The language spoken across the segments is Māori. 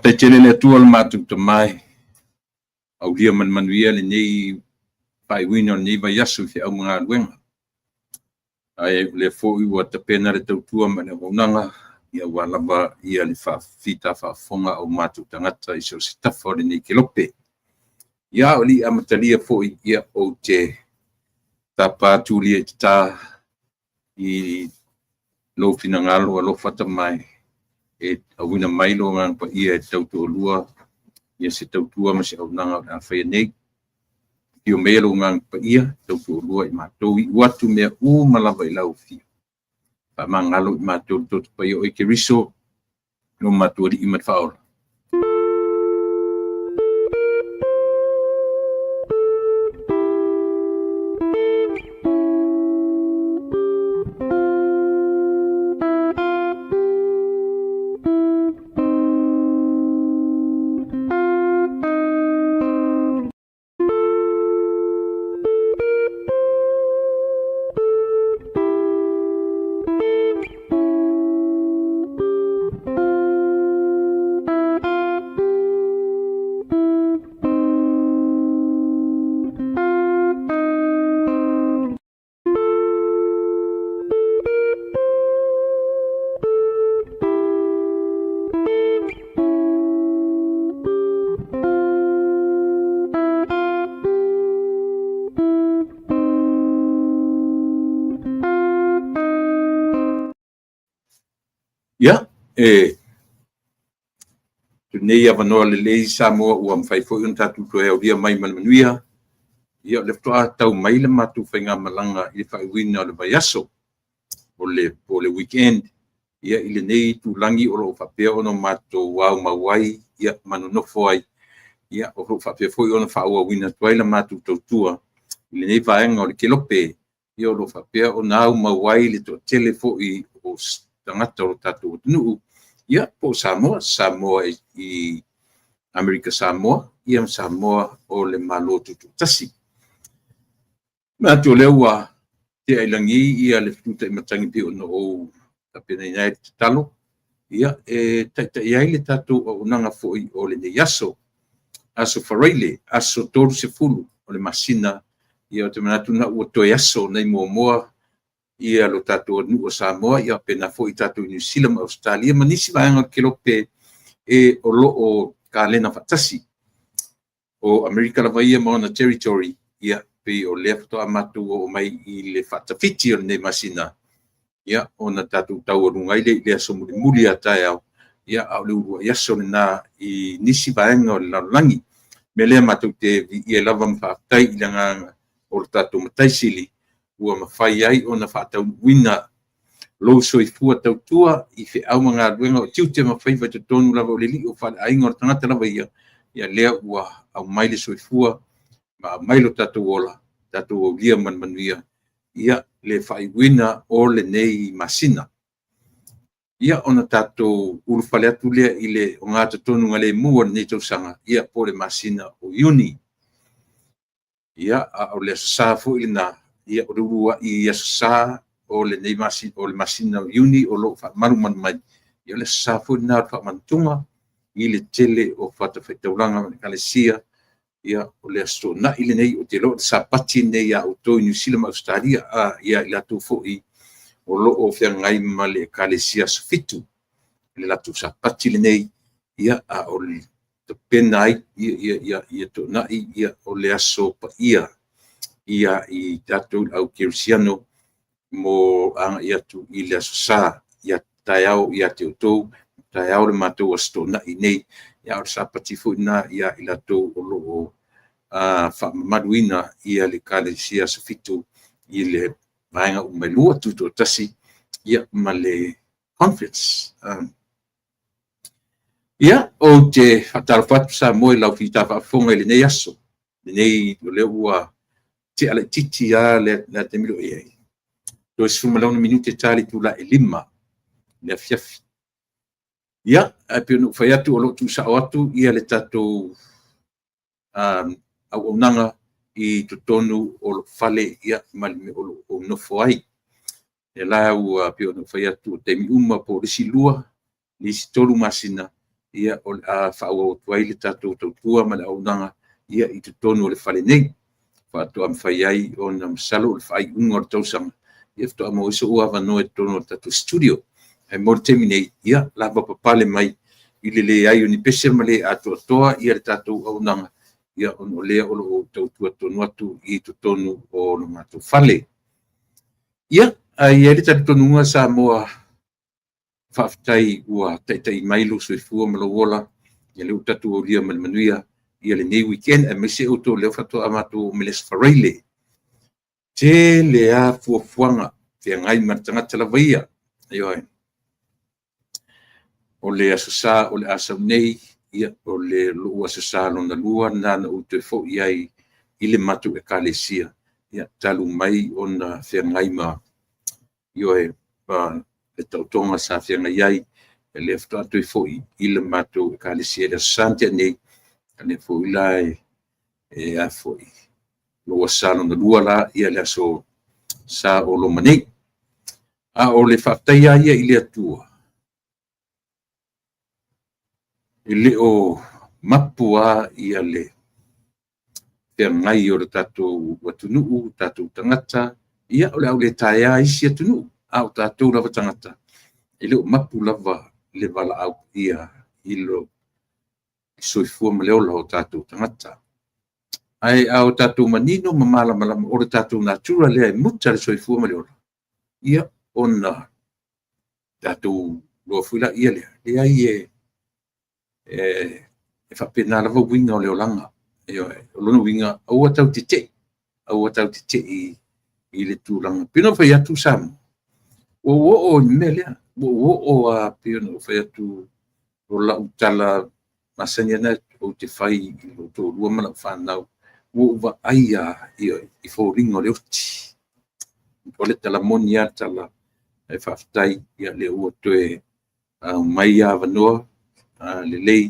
te tele le tua le matu te mai. Au lia manuia le nei pai wino nei vai asu fi au mga luenga. Ai le fo i wa te pena le tautua ma le waunanga ia walaba ia le fita fonga au matu tangata i so sitafa le nei kilope. Ia o li amatalia fo ia o te tapa tulia ta i lo finangalo lo fata mai e awina mai lo ngang pa ia tautu lua ia se tautua ma se aunanga na fai nei io melo ngang pa ia tautu lua i matou i watu mea u malava i lau fi pa mangalo i matou tot pa io e ke riso no matou di imat faola. Ya, tunei avanoa lelei Samoa ua mawhai fo un tatu to e dia mai manuia. Ia le toa tau mai le matu whainga malanga i whai wina o le vaiaso o le weekend. Ia i le nei tu langi o lo whapea ono matu wau mawai ia manonofo ai. Ia o lo whapea fo ono whaua wina tuai le matu tautua. I le nei vaenga o le kelope. Ia o lo whapea o nau mawai le to telefo i o tangata o tatu o tunu. Ia po Samoa i Amerika Samoa, ia Samoa o le malo tutu tasi. Ma tu lewa te ailangi ia le futa i matangi pi ono o tapena inai te talo. Ia iai le tatu o unanga foi o le yaso. Aso whareile, aso toru se fulu o le masina. Ia o te manatu na ua to yaso nei moa ia lo tatu o Samoa ia pena fo i tatu New Zealand Australia manisi vaenga kelope e o lo o kalena fatasi o America la vaia mona territory ia pe o lefto amatu o mai i le fatafiti o ne masina ia ona tatu tau rungai le so muli ata ia au le ua ia so na i nisi vaenga o la langi mele matu te ia lava mfatai ilanga o tatu mataisili ua mawhai ai o na whatau wina lo soifua tautua i fe au mga luenga o tiu te mawhai vai te tonu lava o le li o whale ainga o tangata lava ia lea ua au maile soifua ma mailo tatu ola tatu o lia manuia ia le whai wina o le nei masina ia ona tatu ulu whale atu lea i le o ngata tonu ngale mua nei tausanga ia po le masina o Iuni ia au le sasafu ili na ia o rua i sa o le nei masina o Iuni o lo fa maru man mai ia le safu na fa mantunga i le tele o fata fetaulanga kalesia ia o le sto na i le nei o te lo sa pati nei ia o to New Zealand Australia ia la tu fo i o lo o fia ngai male kalesia sofitu le la tu sa pati le nei ia o le te penai ia to na ia o le aso pa ia i tatu au kirsiano mo ang ia tu i le sa ia taiao ia te utou taiao le matou asto na i nei ia o sa patifu na ia i la tu o lo fa maduina ia le kalesia sofitu i le vaenga umelua tuto tasi ia male conference ia o te fatalfatu sa moi lau fita fa fonga le nei aso le nei le ua te ala titi le te milo e ai. Do si fumalauna minute tali tu la lima le fiafi. Ia, pe no fai atu o lo tu sa atu ia le tatou au nanga i tonu o lo fale ia malme o no foi. E la u pe no fai atu te mi uma po le silua ni si tolu masina ia o le a whaauautuai le tātou tautua ma le aunaga ia i te tonu o le whale nei. Whātua am whai ai o na masalo le whai unga o le tausaga. Ia whatua mo iso ua wano e tonu o le tātou studio. Hei mo le temi nei, ia lava papale mai i le ai o ni pese ma le atua toa ia le tātou aunaga. Ia ono lea o lo tautua tonu atu i te tonu o lo mātou whale. Ia, ia le tātou tonunga sa moa whaafitai ua taitai mailu soifua ma lo wola. Ia le utatu o lia manuia. Ia le nei weekend e mese o tō leo whatoa amatu o Meles Whareile. Te lea fuafuanga, te ngai martangata la vaia. Ioe. O le asasa, o le asau nei, ia o le lua asasa lona lua, nana o te fo iai i le matu e kalesia. Ia talu mai o na whea ngai ma. Ioe, le tautonga sa whea ngai ai, e le whatoa atu i fo i le matu e kalesia. Le santia nei, ane fo ilai, e a foi lo salo na lua la ia le so sa o lo mani a o le fatai ia i le atua ile o mapua ia le te ngai o le tatu watunu tatu tangata ia o le au le taia i sia tunu au tatu lava tangata ile o mapu lava le vala au ia ilo soifua ma leo lo tatu tangata ai au tatu manino mamala malama o le tatu natura le ai muta le soifua ma leo ia ona tatu lo fuila ia le ai e fa pena lava winga o leo langa o lona winga au tau tite i le tūlanga pino fa iatu sam o melea o a pino fa iatu o la utala masanya na o te fai i lo tō rua mana whanau o wa aia i fōringo leo ti o le tala monia tala e whaftai ia le ua toe mai a wanoa le lei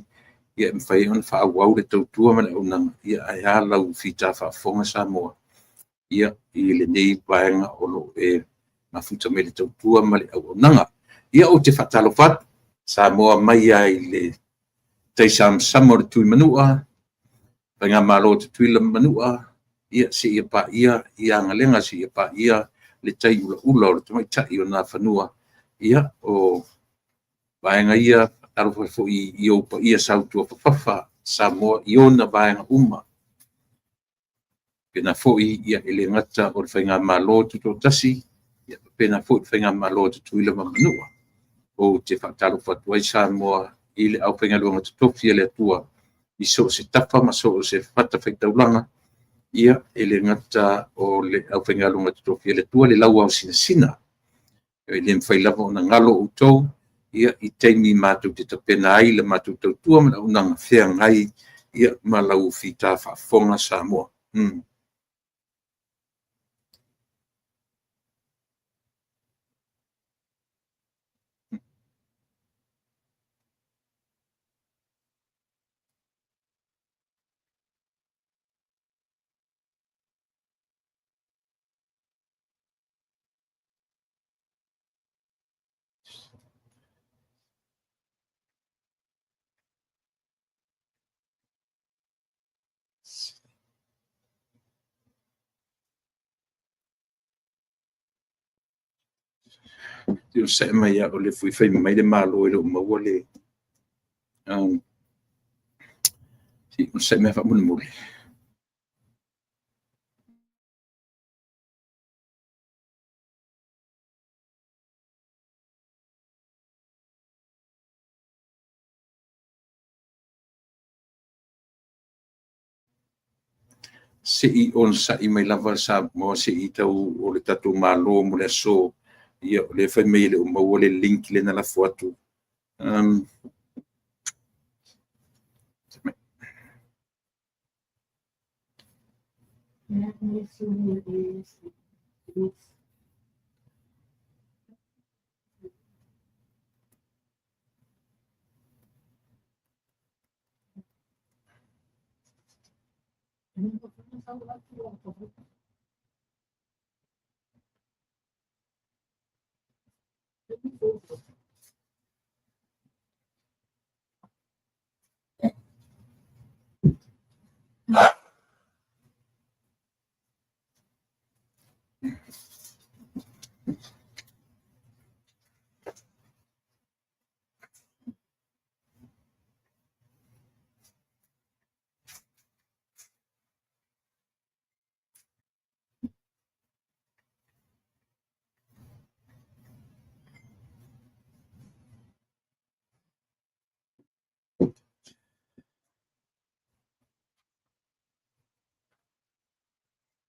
ia mwhai on whaawau le tautua mana unanga ia ai a lau fita whaafonga sa moa ia i le nei vaenga o lo e mafuta me le tautua ma le au unanga ia o te whatalo whatu sa moa mai ai le teisam samo le tui manua ngā malo te tui la manua ia si ia pa ia ngalenga si ia pa ia le tai ula o le tamai tai o nā whanua ia o vaenga ia taro fo i o pa ia sautua whawhawha sa moa i ona vaenga uma pena fo i ia ele ngata o le whainga malo te tō tasi ia pena fo i whainga malo te tui la manua o te whatalo whatuai sa moa i le au whainga luanga te tofi le atua i so se tafa ma so se whata whaitaulanga ia ele ngata o le au whainga luanga te tofi le atua le lau au sina e le mwhailava o na ngalo utou ia i teimi mātou te tapena ai le mātou tautua mana unanga whea ngai ia malau whita whaafonga sa moa. Tio se mai o le fui fai mai le malo le maua le si se me fa mun muli se i on sa i mai lava sa mo se i tau o le tatu malo mo le so ia le fai mai le maua le link le na la foto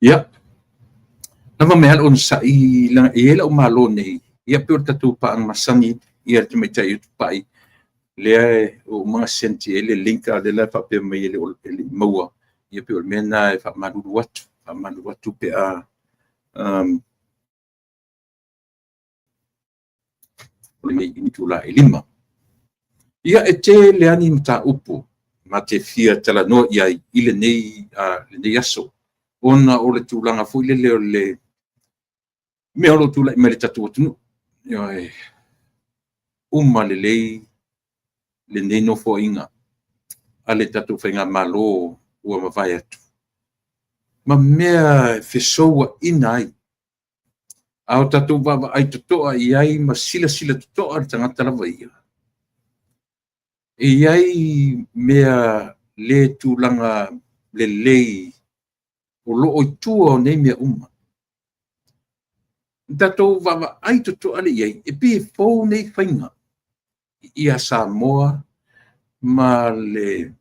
Ia, lama mea on sa I langa I la o malo nei. Ia pe o tatu pa ang masangi ia te mai tai pai. Lea o mga senti le linka le la fa pe mai le maua. Ia pe o mena e fa maduru watu pe a o le nei I tula I lima. Ia e te le ani mta upu ma te fia tala no ia I le nei aso. Ona o le tūlanga fu le leo le me olo tūla I mele tatu atunu. Ia e uma le nei no fo inga. A le tatu whainga malo ua mawai atu. Ma mea fesoua ina ai. Ao tatu baba ai totoa I ai ma sila totoa le tangata lawa ia. I ai mea le tūlanga le lei o loo I tua o nei mea uma. Tatou wama ai totoa le iai e pi fou nei whainga. Ia Samoa ma le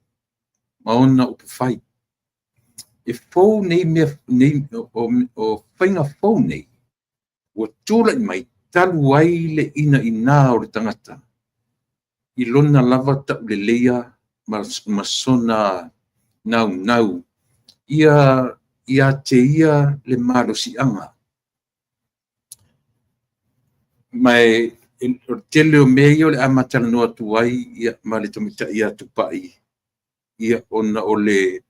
maona o pawhai. E fou nei mea nei o whainga fou nei. Ua tūla I mai talu ai le ina o le tangata. I lona lava ta le leia ma sona nau. Ia te ia le marosi anga. Mai o tele o mea o le amatala no atu ai ia ma le tomita ia tupai. Ia ona o le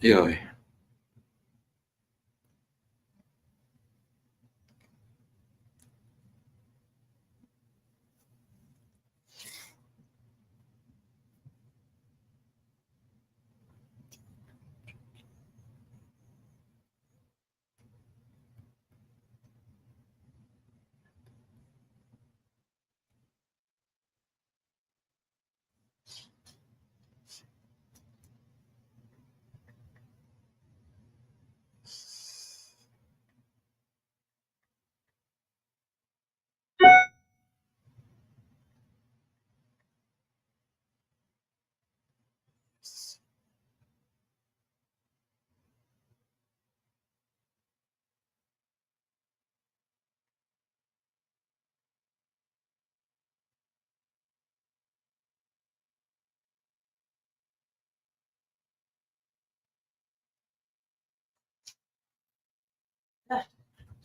ia oi.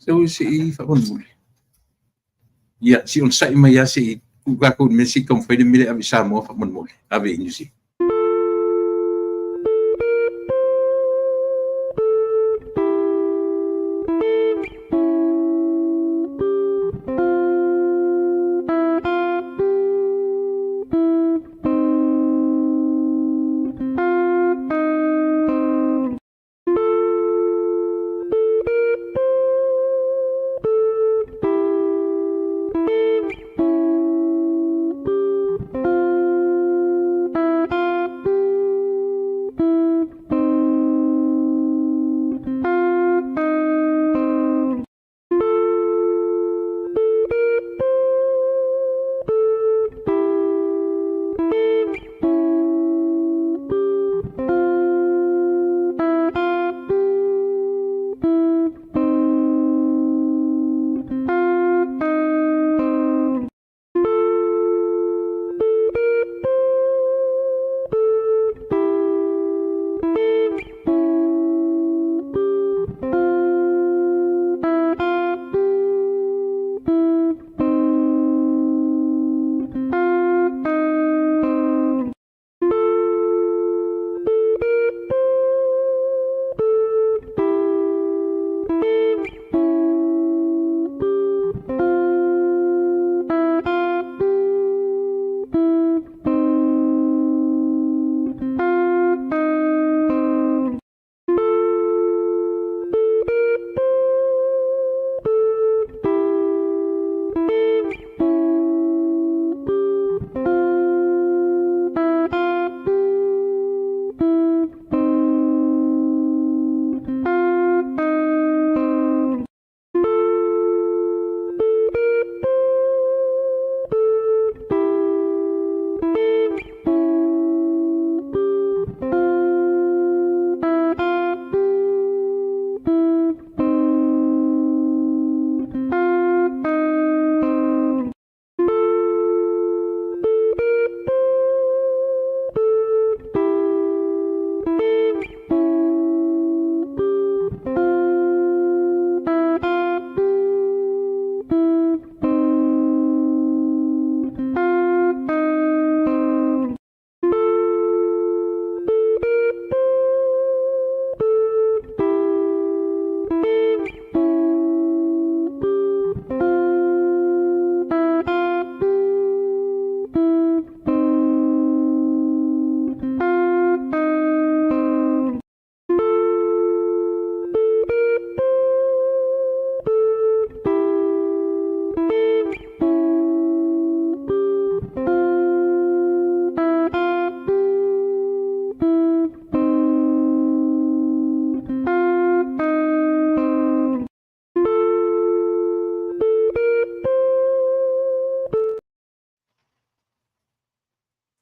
So si whakon ia si on sai mai si kuka ko me si kom fai me abi Samoa whakon mole. Ave inusi.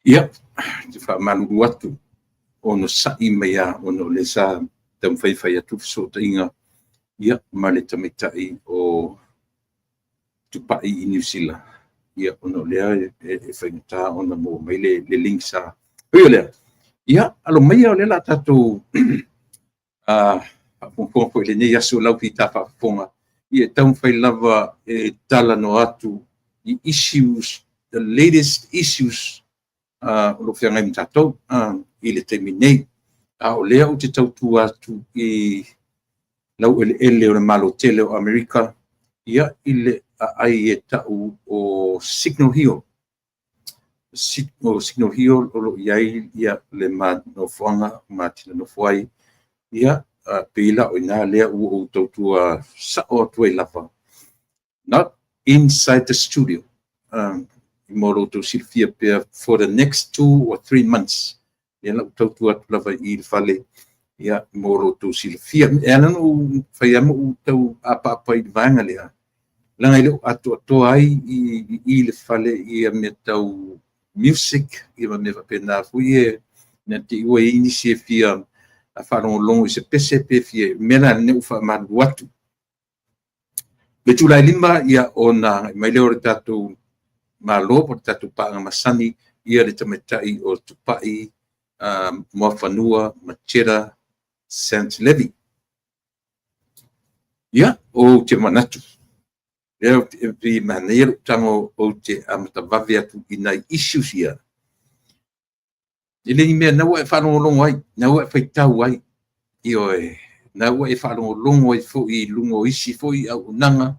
ia te whamaluru atu ono sa'i mea ono le sa tam whaiwhai atu so inga ia ma le tamitai o tupai i New Zealand ia ono lea e whaingata ona mo mai le link sa oi lea ia alo mai o le la tatou po le nei aso lau ki ta whafonga ia tau whai lava e tala no atu i issues, the latest issues o lo whianga i mtatou i le teimi nei o lea o te tautu atu i lau ele o le malo tele o Amerika ia i le ai e tau o Signal Hill Signal Hill o lo iai ia le no whanga matina no whai ia pila o ina lea o tautua sa o tuai lava not inside the studio moro to Silvia Pea for the next 2 or 3 months ia la tautua lava i fale ia moro to Silvia ela no fai amo tau apa i vanga lea langa ile atu ai i le fale i me tau music i me pena fuie na ti o initiative a whanau longo i se pese pefie mena ne ufa manu atu. Le tulai lima ia o na mai leo re tatu malo po tatu paanga masani ia le tametai o tupai mua whanua machera St. Levi. Ia o te manatu. Leo te manero tango o te amatavavi atu i nai issues ia. Ile ni mea naua e whanau longo ai, naua e whaitau ai, i oe, naua e whanau longo ai fo i lungo isi fo i au nanga,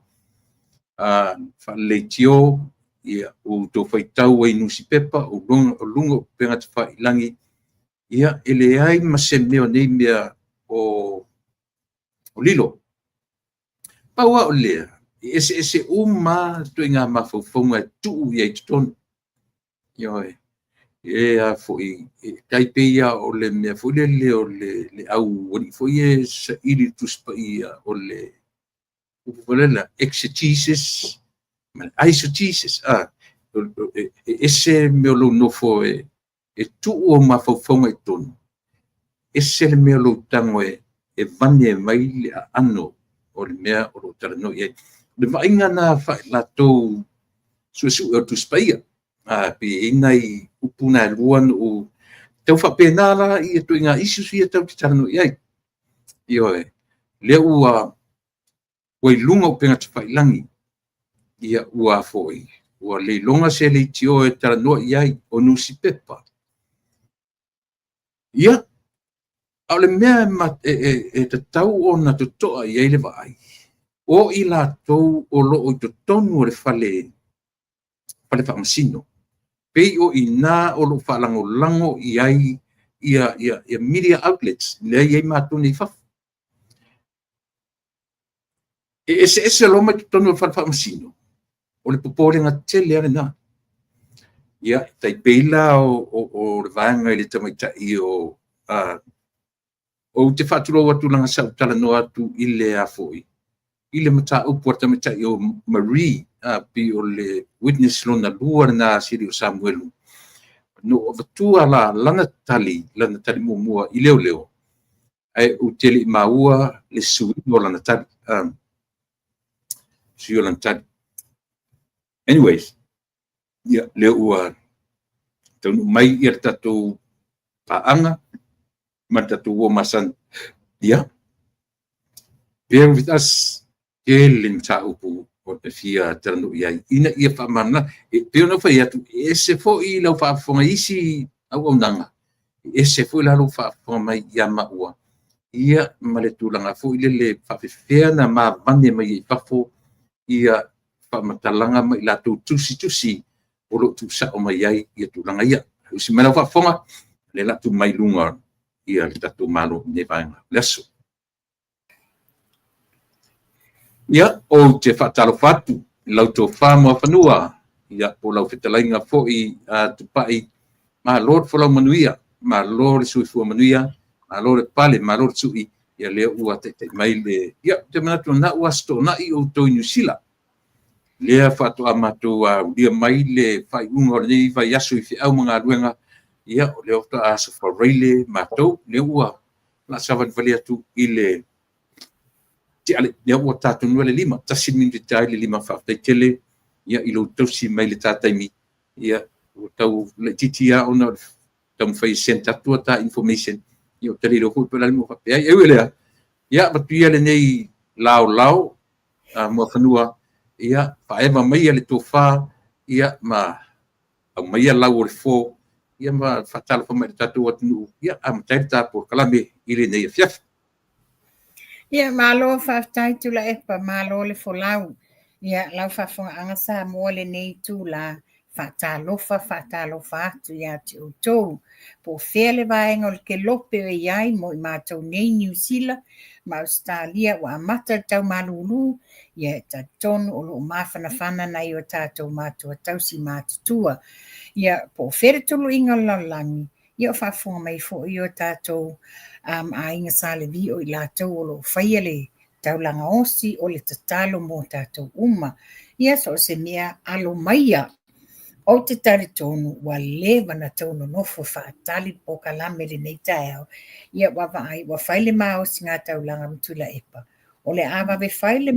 whaleitio, ia o tō whaitau ai nusi pepa, o lungo penga te whailangi, ia ele ai ma se meo nei mea o lilo. Paua o lea, ese uma tui ngā mawhauwhaunga tuu i ai tutonu, i oe. Foi Taipei o le mea foi le o le au wani foi sa ili tuspai o le upulela exegesis man eisegesis ese me lo no foi tu o ma fofonga ton ese le me lo tango e vane mai le ano o le mea o lo tarano e le vainga na fa la to su o tuspai pe inai upuna luan o tau whapenala i e tui ngā isus i e tau te tarano i ai. I oe, lea ua lunga o penga te whailangi i a ua foi. Ua le longa se le tio e tarano i ai o nusi pepa. Ia, au le mea e te tau o na tutoa i ai le vai. O i la tau o lo o i tonu o le whale whamasino. Pei o ina o lo whalango i ai ia media outlets, lea i ai mātone i whafu. Ese lo mai tono o whamasino, o le poporenga tele ane nā. Ia, tai peila o le vanga i le tamaitai o te whaturo atu langa sau talano atu i le a foi. I le mata upu ar tamaitai o Marie, pi o le witness lona lua na siri o Samuelu. No o vatua lana tali mua i leo. Ai o tele maua le sui o lana tali. Sui o lana tali. Anyways, ia leo ua tonu mai i ar tatou paanga, ma tatou o masan. Ia. Bear with us, kelim ta upu o te fia tarano iai. Ina ia whamana, peo na whai atu, se fo i lau whaafonga isi au nanga. Se fo i lau whaafonga mai ia maua. Ia male tūlanga fo i le whawhiwhea na mā vane mai i whafo, ia whamatalanga mai lato tusi o lo tu sa o mai ai ia tūlanga ia. Usi mai lau whaafonga, le lato mai lunga ia le tato malo ne vaenga. Leso. Ia, o te whaatalo whatu, lau tō whāmua whanua, ia, o lau whetalainga fo i tupai, ma lor whalau manuia, ma lor sui fua manuia, ma lor pale, ma lor sui, ia leo ua te mai le, ia, te manatu na ua sto na i o tō New Zealand. lea whātua mātou lia mai le whai unga o nei whai aso I whiau mga ruenga ia o leo ta asa whareile mātou lea ua la sawan wale atu I le te ale lea ua tātou nua le lima tasin minti tai le lima whaatai tele ia I lo tausi mai le tātai mi ia o tau le titia ona tau mwhai senta tua ta information ia o tali lo hui pala mo whapea ia lea ia matuia le nei lao mua whanua ia faema mai le tofa ia ma au mai lau o le fo ia ma fatala fa mai tatu atu ia am taita por kalame ile nei fiaf ia malo fa tai tu la epa malo le fo lau ia lau fa fo anga sa mo le nei tu la fatalofa tu ia tu to po fele vai ngol ke lope ia mo ma to nei New Zealand ma Australia wa mata tau malulu ia ta ton o lo mafana na yo tato matua tausi matutua ia po fere tulu inga lalangi ia fa fonga mai fo yo tato a inga sale vi o la to o lo faiele tau langa osi o le tatalo mo tato uma ia so se mea alo maia o te tari tonu wa lewa na tonu nofo whaatali po kalame le nei taeo ia wawai wa faile maa o singa tau langa mtula epa o le awa ve faile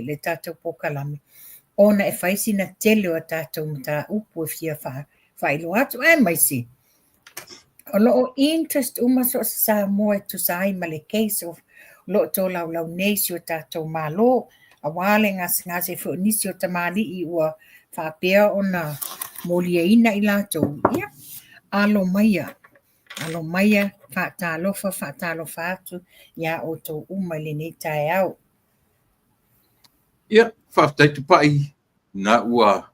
le tatou po kalame ona e faisi na tele o tatou mta upu e fia failo atu e maisi o loo interest uma so sa moe tu sai ma le case of lo to lau neisi o tatou malo a wale ngase fu nisi o tamali I ua whapea ona moliaina I latou ia alo maia whaatalofa atu ia o tō uma le nei tae au. ia whaatai tu pai na ua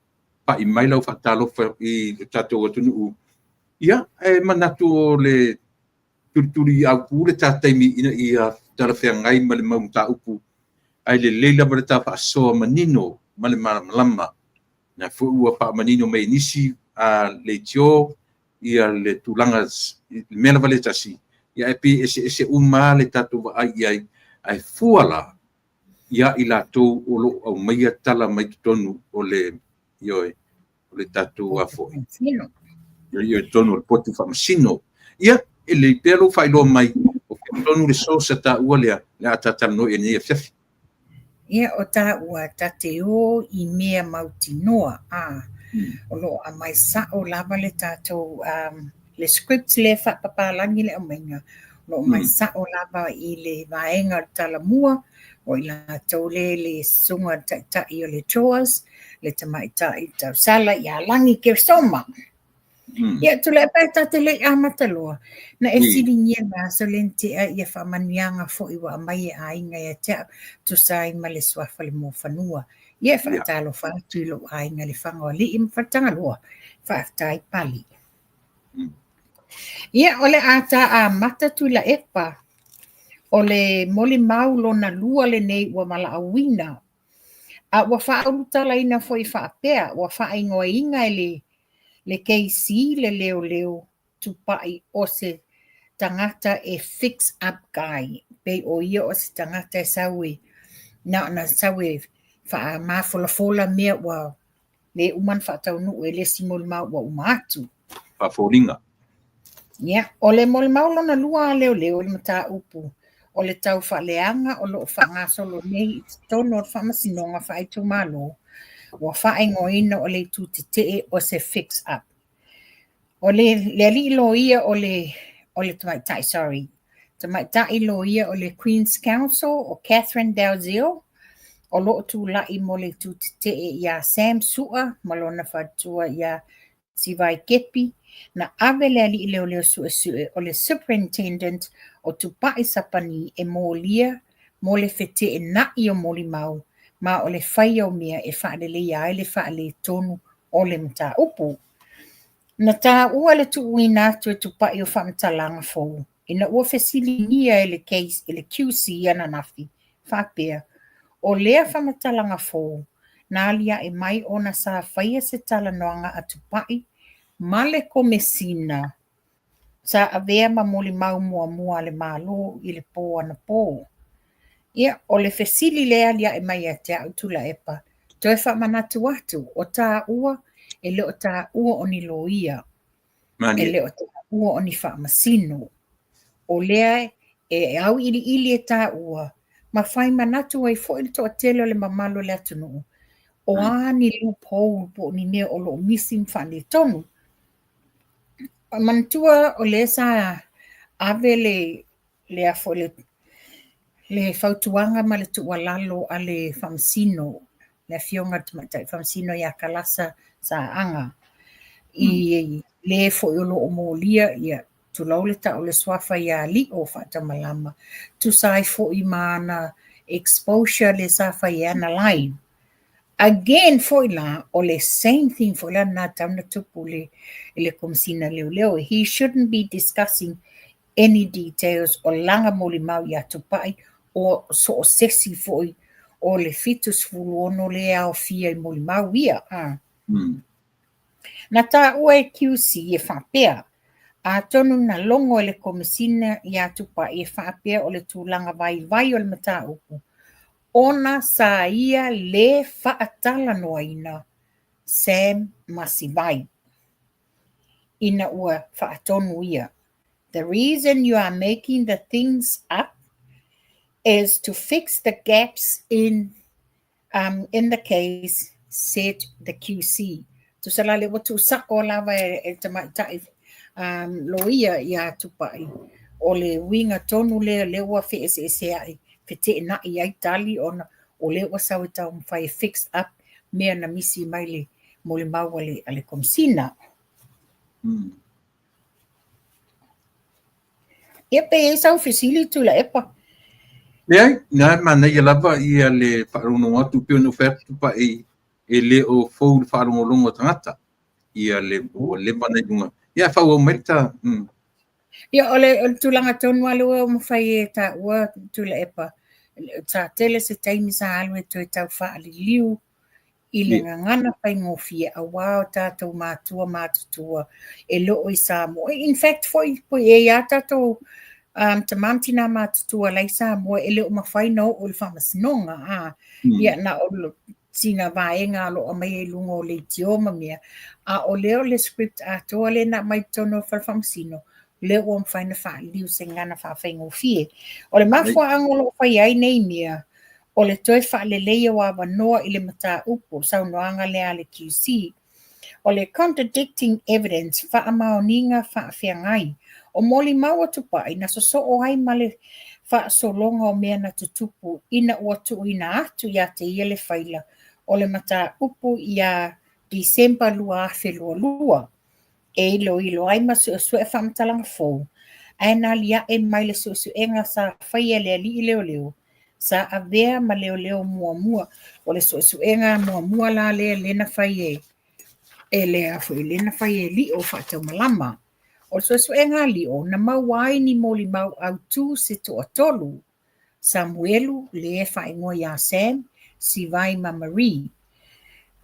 pai mai lau whaatalofa I le tatou atunu ia e manatu o le turituri au pu le tātai mi ina ia talawhea ngai ma le maumta upu ai le leila ma le tā whaasoa manino ma le malama na fu ua pa manino mai nisi a le tio ia le tulanga mena vale tasi ia epi ese uma le tatu ai fuala ia I latou o lo au mai tala mai tonu o le ioe o le tatu afo ia tonu o potu famasino ia ele pelo failo mai o tonu le sosa ta ua le atata no e nei fiafi ia o ta ua tate o I mea mautinoa o lo a mai sa o lava le tatou le script le whapapalangi le omenga lo mai sa o lava I le vaenga talamua o I la tau le sunga ta I o le chores le tamai ta I tau sala ia langi ke soma ia tu le peta te le amataloa na e siringia na so lente ia whamanianga fo I wa mai a inga ia te tu sai ma le swafa le mo whanua ia whaatalo whaatu I lo a inga le whangoa li im whatangaloa whaatai pali ia ole ata a mata tu la epa o le moli mau lona lua le nei ua mala awina a ua whaarutala ina fo I whaapea ua whaingoa inga le KC le leo tupai o se tangata e fix up guy pe o ia o se tangata e sawe na sawe wha mafolafola mea wa le uman whaatau nu e le simol mau wa umatu whaaforinga ia o le mol maulo na lua leo le mata upu o le tau whaaleanga o lo whaangasolo nei tono o whamasinonga whaetu malo wa whaingoina o le tutite o se fix up. O le li lo ia o le tamaitai, sorry. Tamaitai lo ia o le Queen's Council o Catherine Dalziel o lo tu lai mo le tutite ia Sam Sua malona fatua ia Sivai Kepi na ave le li leo sue o le superintendent o tupai sapani e molia mo le fete e na I o moli mau ma o le whai o mea e whaadele ia e le whaale tonu o le mta upu. Na tā ua le tuuina tu e tupai o whamtalanga fōu. Ina ua fesili nia e le case e le QC ana nafi. Whapea. O lea whamatalanga fōu. Nā lia e mai ona sa whaia se tala noanga a tupai. Male ko mesina. Sa avea ma moli mau mua le malo I le pō ana pō. Ia, o le fesili lea lia e mai a te au tula epa. toe whamanatu atu o tā ua, e leo tā ua o ni loia, e leo tā ua o ni whamasino. O lea e au ili e tā ua, ma whai manatu ai fo ili toa tele o le mamalo le atunu. O ani loophole po ni mea o lo missing whani tonu. Mantua o le sa ave le afo le fautuanga ma le tua lalo a le whamsino, le fionga tamatai whamsino ia kalasa sa anga. I le fo i lo o molia ia tu laule ta o le swafa ia li o whatamalama. Tu sai fo i mana exposure le sa whai ana line. Again, for la, or the same thing for la na tauna tupu le komsina leo. He shouldn't be discussing any details o langa moli mau ya tupai o so sesi foi o le fitus fulu ono le au fia i moli mau ia. Na ta ue QC e whapea. A tonu na longo le komsina ya tupai e whapea o le tūlanga vai o le mata upu. Ona sa ia le whaatala noa ina Sam Masivai. Ina ua whaatonu ia. The reason you are making the things up is to fix the gaps in the case, said the QC. Tu sala le watu sako lava e tamaitai loia ia tupai. O le winga tonu le ua whese ai. Te na I ai tali ona o le wasau tau mwhai fixed up mea na misi mai le mole mau ale komsina. Epe e sau fisili tu la epa. Nei, na mana ia lava ia le whaarono atu pio no whatu pa e le o fau whaarono longo tangata. Ia le mana I lunga. Ia whau au merita. Ia ole tulanga tonu alu o mwhai e ta ua tu la epa. Ta tele se taimi sa alu e toi tau whaali liu I le ngangana pai ngofia a wao tātou mātua mātutua e loo I sa mo. In fact, foi e ia tātou ta mamtina mātutua lai sa mo e leo mawhai no o le whamasinonga. Ia na o tina vaenga lo o mai e lungo o le tioma mea. A o leo le script a toa le na mai tono whamasino. Leo o mwhaina whaaliu se ngana whawhai ngofie. O le mafua angolo whai ai nei mea. O le toi whaaleleia wa wanoa I le mata upo sau noanga lea le QC. O le contradicting evidence whaamaoninga whaawhiangai. O moli maua tupai na so o hai male whaasolonga o mea na tutupu ina ua tu ina atu ia te ia le whaila. O le mata upo ia December lua afe lua. E ilo ai masu su e whamtalanga fōu. Aina lia e maile su enga sa whaia lea li leo. Sa avea ma leo mua. O le su enga mua la lea lena whaie. E lea fui lena whaie li o whatau malama. O su enga li o na mawai ni moli mau au tu se to atolu. Samuelu le whaingoa ya Sam, si vai ma Marie.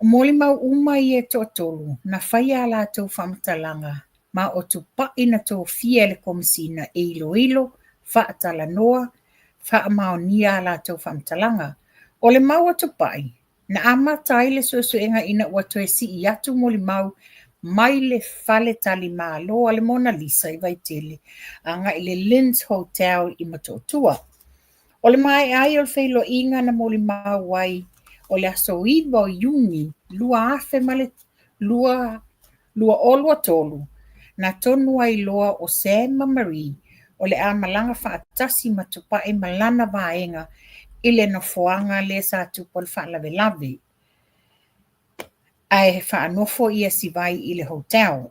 O moli mau umai e to atolu, na whaia la tau whamatalanga, ma o tu paina tō fia le komisina e ilo, whaatala noa, whaamaonia la tau whamatalanga. O le mau atu pai, na ama taile suenga ina ua toe si I atu moli mau, mai le fale tali malo a le Mona Lisa I vaitele, anga I le Linz Hotel I matotua. O le mai ai o le whailo inga na moli mau wai, o le aso iwa o yungi, lua afe male, lua olua tolu, na tonu ai loa o Sam Marie, o le a malanga whaatasi matupa e malana vaenga, ile no foanga le sa tupol whaalave. Ai whaanofo ia si vai I le hotel.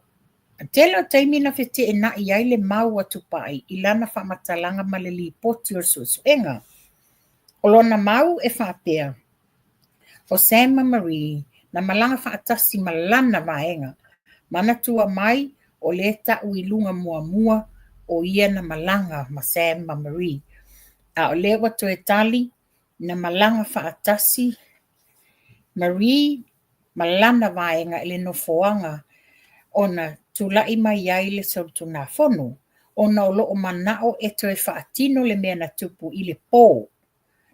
Telo taimina fete e na I ai le mau atupai, ilana whamatalanga ma le li poti o suenga. O lona mau e whapea. O Sam Marie, na malanga whaatasi malana vaenga. Manatua mai o le tau I lunga mua o ia na malanga ma Sam Marie. A o le watu e tali na malanga whaatasi Marie malana vaenga ele no foanga ona tulai mai ai le sautuna fono. Ona o loo manao e toe whaatino le mea na tupu I le pō.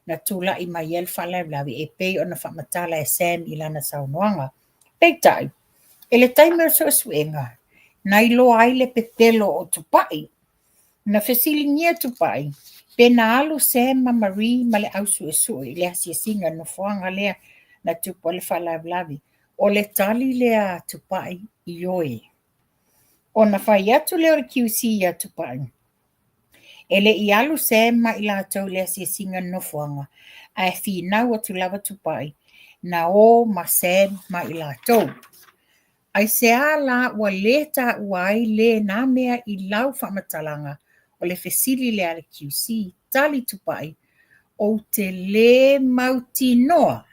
na tulaʻi mai ia le faalaulavi e pei ona faamatala e Sam i lana saunoaga. Peitai, e le taimi o le suʻesuʻega na iloa ai le pepelo o tupaʻi na fesiligia tupaʻi pe na alu Sam ma Marie ma le ʻau suʻesuʻe i le asiasiga nofoaga lea na tupu o le faalaulavi o le tali lea tupaʻi i oe. Ona fai atu lea o le QC ia tupaʻi e leʻi alu Sam ma i latou le asiasiga nofoaga ae finau atu lava tupaʻi na o ma Sam ma i latou. Ai se a la ua lē taʻua ai lē na mea i lau faamatalaga o le fesili lea le QC tali tupaʻi ou te lē mautinoa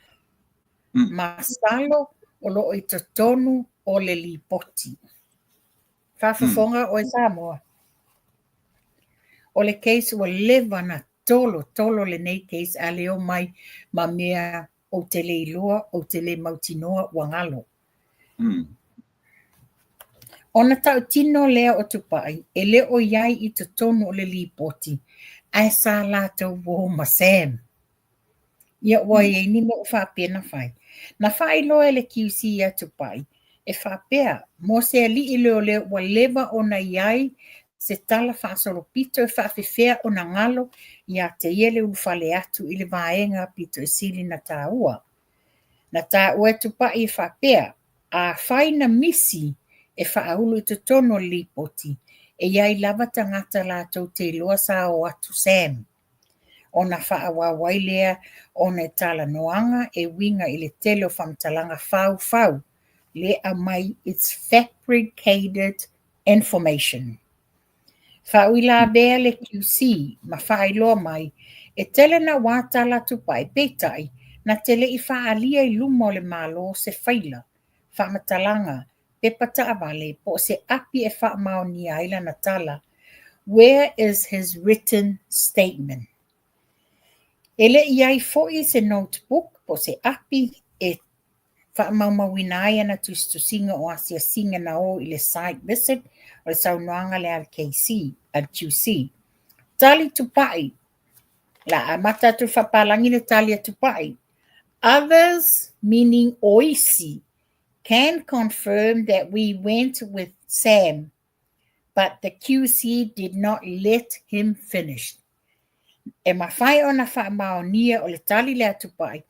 ma salo o loo i totonu o le lipoti. Faafofoga o e Samoa. O le case ua leva na tolo lenei case a leo mai ma mea o te lē ilua o te lē mautinoa ua galo. Ona taʻutino lea o tupaʻi e leʻo iai i totonu o le lipoti ae sa latou ō ma Sam. Ia ua iai ni mo faapea na fai. Na faailoa e le QC ia tupaʻi e faapea mo se alii leoleo ua leva ona iai se tala faasolopito e faafefea ona galo iā te ia le ulufale atu i le vaega pito e sili na tāua. Na tāua e tupaʻi e faapea a fai na misi e faaulu i totonu o le lipoti e iai lava tagata latou te iloa sa o atu Sam. Ona faauauai lea ona e talanoaga e uiga i le tele o faamatalaga faufau lea mai its fabricated information. Faauʻi lavea le QC ma faailoa mai e tele na ua tala tupaʻi peitaʻi na te leʻi faaalia i luma o le mālō se faila faamatalaga pe pataʻavale po o se api e faamaonia ai lana tala. Where is his written statement? E leʻi ai foʻi se notebook po se api e faamaumauina ai ana tusitusiga o asiasiga na o i le site visit o le saunoaga le QC. Tali tupaʻi la amata atu faapalagi le tali a tupaʻi. Others, meaning Oisi, can confirm that we went with Sam, but the QC did not let him finish. E mawhai o na whaamaonia o le tali lea tupai,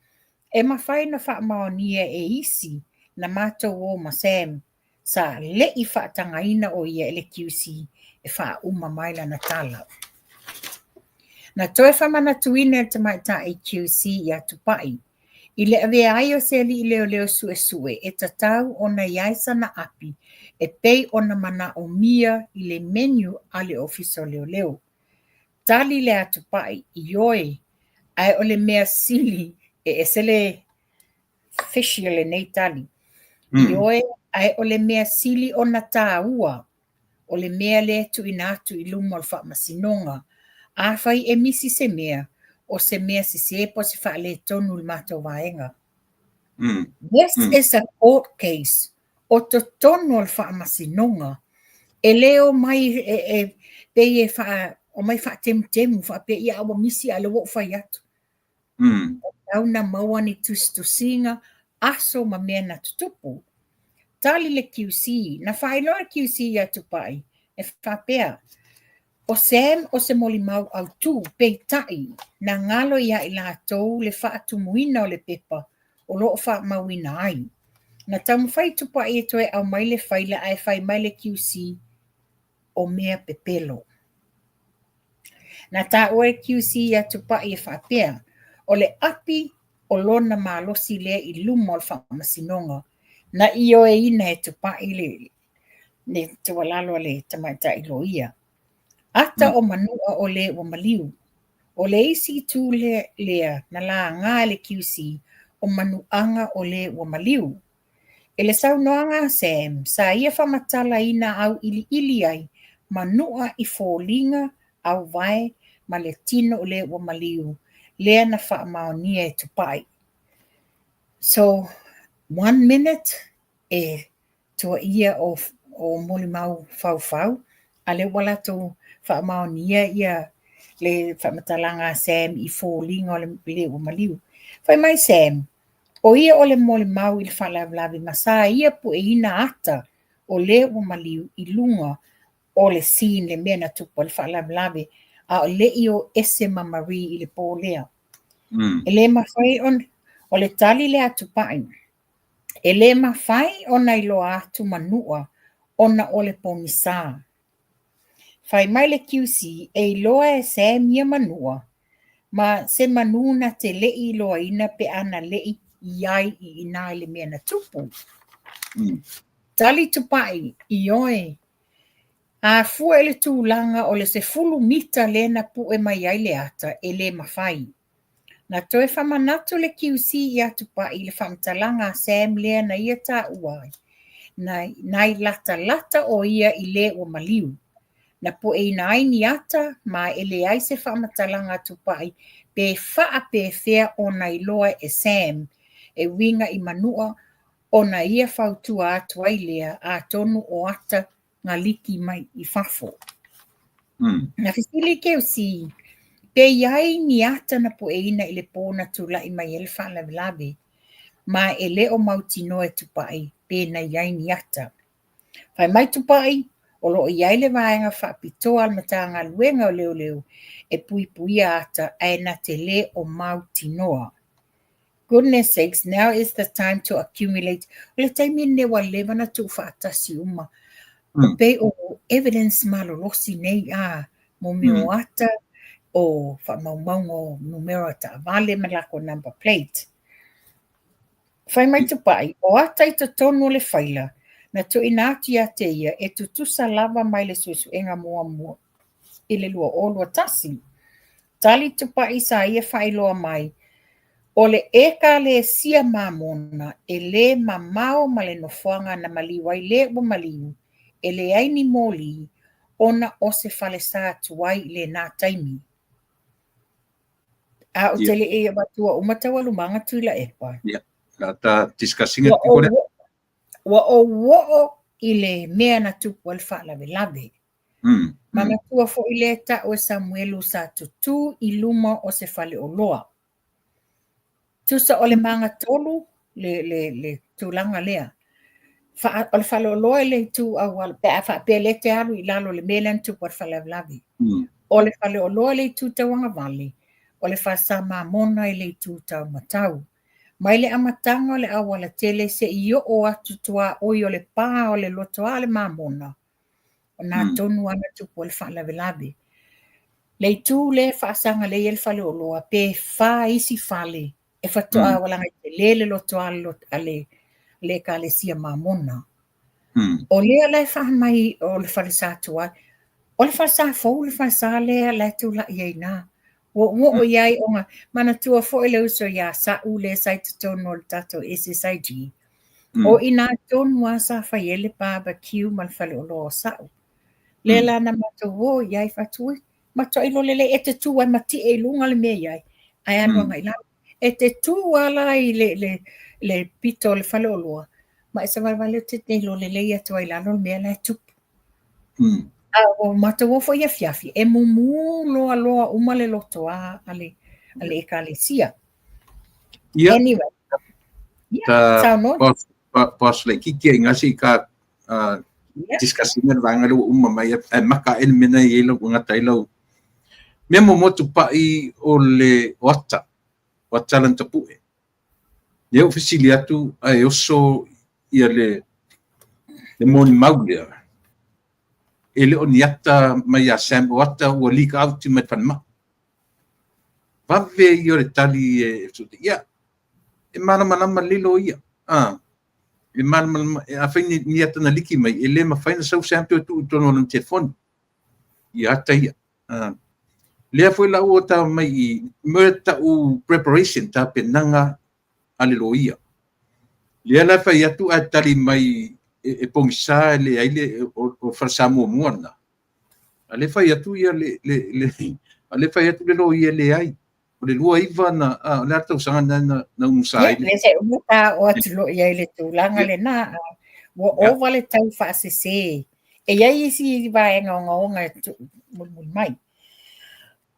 e mawhai na whaamaonia e isi na mātou o ma Sam, sa le i whaatangaina o ia ele QC e wha uma maila na tala. Na toe whamana tuina e tamaita e QC ia tupai, i le ave ai o se li leo leo sue e tatau o na iaisa na api e pei o na mana o mia i le menu a le ofiso leo leo. Tali le atupai i oe ai o le mea sili e esele fishy o le nei tali. I oe ai o le mea sili o na tāua o le mea le tu inatu i luma o le whaamasinonga a whai e misi se mea o se mea si sepo se wha le tonu le mātou vaenga. This is a court case o to tonu o le whaamasinonga e leo mai pe e wha o mai wha temu wha pe ia awa misi a le wo whai atu. Au na maua ni tusinga aso ma mea na tutupu. Tali le QC, na whailoa QC ia tupai, e whapea. O Sam o se moli mau au tū, pei tai, na ngalo ia i la tau le whaatu muina o le pepa, o loo wha mawina ai. Na tamu whai tupai e toe au mai le whaila ai whai mai le QC o mea pepelo. Na ta oe QC ia tupai e whapea, o le api o lona malosi lea i luma o le whaamasinonga, na iyo e ina e tupai le tualalo le tamaita i loia. Ata o manua o le o maliu. O le isi tu lea na la ngā le QC o manuanga o le o maliu. E le saunoanga Sam, sa ia whamatala ina au ili ai, manua i fōlinga au vai ma le tino o le o maliu, lea na whaamaonia e tupai. So, 1 minute e tua ia o molimau fau, a le wala tō whaamaonia ia le whamatalanga Sam I fōlinga o le o maliu. Whai mai Sam, o ia o le mole mau I le whalawlawe masa ia pu e ina ata o le o maliu I lunga o le scene le mea na tupu o le whalawlawe a o le I o ese mamari I le pōlea. E le mawhai o le tali le atu pai. E le mawhai o na iloa atu manua ona o le pomisa. Whai mai le QC e iloa e Sam ia manua, ma se manuna te lei iloa ina pe ana lei iai I ina le mea na tupu. Tali tupai I oe. A fua ele tūlanga o le se fulu mita le na pu e mai ai le ata e le mawhai. Na toe whamanatu le QC I atu pa I le whamtalanga Sam lea na ia tā uai. Nai lata o ia I le o maliu. Na po e ina aini ata ma ele ai se whamatalanga atu pa I pe wha pe whea o na iloa e Sam e winga I manua o na ia whautua atu ai lea a tonu o ata ngā liki mai I whafo. Na whistili keu si, pe iai ni ata na po e ina I le pōna tula I mai ele whalawelawe, ma e le o mautino e tupai, pe na iai ni ata. Whai mai tupai, o lo iai le vaenga whapitoa al matanga luenga o leo, e pui ata e na te le o mautinoa. Goodness sakes, now is the time to accumulate. O le taimi ne wa lewa na tu whaatasi uma. O pe o evidence malolosi nei a mo meo ata o whamaumaungo numero ata vale malako number plate. Whai mai tupai, o ata I tonu le whaila, na tu inatu ia te ia e tutusa lava mai le susu enga mua I le lua o lua tasi. Tali tupai sa ia whailoa mai, o le eka le sia mamona e le mamao ma le nofuanga na maliwai le o maliu, e le aini moli ona o se whale sa tuai le nā taimi. A o tele e abatua umatawa lumanga tuila epa. Nā tā discussing it kore. Wa o I le mea na tupu al whalawe. Mana tua fo I le ta o Samuelu sa tutu I luma o se whale o loa. Tusa o le manga tolu le tūlanga lea. O le whale o loa le tu awal pe le te aru I lalo le melan tupu al whalawe. O le whale o loa le tu tawanga vale. O le whasa mamona I le tu tau matau. Mai le amatanga o le awala tele se I o atu tua oi o le pā o le lotoa le mamona. O nā tonu ana tupu o le whalawe. Le tu le whaasanga le el whale o loa pe wha isi whale. E whatoa walanga I le lotoa le ka le sia mamona. O lea le wha mai o le whale sa tua. O le whale sa fau le whale sa lea le tu la iei nā. O iai o ngā mana tua fo ele uso ia sa ule sai te tonu o le tato SSIG. O ina tonu a sa whai ele barbecue mal whale o loa sao. Le la na mato o iai whatui. Mato ilo lele e te tua mati e lunga le mea iai. Ai anua ngai la. E te tua la I le pito le whale o loa. Ma e sa wale te ilo lele ia tua I lalo le mea la e tupu. O mata wo fo ia fiafi e mumu loa uma le lotoa ale ekalesia. Anyway. Pas le kiki ngasi ka discussing vanga lo uma mai e maka el mena I lo ngata ilo. Me mo motu pai o le wata lan tapu e. Le ofisili atu ai oso ia le moni maulea. Ele o niata mai a Sam wata ua lika auti mai whanma. Vave I o le tali e sote ia. E malama lilo ia. E malama a whaini niata na liki mai. E le ma whaina sau Sam te tu tono na telefoni. Ia ata ia. Lea foi la ua ta mai I murta u preparation ta penanga alilo ia. Lea la whai atu a tali mai e pongisa le aile o farsamo muana. Ale fai atu ia ale fai atu le lo ia le ai. O le lua iva na le ata usanga na umusai. Le se umuta o atu lo ia le tūlanga le na. O vale tau whaasese. E ia isi vaenga o ngaonga mul mai.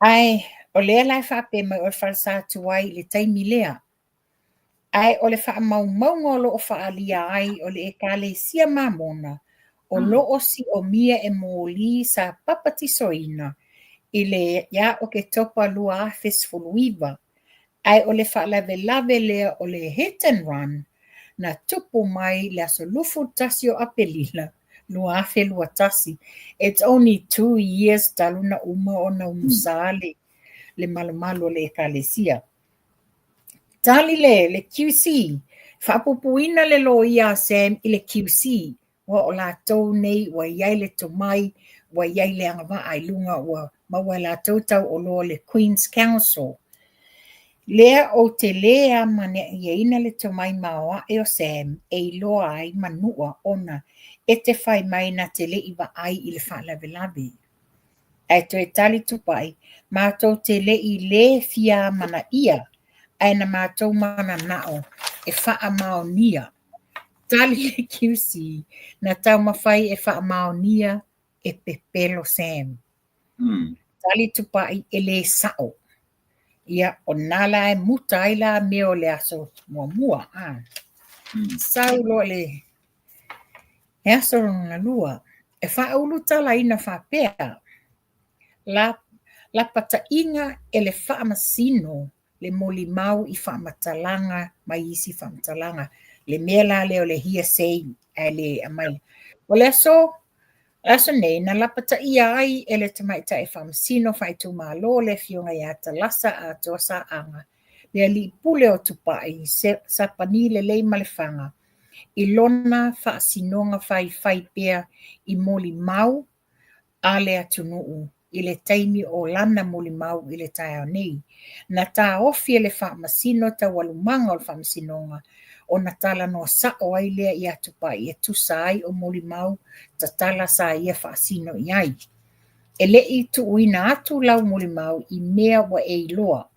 Ai, o lea lai whape mai o le whalsa tuai le taimi lea. Ai, o le wha maunga o loo whaalia ai o le e kale sia mamona, o loo si o mia e mōli sa papati soina, i le ia o ke topa lua afes fuluiva. Ai, o le whaalave lave lea o le hit and run, na tupu mai le aso lufu tasi o apelila, lua afe lua tasi. It's only 2 years taluna uma o na umusale. Le malo le ekalesia. Tali le QC, whapupuina le lo ia Sam i le QC, wa o la tau nei, wa iai le tomai, wa iai le angava ai lunga, wa maua la tau tau o lo le Queen's Council. Lea o te lea mane ieina le tomai maoa e o Sam, e loa ai manua ona, e te whai mai na te le iwa ai i le whaalawe. Ai to e tali tupai, mātou te le i le fia mana ia, ai na mātou mana nao, e wha maonia. Tali le QC, na tau mawhai e wha maonia, e pepelo Sam. Tali tupai e le sao. Ia o nala e muta ai la meo le aso mua. Sau lo le, e aso runga lua, e wha ulu tala ina wha pea. La patainga e le whaamasino, le moli mau i whaamatalanga, mai isi whaamatalanga, le mela leo le hia sei, e le amai. O le aso nei, na la pataia ai e le tamaita e whaamasino, whaitu malo le fionga i ata lasa a toa sa anga, le li pule o tupai, sa pani le lei malefanga, i lona whaasinonga whai pea i moli mau, a le atunuu, i le taimi o lana moli mau i le tae au nei. Na tā ofi e le whaamasino ta walumanga o le whaamasinonga, o na tala noa sao ai lea i atupa i e tusa ai o moli mau, ta tala sa ia whaasino i ai. E le i tu uina atu lau moli mau i mea wa e iloa,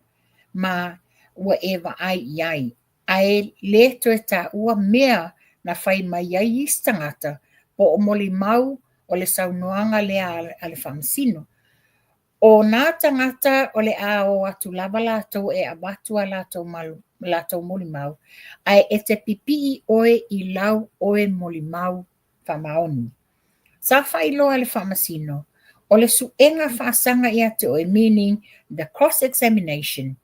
ma wa e wa ai i ai. Ai le to e ta ua mea na whai mai ai istangata, po o moli mau o le saunoanga lea a le whamasino. O nā tangata o le a o atu lava lātou e abatua lātou moli mau, ai e te pipi oe i lau oe moli mau whamaoni. Sa whailoa le whamasino, o le suenga whaasanga i atu oe, meaning the cross-examination.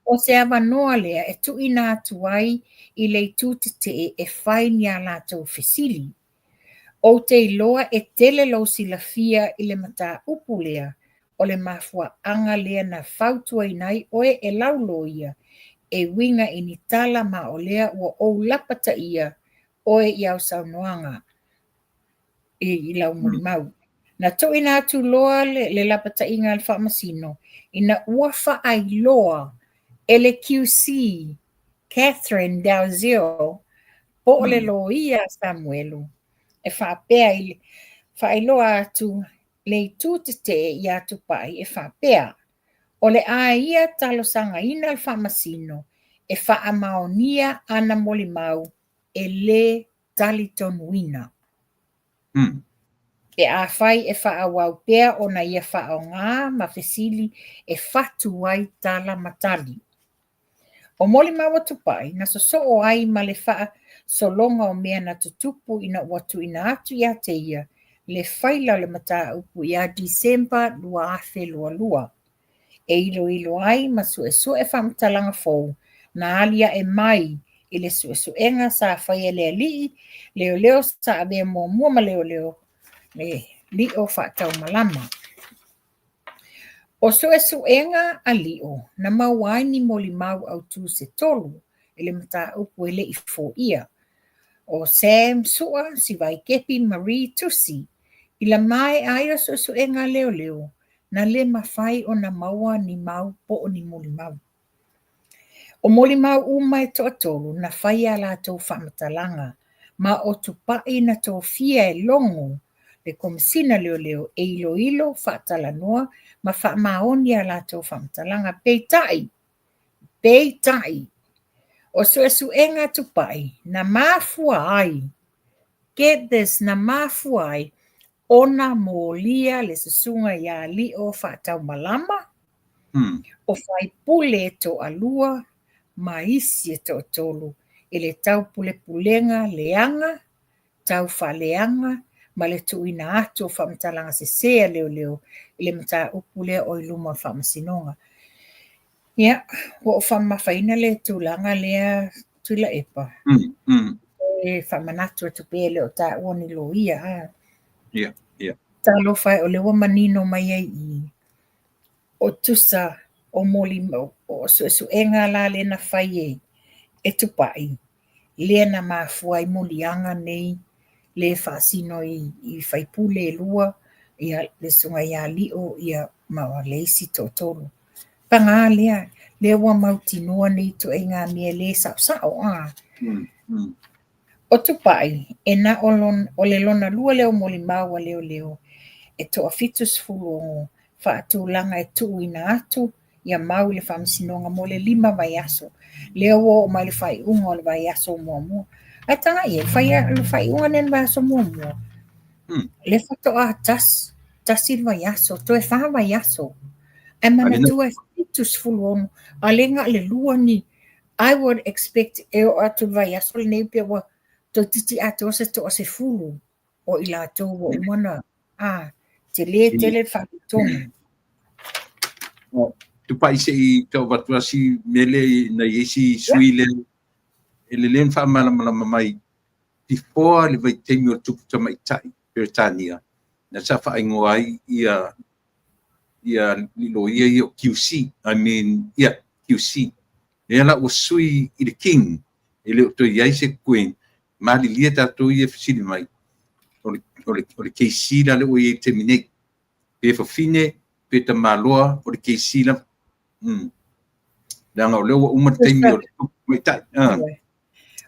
O se awanoa lea e tuina atu ai i le tūtete e whaini a lātou fesili. O te iloa e tele lau silafia i le mata upu lea, o le mafua anga lea na whautua i nai oe e laulo ia, e winga i ni tala ma o lea ua ou lapata ia, oe i au saunoanga i lau mori mau. Na to ina atu loa le lapata inga al whamasino, ina uafa ai loa e le QC, Catherine Dalziel, po le lo ia Samuelu. E whapea i whailoa atu le tūtete i atu pai e whapea. O le a ia talo sanga ina al whamasino e whaamaonia ana moli mau e le talitonuina. E a whai e whaawau pea o na ia whaao ngā mawhesili e whatu ai tala matali. O moli mau atu pai, na so o ai ma le wha solonga o mea na tutupu ina watu ina atu ia te ia, le whaila le mata upu ia Disemba lua afe lua. E ilo ai ma su e whamtalanga fōu, na alia e mai i le su enga sa whaia lea lii, leo sa avea mua ma leo le lio whaatau malama. O su enga a lio, na mauai ni moli mau au tu se tolu, ele mata upu ele i fō ia. O Sam Sua, si vai kepi Marie Tusi, i la mai aia su enga leo, na le mawhai o na maua ni mau po o ni moli mau. O moli mau umai toa tolu, na whai a la tau whamatalanga, ma o tupai na tau fia e longo, le komisina leo, e ilo whaatala noa, ma whaamaoni a la tau whamatalanga, peitai. O su enga tupai, na mafua ai, get this, na mafua ai, ona mo lia le sasunga ia li'o whātau malama, o whai pule to alua, ma isi e to tolu, e le tau pule pulenga leanga, tau whaleanga, ma le tuina atu o whamtalanga se sea leo, le mata upule o iluma whamasinonga. Ia, o whamawhaina le tūlanga lea tuila epa. E whamanatu atu pēle o tā uani lo ia. Yeah. Tā lo whai o le wamanino mai ai I. O tusa o moli o su enga la le na whai e tupai. Lea na mafua I molianga nei, le whaasino I whaipule e lua, ia le sunga ia li'o ia mawa leisi tōtoro. Panga lea wa mautinua nei to e ngā mea le sao. O tupai, e na o le lona lua leo moli maua leo, e toa fitus fulongo, whaatūlanga e tuuina atu, ia mau le whamasinonga mo le 5 vaiaso. Leo o mai le whai unga o le vaiaso mua. Ai tanga le whai unga nen vaiaso mua. Le whatoa tasi le vaiaso, to e wha vaiaso. Ai mana tua e fitus fulongo, a lenga le lua ni, I would expect e o atu vaiaso le neipia wa, to titi ato se to se fulu, o ila to o umana, te le whakitonu. Tupai se I tau watuasi mele na yesi suile ele len fa malama mai before le vai teimi o tupu tamaitai Britania na sa fa ingoai ia lilo ia QC QC ela o sui I the king ele to ia se queen mali lia tatu ia fisili mai o le KC la le o ia terminate pe fa fine pe ta maloa o le KC la Danga o leo uma teimi o tupu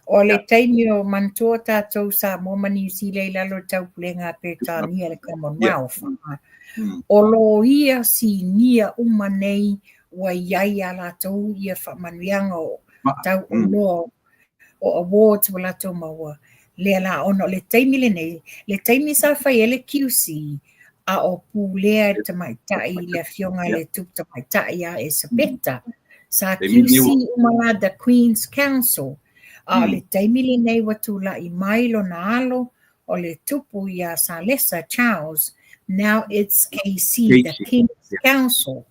O le teimi o mantua tātou sa moma New Zealand lalo tau pulenga Britania le Commonwealth. O lo ia si nia uma nei wa iai ala tau ia whamanuianga o tau o lo o awards wala tau maua. Le ala ono le teimi le nei, le teimi sa whai ele QC a o pulea tamaitai le fionga le tupu tamaitai a e sapeta. Sa QC umala the Queen's Council. Le taimi le nei watula I mailo na alo o le tupu ia sa lesa Charles. Now it's KC, the King's Council.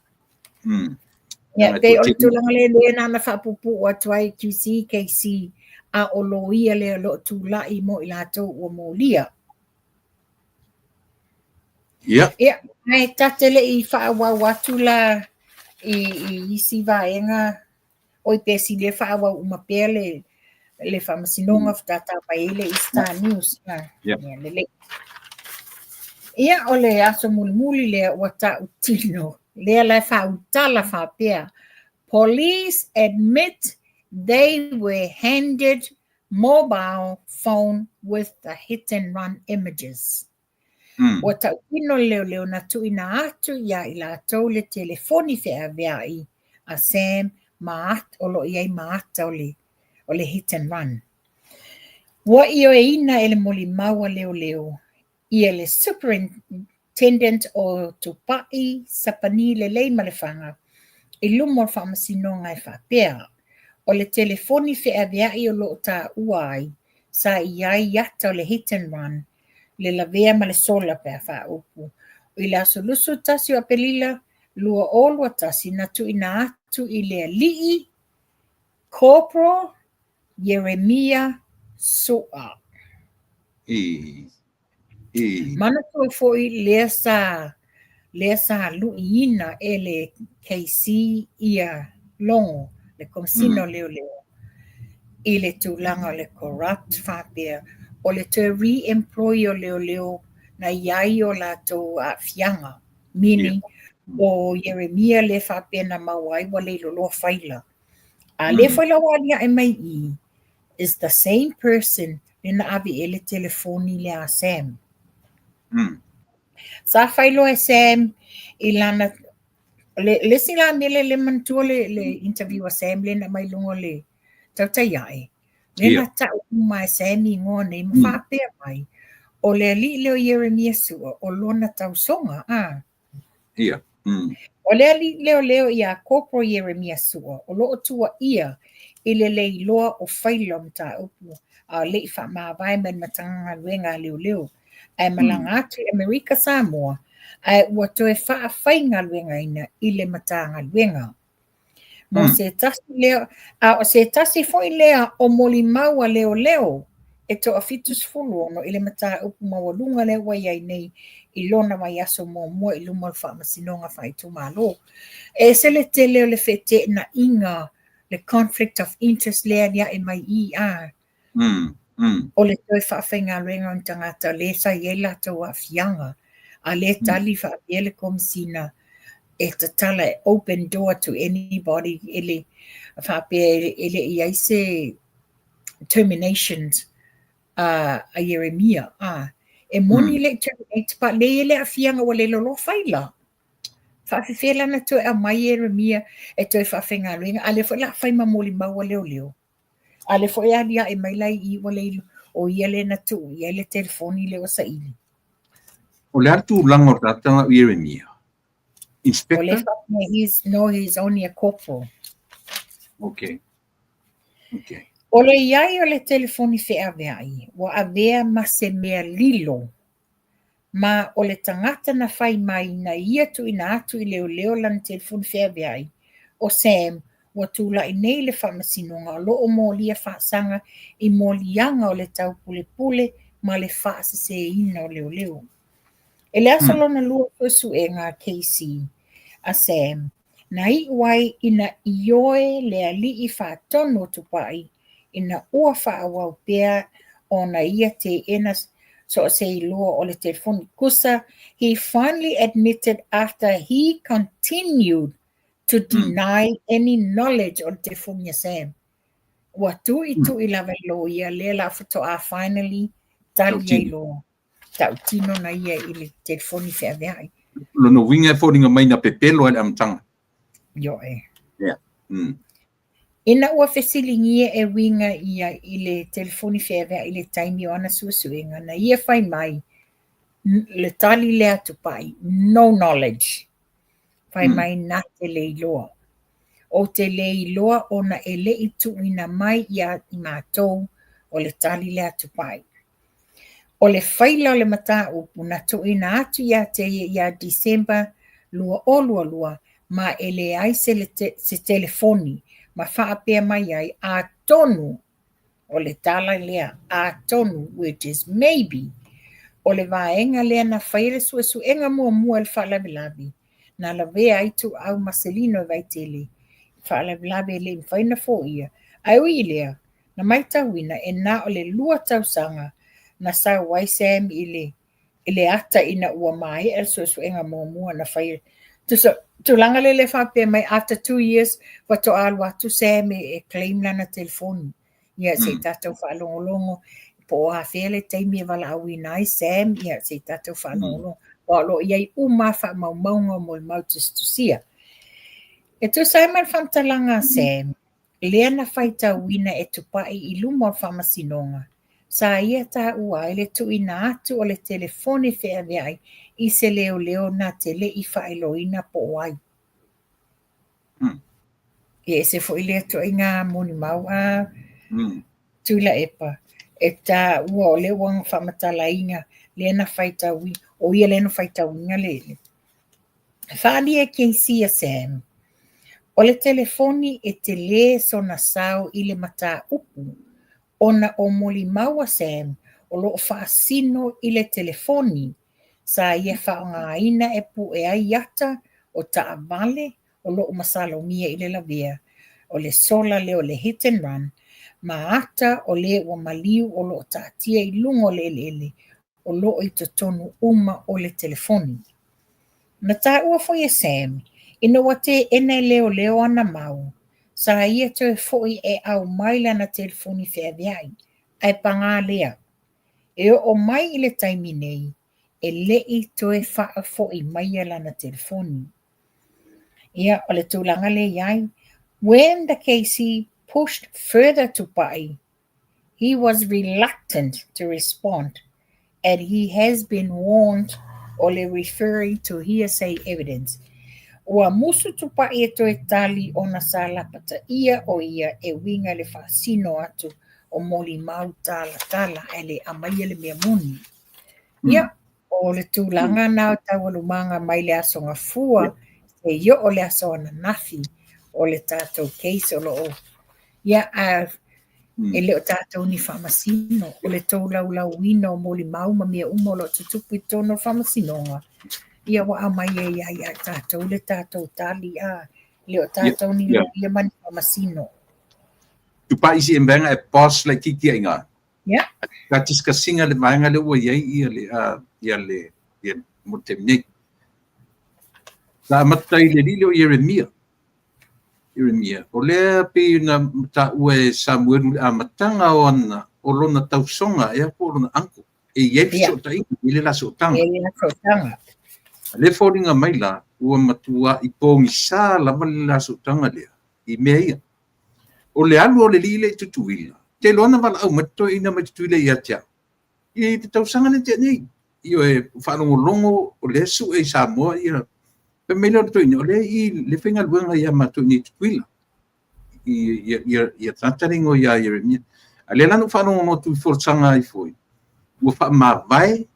Te o le tulanga le na whapupu o tuai QC, KC, a o lo ia le lo tula I mo ilato o mo lia. Ai tatele I whaawa watula I isi vaenga o I pesi le whaawa umapele le whamasinonga whatata paele I Star News. Ia o le aso mulimuli le wata utino. Le la whautala whapea. Police admit they were handed mobile phone with the hit and run images. Wata utino leo na tuina atu ia ila tau le telefoni whea veai a Sam maat o lo iai maata o le hit and run. Wa io e ina ele moli maua leo. Ia le superintendent o Tupai Sapani le lei malefanga. I lumo whamasinonga e whapea. O le telefoni whea veai o lo ta uai. Sa iai yata o le hit and run. Le lavea ma le sola pea wha upu. O I la solusu tasi o apelila. Lua olua tasi na tuina atu I le li'i. Corporal Jeremiah Soa. Mana tu foi lesa luina ele KC ia longo le komsino leo. Ile tulanga le corrupt fapia o le te re-employ o leo na iai o la to fianga. Meaning o Jeremiah le fapia na mawai wa le lo faila. Le faila walia e mai I is the same person in avi ele telefoni le a Sam. Sa failo e Sam ilana le sila mele le mantua le interview a Sam le na mai lungo le tautai ai. Le na ta uma Sam I ngone ma whapea mai. O le ali leo Yeremia sua o lona tausonga Ia. O le ali leo ia kopro Yeremia sua o loo tua ia i le leiloa o whaila mta upu a le wha maa vai men matanga luenga leo ai malanga atu Amerika Samoa ai ua toe wha whainga luenga ina i le matanga luenga. Mo se tasi leo, o se tasi foi lea o moli maua leo e to a fitus fulu ono i le mata upu mawalunga le wai ai nei i lona mai aso mua i luma wha masinonga whai tu malo. E se le te leo le fete na inga le conflict of interest lea nia e mai i a. O le toi wha whainga renga on tangata le sa iela tau a fianga a le tali wha biele komisina e te tala open door to anybody ele whapea ele i aise terminations a Yeremia e moni le terminate pa le ele a fianga o le lolo whaila whawhiwhela na tu a mai Yeremia e tu e whawhenga luenga a le whaila whaima moli maua leo a le whaia lia e mailai i wale o iele na tu iele telefoni leo sa ili o le atu lango ratanga Yeremia Inspector? He's only a corporal. Okay. O le iai o le telefoni whea veai, wa a vea ma se mea lilo, ma o le tangata na whai mai na ia tu ina atu i leo lan telefoni whea veai, o Sam, wa tula i nei le whamasinonga o loo mō lia whaasanga i mō lianga o le tau pule ma le whaase se ina o leo. E le asolona lua kusu e ngā KC, a Sam, na i wai ina ioe le ali i whaatono tupai, ina ua whaawau pea o na ia te ena so se i lua o le telefoni kusa, he finally admitted after he continued to deny any knowledge o le telefoni a Sam. Ua tu i lava i lo ia le la whatoa finally tali ai lo. Tau tino na ia i le telefoni whea veai. Lono winga fōringa mai na pepelo e amtanga. Yo e. Yeah. Ina ua whesilingia e winga ia i le telefoni whea veai i le taimi o ana suasuenga na ia whai mai le tali lea tupai, no knowledge. Whai mai na te leiloa. O te leiloa o na ele i tuina mai ia i mātou o le tali lea tupai. O le whaila o le mata upu na tuina atu ia te ia Disemba lua ma ele ai se telefoni ma whaapea mai ai a tonu o le tala lea a tonu which is maybe o le vaenga lea na whaire suenga mua le whaalabilabi na la vea ai tu au Marcelino vaitele whaalabilabi le mwhaina fo ia ai ui lea na maitawina e na o le lua tausanga na sa wai Sam ile ata ina ua mai el suenga mua na whaire tu langa le whapea mai after 2 years wato alwa tu Sam e claim lana telefoni ia se tātou whaalongolongo po a whele teimi e wala awi nai Sam ia se tātou whaalongolongo wa lo iai uma wha maunga mo i mautis tu sia e tu Simon whamtalanga Sam lea na whaita wina e tupai i luma o whamasinonga sa ia tā ua ele tu ina atu o le telefoni whea veai i se leo na te le i whaeloina po wai. E se fo ile tu inga moni mau tula epa. E tā ua o le wang whamatala inga le na whaita wi, o ia le na whaita winga le. Whaani e KC a Sam. O le telefoni e te le so na sao i le mata upu. Ona o moli maua Sam, o lo whaasino i le telefoni, sa ia whaongaina e pu e ai ata o taa vale o lo masalo mia i le lavea, o le sola le o le hit and run, ma ata o le o maliu o lo taatia i lungo le o lo i tonu uma o le telefoni. Na tā ua foi e Sam, ina wate ene leo ana mau, sa ia te foi e au maila na telefoni whea veai, ai panga lea. E o mai i le taimi nei, e lei toe wha foi mai ala na telefoni. Ia o le tūlanga le iai, when the KC pushed further to pai, he was reluctant to respond, and he has been warned o le referring to hearsay evidence. Ua musu tupa e to e tali o na sala pata ia o ia e winga le fasino atu o moli mau tala ele amai le mea muni. Ia, o le tūlanga nā tawalumanga mai le aso ngā fua, e yo o le aso ana nafi o le tātou case o lo o. Ia, e le o tātou ni whamasino, o le tau lau wina o moli mau ma mea umolo tutupu i tono whamasinonga. Ia wa amai e ia tātou le tātou tali le o tātou ni lo ia mani whamasino. Tupa isi e mbenga e pos le kiki inga. Ia. Katis ka singa le maanga le ua iai ia le mo te mnei. Ta matai le li leo Yeremia. O lea pe na ta ue Samuel a matanga o ana o lona tausonga e po lona anko. E iei so ta inga i le la so tanga. Le fōringa mai la ua matua i pōngi sā lama le la so tanga lea. I mea ia. O le alu o le li le tutuila. Te loana wala au mato ina mai tutuila i atia. I te tausanga le te nei. Io e whanongo longo o le su e Samoa ia. Pe mele o to ina o le i le whenga luenga ia mato ni tutuila. Ia tataringo ia Yeremia. A le lanu whanongo no tu forsanga i foi. Ua wha mawai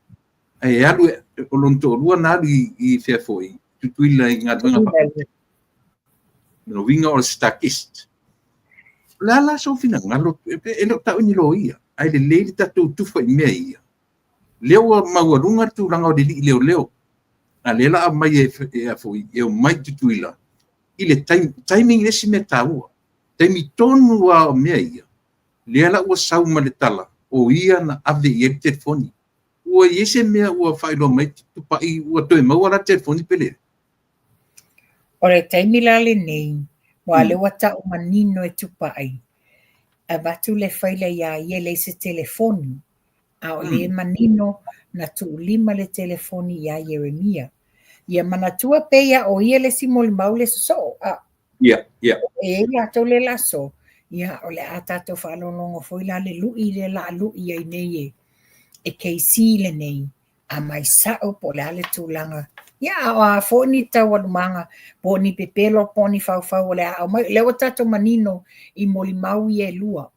e alu o lonto rua na alu i whea foi. Tutuila i ngā luenga wha. No winga o stakist. La so fina ngalo e lo tau ni lo ia ai le tatu tufa i mea ia leo maurunga tu ranga o leo a lela mai e foi e mai tutuila ile timing le si meta ua temi tonu a mea ia lela ua sau ma le tala o ia na ave i e telefoni ua iese mea ua whailo mai tupa i ua toe maua la telefoni pele o le taimi la le nei wa le wata o manino e tupa ai. A batu le faila ia ia le se telefoni. A o le manino na tu lima le telefoni ia Yeremia. Ia manatua peia o ia le simoli maule so. Ia. E ia to le laso. Ia o le atato whalonongo foila le lui le la lui ai nei e keisi le nei. A mai sao po le ale tūlanga. Ia a foni tawalumanga poni pepelo poni fau le a mai le tato manino I moli mau e lua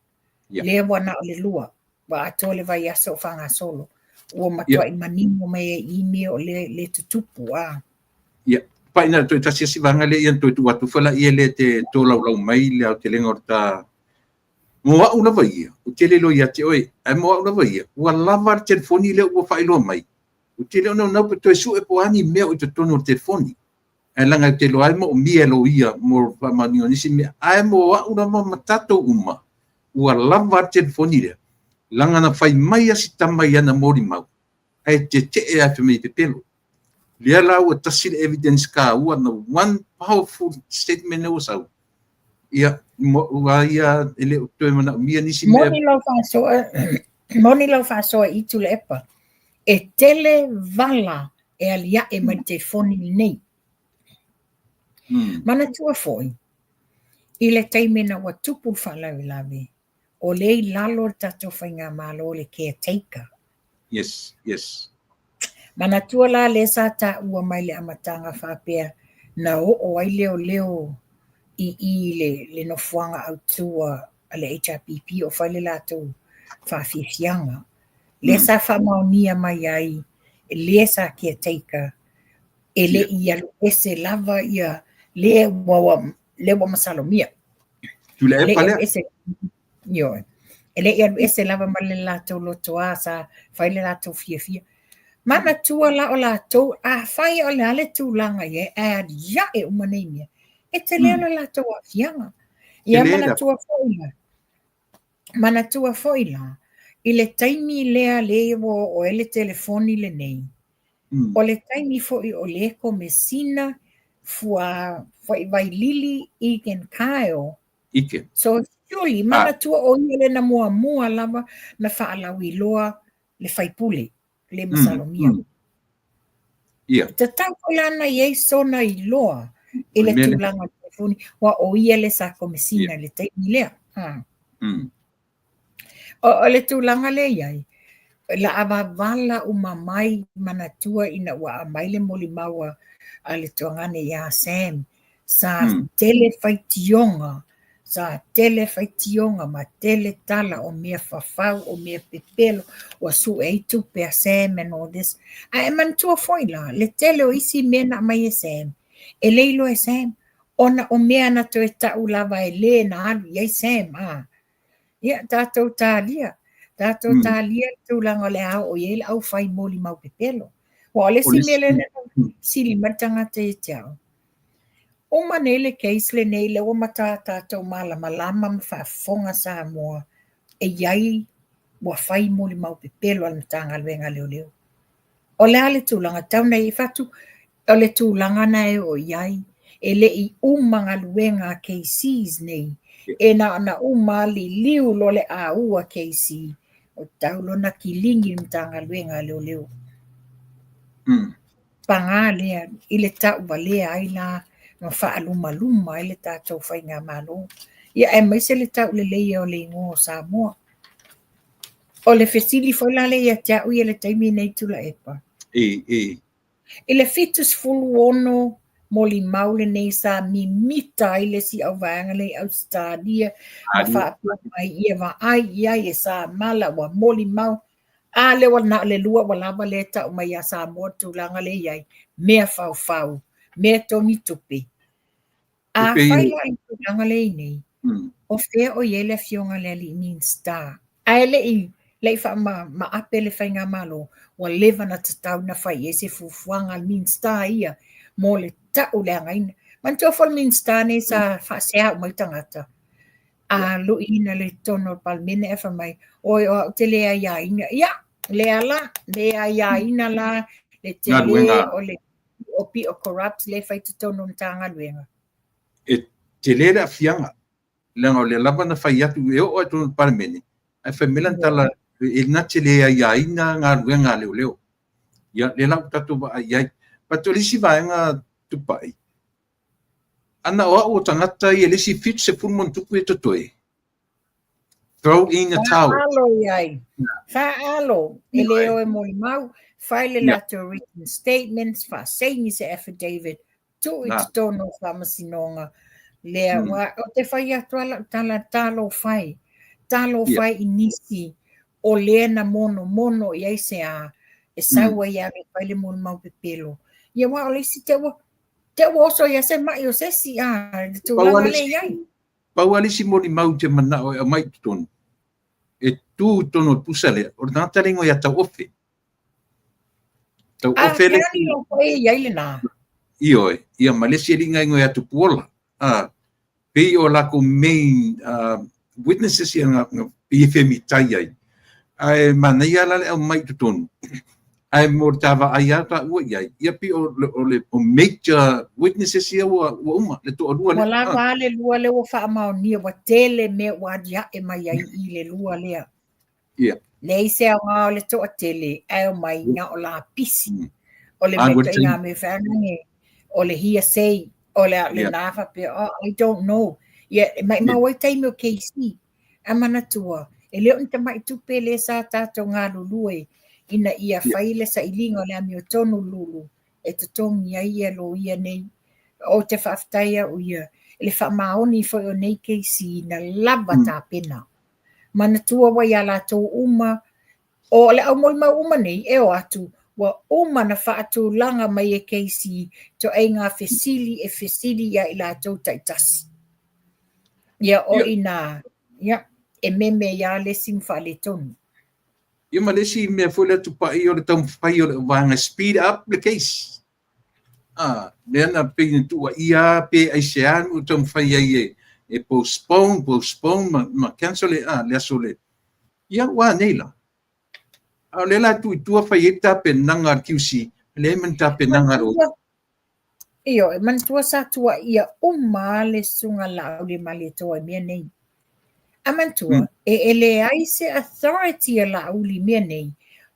le wana o le lua wa ato le vai aso fanga solo o matua I manino me I me o le tutupu ia paina to tasi si vanga le ia to watu fala ia le te to lau mai le te lenga orta mo wa una vai o te le lo ia te oi ai mo una vai wa lava telefoni le o failo mai o te leo no to su e poani me o te tono telefoni e langa te lo ai mo mi lo ia mo pa manio nisi me ai mo wa una mo matato uma ua lava telefoni le langa na fai mai asi tamai ana mori mau ai te e a me te pelo le la o tasi evidence ka ua na one powerful statement o sau ia mo ia ele to mana mi nisi me moni lo fa so I tu le epa e tele vala e alia e mai telefoni nei. Mana tua foi. I le taimena wa tupu whalawe o le lalo tato whainga malo le caretaker. Yes. Mana tua la le sa ta ua mai le amatanga whapea na o ai leo I le nofuanga au tua a le HRPP o whaile lato whawhiwhianga. Le sa whamaunia mai ai, le sa caretaker, e le ia ese lava ia le wa masalomia. Tu le pale? Ele ia ese lava ma le lato lotoa sa whaile lato fia. Mana tua la o lato a whai o le ale tūlanga ia a ia e umaneimia. E te leo le lato a fianga. Ia mana tua foila. I le taimi lea o ele telefoni le nei. O le taimi foi o le ko mesina fua vai lili Iken Kyle. So surely mana tua o ele na mua lava na whaalawi loa le whaipule le masalomia. Te tau lana ye sona I loa I le tūlanga telefoni wa o ele sa ko mesina le taimi lea. O le tūlanga le iai. la awavala umamai manatua ina wa amaile moli maua ale tuangane ya Sam sa tele faitionga ma tele tala o mea fafau o mea pepelo wa su eitu pe Sam and all this a mantua foila le tele o isi mena mai Sam e leilo Sam ona o mea na to eta ulava ele na alu ye Sam ia tatou talia tūlanga le au o iele au whai moli mau pepelo. Wa ole si mele na sili matanga te tiao. O manele keisle nei le o mata tātou malama ma whaafonga sa moa e iai wa whai moli mau pepelo al matanga luenga leo. O le ale tūlanga tauna i whatu o le tūlanga na e o iai e le I umanga luenga KCs nei e na umali liu lo le a ua KC. O taulo na kilingi mtanga luenga leo. Panga lea, ile tau balea aina no whaaluma ile tātou whainga malo. Ia e maise le tau le leia o le ingo Samoa. O le fesili whailale ia tau ia le taimi nei tula epa. Ile fitus fulu ono moli maule nei sa mimita ile si au vangale au stadia ma whaapua mai ia wa ai ia e sa mala wa moli mau a le wa na le lua wa lava le ta mai a sa mo tūlanga le iai mea fau mea tongi tupe a whaila I tūlanga le nei o fea o iele fionga le li min star a ele I le wha ma ape le whainga malo wa leva na tatau na whai e se fufuanga min star ia mo le tau le angaina. Man tua whal min star nei sa whaasea o mai tangata. A lo ina le tono palmene e whamai o te lea iaina. Ia, lea iaina la le te lea o le opi o corrupt le whai te tono mtanga luenga. E te lea fianga. Lenga o le lava na whai atu e o tono palmene. E whamilan tala e na te lea iaina ngā luenga leo. Ia, le lau tatu wa iai. Patolisi vaenga tupai. Ana o tangata I lesi fit se pulmon tupu e totoe. Throw in a towel. Alo iai. Alo. E leo e moli mau. File lato written statements. Seini se affidavit. Tu I tono whamasinonga. Lea wa. O te whai atu tala talo whai. Talo whai inisi. O lea na mono iai se a. E saua ia me whaile moli mau pepelo. Ia wa o lesi te oso ia se mai o se si a tu langa le iai. Pau alisi moli mau te mana o mai tonu. E tu tono pusale o na taringo ia tau ofe. Tau ofe le. Ani o koe iai le nā. Io ia malesi ringa ingo ia tu puola. Pei o lako main witnesses ia nga PFM tai ai. Ai mana ia lale o mai tonu. Ai mortava ayata ua iai ia pi o major witnesses ia ua uma le to lua le wala vale lua le o fa ma ni wa tele me wa dia e mai ai I le lua le ia le se nga le to tele ai mai nga o la pisi o le me nga me fa nge o le hia sei o le nafa pe I don't know ia mai ma wa tai me KC amana tua e le on te mai tu pele sa tato nga lulue ina ia faile sa ilinga le ami o tonu lulu e te tongi ia lo ia nei o te whaaftaia o ia le whaamaoni foi o nei keisi na lava tā pena mana tua wa ia la tō uma o le au molma uma nei e o atu wa uma na whaatu langa mai e keisi to e ngā fesili ia I la tō taitasi ia o ina ia e meme ia le simfa le tonu ia malesi me foi le tupai o le tau pai o le wanga speed up the case Nena pe tu ia pe aisian o tau fai ai e postpone ma cancel le sole ia wa neila a le la tu fai ta pe nanga QC le menta pe nanga ro io man tua sa tua ia le sunga la le male to me nei amantua e le aise authority la uli me nei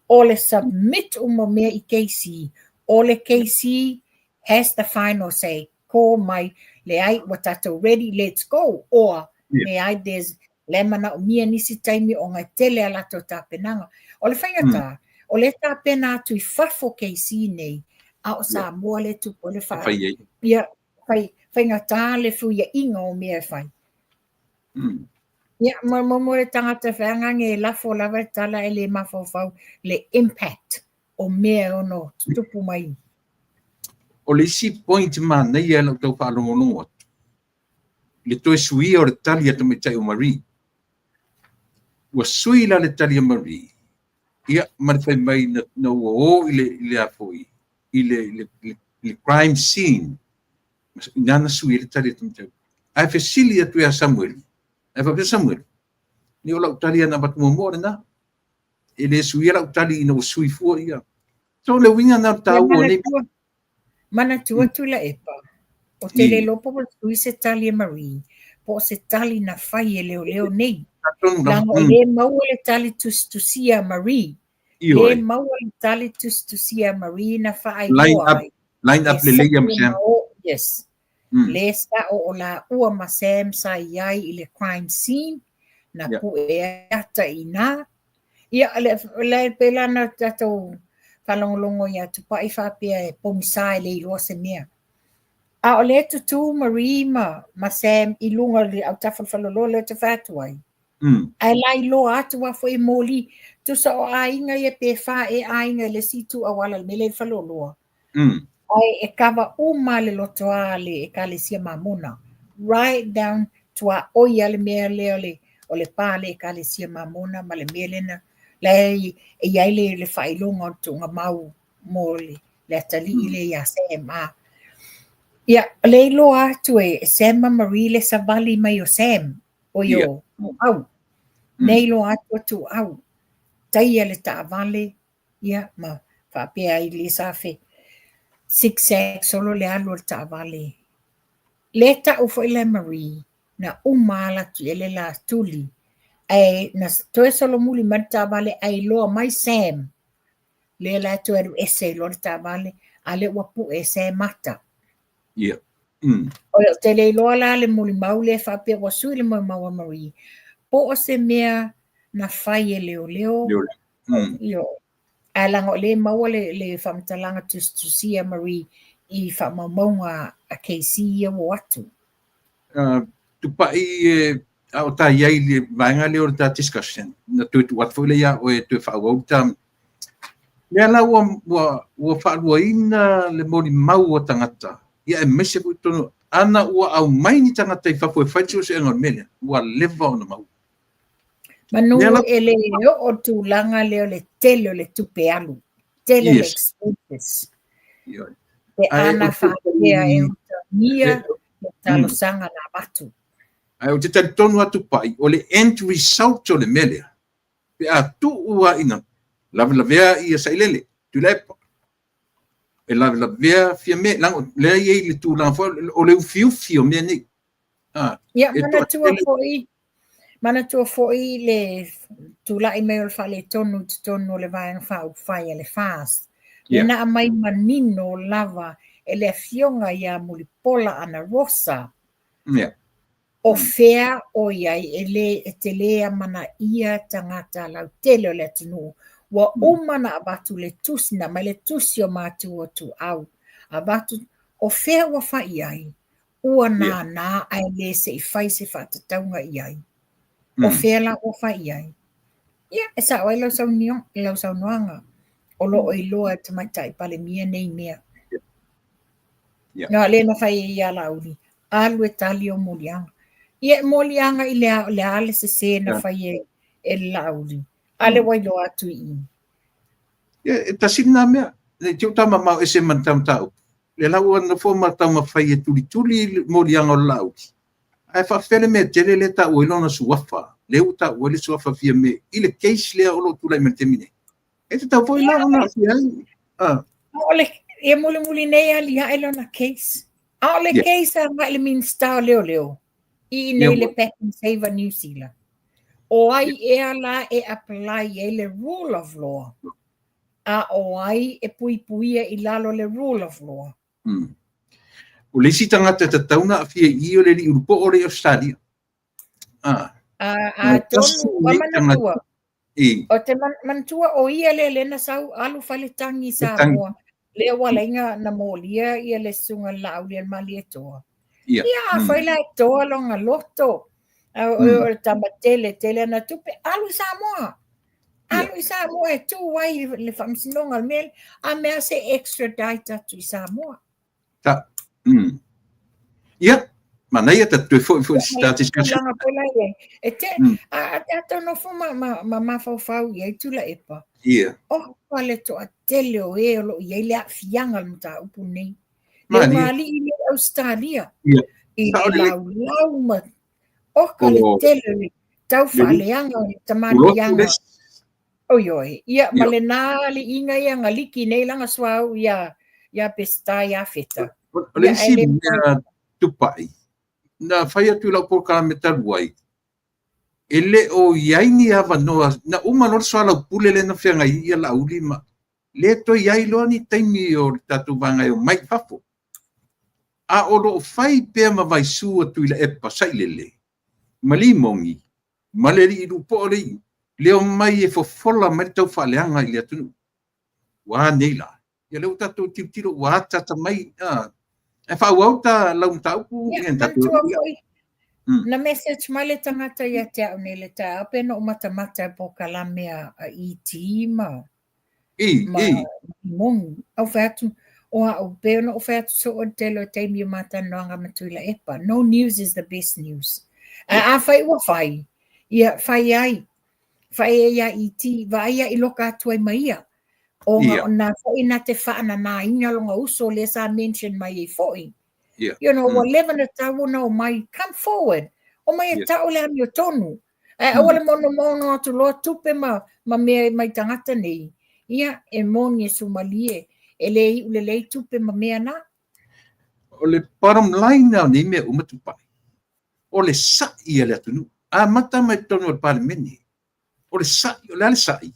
o le submit me I KC o le KC has the final say call my le ai watato ready let's go or me ai there's Le mana o mia nisi taimi o ngai tele ala to tapenanga. O le whaingata, o le tapena atu I fafo keisi nei, a o sa mua le tupo le whai. Ia, whaingata le fuia inga o mea whai. Ia, mo le tangata whaanga nge lafo lawa tala e le mawhawhau, le impact o mea ono tupu mai. O le si point ma nei ala tau whaalongolongo. Le toe sui o le tali ata me tai o Marie. Ua sui la le tali o Marie. Ia, marifai mai na o le afoi. I le crime scene. Nana sui le tali ata me tai. Ai fesili atu ea Samuel. Ai fa Samuel. Ni o lau tali ana batu mo na. E le sui lau tali ina o sui fua ia. So le winga na tau o ne. Mana tua tula epa. O te le lopo po sui se tali e Marie. Po se tali na fai e leo nei. Lango le maua le tali tusia Marie. Le maua le tali tusia Marie na fai loa. Line up le leia Sam. Yes. Le sa o la ua ma Sam sa iai I le crime scene. Na pu e ata ina. Ia le pela na tato falongolongo ia tupa I whapea e pomisa le iloa se mea. A o le tutu Marie ma Sam I lunga le au tafalfalolo le te whatuai. Ai lai lo atu a foi moli tu sa o ainga e pe fa e ainga le situ a wala me le faloloa. Ai e kava uma le lotoa le e kale sia mamona. Right down to a oia le mea le o le pale e kale sia mamona ma le melena. Le e iai le whailonga tu nga mau moli le atali I le ia Sam Ia, le lo atu e Sam Marie le savali mai o Sam o yo au. Nei lo atu atu au. Taia le taavale ia ma whapea I le safe. Zigzag solo le alu le taavale. Le ta ufo le Marie na umala tu ele la tuli. Ai na toe solo muli ma taavale ai loa mai Sam. Le la tu eru ese lo le taavale ale wapu e Sam mata. Ia. O te le loa la le muli mau le whapea wa sui le mau Marie. Po o se mea na whai e leo. Yo. A langa o le maua le whamtalanga tusia Marie I whamamaunga a keisi ia o atu. Tupai au ta iai le vaenga leo ta discussion. Na tu wat fo le ia o e tu whaau tam. Le ala ua whaaluaina le mori mau o tangata. Ia e mese po tono ana ua au mai ni tangata I whafu e whaitio se enga mele. Ua leva o na mau. Manu e le o tu langa leo le tele o le tupe alu. Tele le expenses. Te ana whakea e uta nia le talo sanga na matu. Ai o te tali tonu atu pai o le end result o le mele. Pe a tu ua ina. Lavea I a sailele. Tu lepa. E lavea fia me. Lango lea iei le tu langa fo o le ufiufi o mea ni. Ia mana tua foi le tula I mea o le whale tonu le vaenga whau whai le fast. Le na mai manino lava e le fionga ia muli pola ana rosa. O fea o iai e te lea mana ia tangata lau tele o le tunu. Wa umana abatu le tusina mai le tusi o matu o tu au. Abatu o fea wa wha iai. Ua nā ai le se I whai se whatataunga iai. O fea la o wha iai. Ia, e sa oi lau sau noanga. O lo o iloa te maitai pale mia nei mea. Nga le na whai ia lauri. Alu e tali o molianga. Ia molianga I le ale se na whai e lauri. Ale wailo atu I. Ia, tasina mea. Le tiu tama mau e se mantam tau. Le lau ana fo matau ma whai e tuli molianga o lauri. Ai whawhele mea tere le ta oi lona suafa. Le uta oi le suafa fia me. I le case lea olo tulai me temine. E te tau foi lona fia. Ole, e muli nei ali ha lona case. Ole case a mai le minsta leo. I nei le Patent Saver New Zealand. O ai e ala e apply e le rule of law. A o ai e puipuia I lalo le rule of law. O le si tangata ta tauna a fia I o le li urupo o le Australia. tonu Wamanatua. I. O te mantua o ia le na sau alu fale tangi Samoa. Le wala inga na molia ia le sunga laulia malia toa. Ia faila toa longa loto. O tamatele tele na tupe alu Samoa. Alu Samoa tu wai le famsinonga mel a mea se extradite tu Samoa. Ta. Ia. Mana ia tatu fo status ka. Langa pola ye. Ete a no fo ma fau ye tu la epa. Ia. Oh, wale to a tele o e lo ye le fianga mta upu nei. Le Mari. ngali i Australia. Ia. I lau ma. Oh, ka le tele tau faleanga tamanianga. Oi. Ia ma le nali inga ia ngaliki nei langa swau ia pesta ia feta. Ole si tupai. Na faya tu la por ka metaluai. Ele o yaini ava noa na uma no swala pulele na fianga ia la ulima. Le to yai lo ni taimi o tatu vanga o mai fafo. A o lo fai pe ma vai su tu ile epa sailele. Mali mongi. Maleri du pole. Le o mai e fo fola mai tau faleanga ile tu. Wa neila. Ya le tatu tiro wa tata mai e fa wauta la taupu en tatu. Na message mai le tangata ia te au nei le ta ape no mata po kalamea a iti ma. Mong au fatu o au pe no fatu so o telo te mi mata noanga matuila epa. No news is the best news. A fai wa fai. Ia fai ai. Fai ia iti vai ia iloka atu ai maia. O na fai na te whaana na inga longa uso le sa mention mai e foi. You know, whatever the tau no mai come forward. O mai tau le ami o tonu. Awale mono atu loa tupe ma me mai tangata nei. Ia e moni e sumalie. E le ulelei tupe ma mea na. O le bottom line now ni me umatupai. O le sa'i ele atunu. A mata mai tonu o le palemeni. O le sa'i, o le ale sa'i.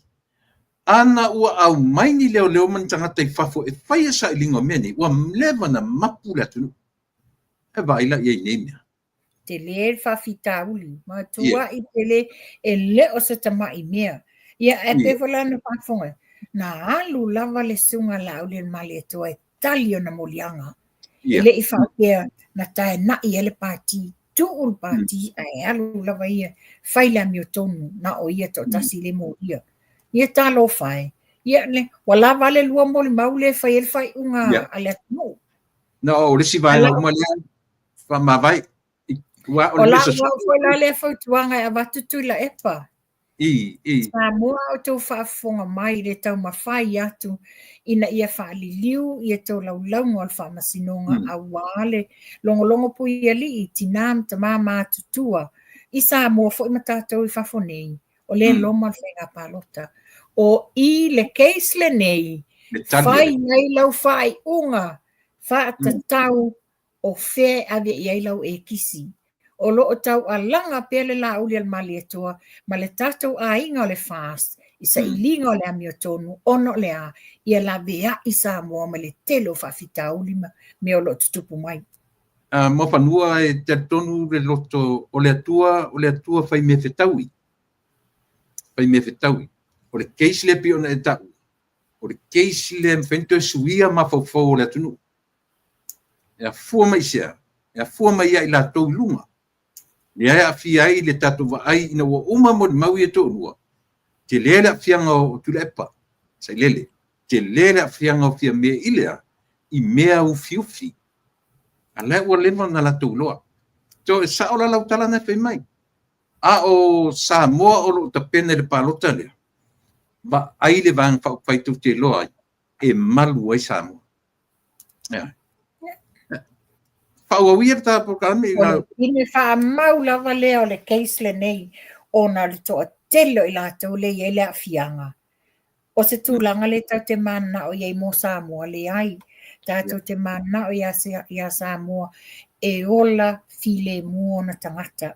Ana ua au mai ni leo man tangata i fafo e whaia sa'i lingo meni. Ua mlewa na mapu le atunu. E vaila ia i nemia. Te le whawhita uli. Ma tua i te le e le o sa tamai mea. Ia e pevola na whafonga. Na alu lava le sunga la uli en mali atua e tali o na molianga. E le i whakea na tae na i ele pāti. Tu ul pāti e alu lava ia whaila mi o tonu na o ia to tasi le mo ia. Ia talo whai. Ia le wala vale lua moli maule whai el whai unga ale atu. Na o resi vai la umali. Ma vai. O la foi la le foi tuanga a watutu la epa. Sa mua o tau whaafonga mai le tau mawhai atu ina ia whaaliliu ia tau laulau al whaamasinonga a wale longo pui ali i tinam ta mama tutua. I sa mua foi matatou i whafonei o le loma al whenga palota. O i le case le nei whai nei lau whai unga whaatatau o whē ave iai lau e kisi. O loo tau a langa pele la uli al mali atua, ma le tatou a inga o le fast, isa ilinga o le ami o tonu, ono le a, ia la vea isa mua ma le telo whawhita uli me o loo tutupu mai. Mo whanua e te tonu le loto o le atua whai me whetaui. Whai me whetaui. O le keisi le pio na e tau. O le keisi le mwhento e suia ma whau o le atunu. E a fua mai sea. E a fua mai ia i la tau lunga. Le ai a fia ai le tatu wa ai ina wa uma mo mau e tō rua. Te lele a fianga o tula epa. Sai lele. Te lele a fianga o fia mea ilea. I mea u fiufi. A le ua lewa na la tau loa. So e sa ola lau tala na whai mai. A o sa moa o lo ta pene le palota lea. Va ai le vang whau whaitu te loa. E malu ai sa moa. Yeah. Whauawia ta po kame na ine wha mau lava lea o le case le nei o na le toa telo i lātou le iei lea fianga. O se tūlanga le tau te mana o iei mō Samoa le ai. Tātou te mana o ia Samoa e ola file mua na tangata.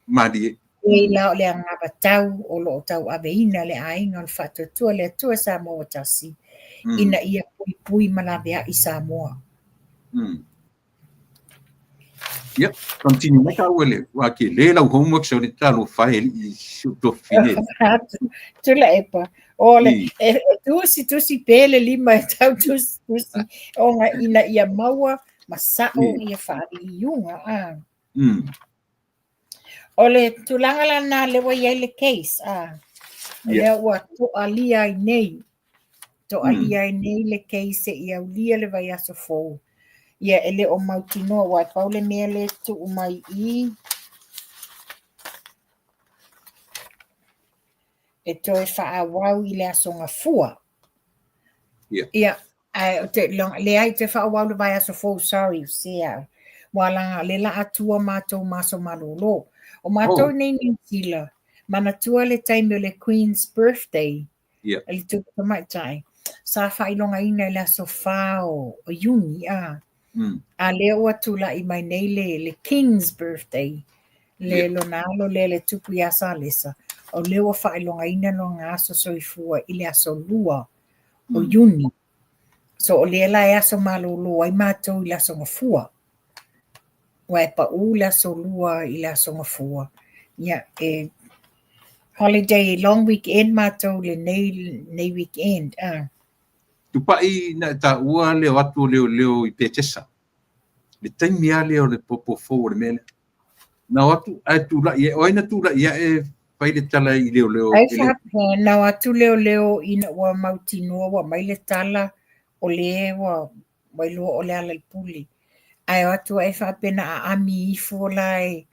Madi. E la o le angaba tau o lo tau aveina le ainga o le whatutua le tua Samoa tasi. Ina ia pui malawea i Samoa. Ia, continue mai ka wele. Wa ke le lau homework so ni talo fai i to fine. Tula epa. Ole, tusi pele lima e tau tusi. O nga ina ia maua masao ia whaari iunga. Ole, tulanga la na lewa iai le case. Lea ua toa lia i nei. Toa ia i nei le case e ia ulia le vai aso fou. Ia ele o mautinoa wai paule mea le tu umai i. E toi wha wau i le asonga fua. Ia, le ai te wha wau le vai aso fou, sorry, sea. Walanga le la atua mātou maso malolo. O mātou nei New Zealand, mana tua le taime le Queen's birthday. Le tu mai tai. Sa wha ilonga ina le aso whao o yuni a leo atula i mai nei le King's birthday. Le lonalo le tupu i asa lesa. O leo whailonga ina no ngā aso soifua i le aso lua o yuni. So o le la e aso malolo ai mātou i le aso ngafua. Wai pa u le aso lua i le aso ngafua. Ia, holiday, long weekend mātou le nei weekend. Tupai na ta ua leo atu leo i petesa. Le taimi a leo le popo fo le mele. Na watu ai tu la ia oina tu la ia e pai le tala i leo. Ai fa na watu leo ina wa mautinoa wa mai le tala o le wa mai lo o le ala puli. Ai watu ai fa pena a ami fo lai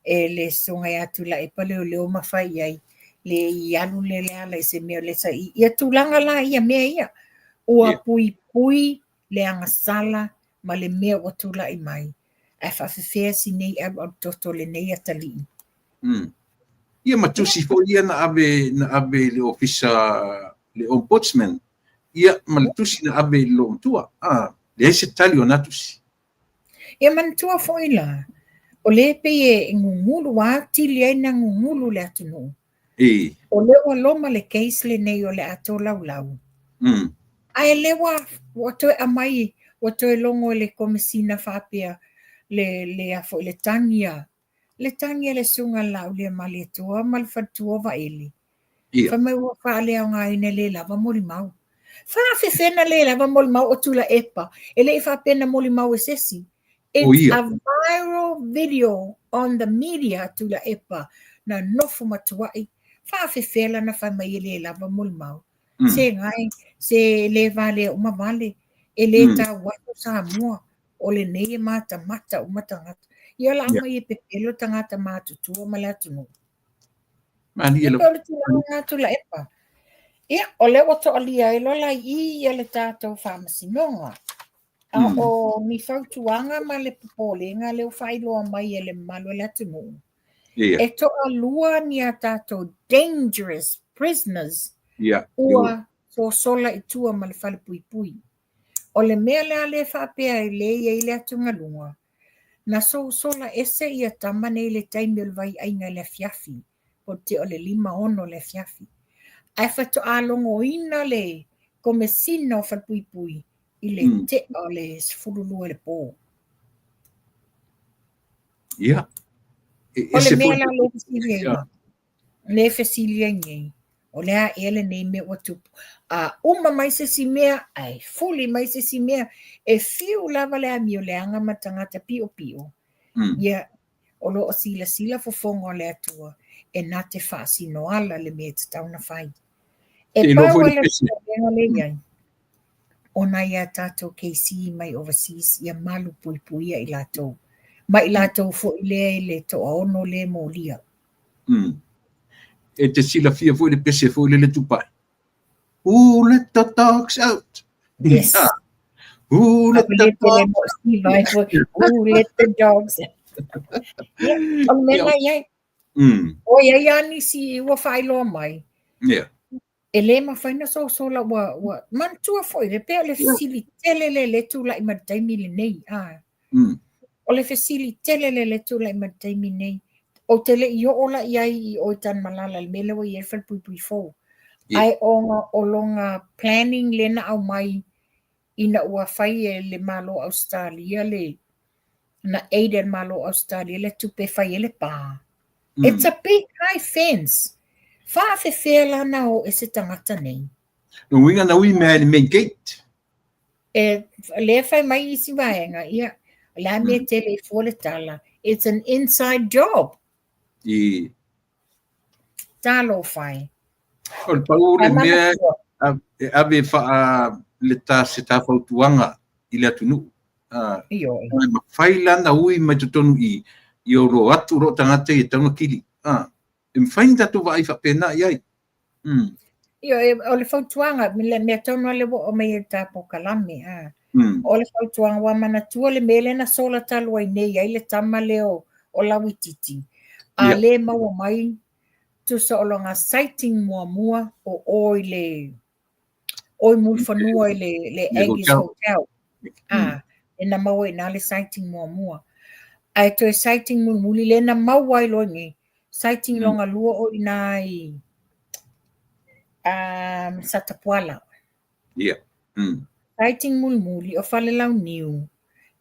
e le songa ya tu la e pa leo mafai ai le ialu le ala se me le sa ia tulanga la ia me ia ua pui le anga sala ma le mea o tula i mai. Ai fa fefea si nei a toto le nei atali. Ia matusi fo ia na abe le ofisa le ombudsman. Ia matusi na abe lo tua. Le se tali o natusi. Ia mantua fo ila. O le pe e ngungulu wa tili ai na ngungulu le atunu. O le o loma le case le nei o le ato lau. Ai lewa wato amai wato longo le komisina fapia le afo le tangia le sunga lau le mali tua mal fatua va ele fa mai wa fa le nga ina le lava moli mau fa fe fena le lava moli mau o tula epa ele fa pena moli mau sesi. It's a viral video on the media tula epa na nofu matuai fa fe fela na fa mai le lava moli mau. Se ngai se le vale uma vale ele ta watu sa mua o le nei mata o matangata ia la mai pe pelo tangata matu tu mala tu mani ele tu la epa ia o le wato alia e lola i le tato pharmacy nonga o mi fautuanga ma le popolenga le failo mai ele malo la tu e to alua ni tato dangerous prisoners. Ua so sola i tua ma le fale pui. O le mea le whapea i le ia i le atunga lunga. Na so sola ese ia tamane i le taimi o le vai ainga le fiafi. O te o le 5 le fiafi. Ai whato alongo ina le komesina o fale pui i le te o le sfurulua le pō. Ia. O le mea le fesilia le fesilia ngei. O lea ele nei me o tupu. Uma mai se si mea, ai fuli mai se si mea, e fiu lava lea mi o leanga matangata pio. Ia, o lo o sila fofongo lea tua, e na te whaasi no ala le mea te tauna whai. E pau ala le iai. O na ia tātou KC mai overseas, ia malu puipuia i lātou. Mai lātou fo i le to ono le mo lia. E te sila fia foi le pese foi le tupai. Who let the dogs out? Yes. Who let the dogs out? Who let the dogs out? O mena iai. O ia ni si ua whailo mai. E le ma whaina so la wa mantua foi le pea le fesili tele le tula i mataimi le nei. O le fesili tele le tula i mataimi nei. O tele i ola iai o tan malala le mele wa i elfal pui fo. Ai o longa planning lena au mai ina ua fai e le malo Australia le na Aiden malo Australia le tupe fai ele pa. It's a big high fence. Whaafewhela na o e se tangata nei. No winga na ui mea ni main gate. Le fai mai isi waenga, ia. La mea tele I fole tala. It's an inside job. I Talo fai. o le pau le mea ave wha le tā se tā whautuanga I le atunu. Iyo. Ma whai lana ui mai tutonu I o ro atu ro tangata I taunga kili. E mwhain tatu wa aifa pena iai. Iyo, o le whautuanga, mea tono le o mei tāpo kalame. O le whautuanga wa mana tua le mele na sola talu ai nei, ai le tama leo o lawititi. A le maua mai, tu sa olonga sighting mua o oi le, oi mulfanua I le Aggies Hotel. E na maua ina le sighting mua. Ai to e sighting muli le na maua I loingi. Sighting longa lua o ina I Satapuala. Sighting muli o fale lau niu.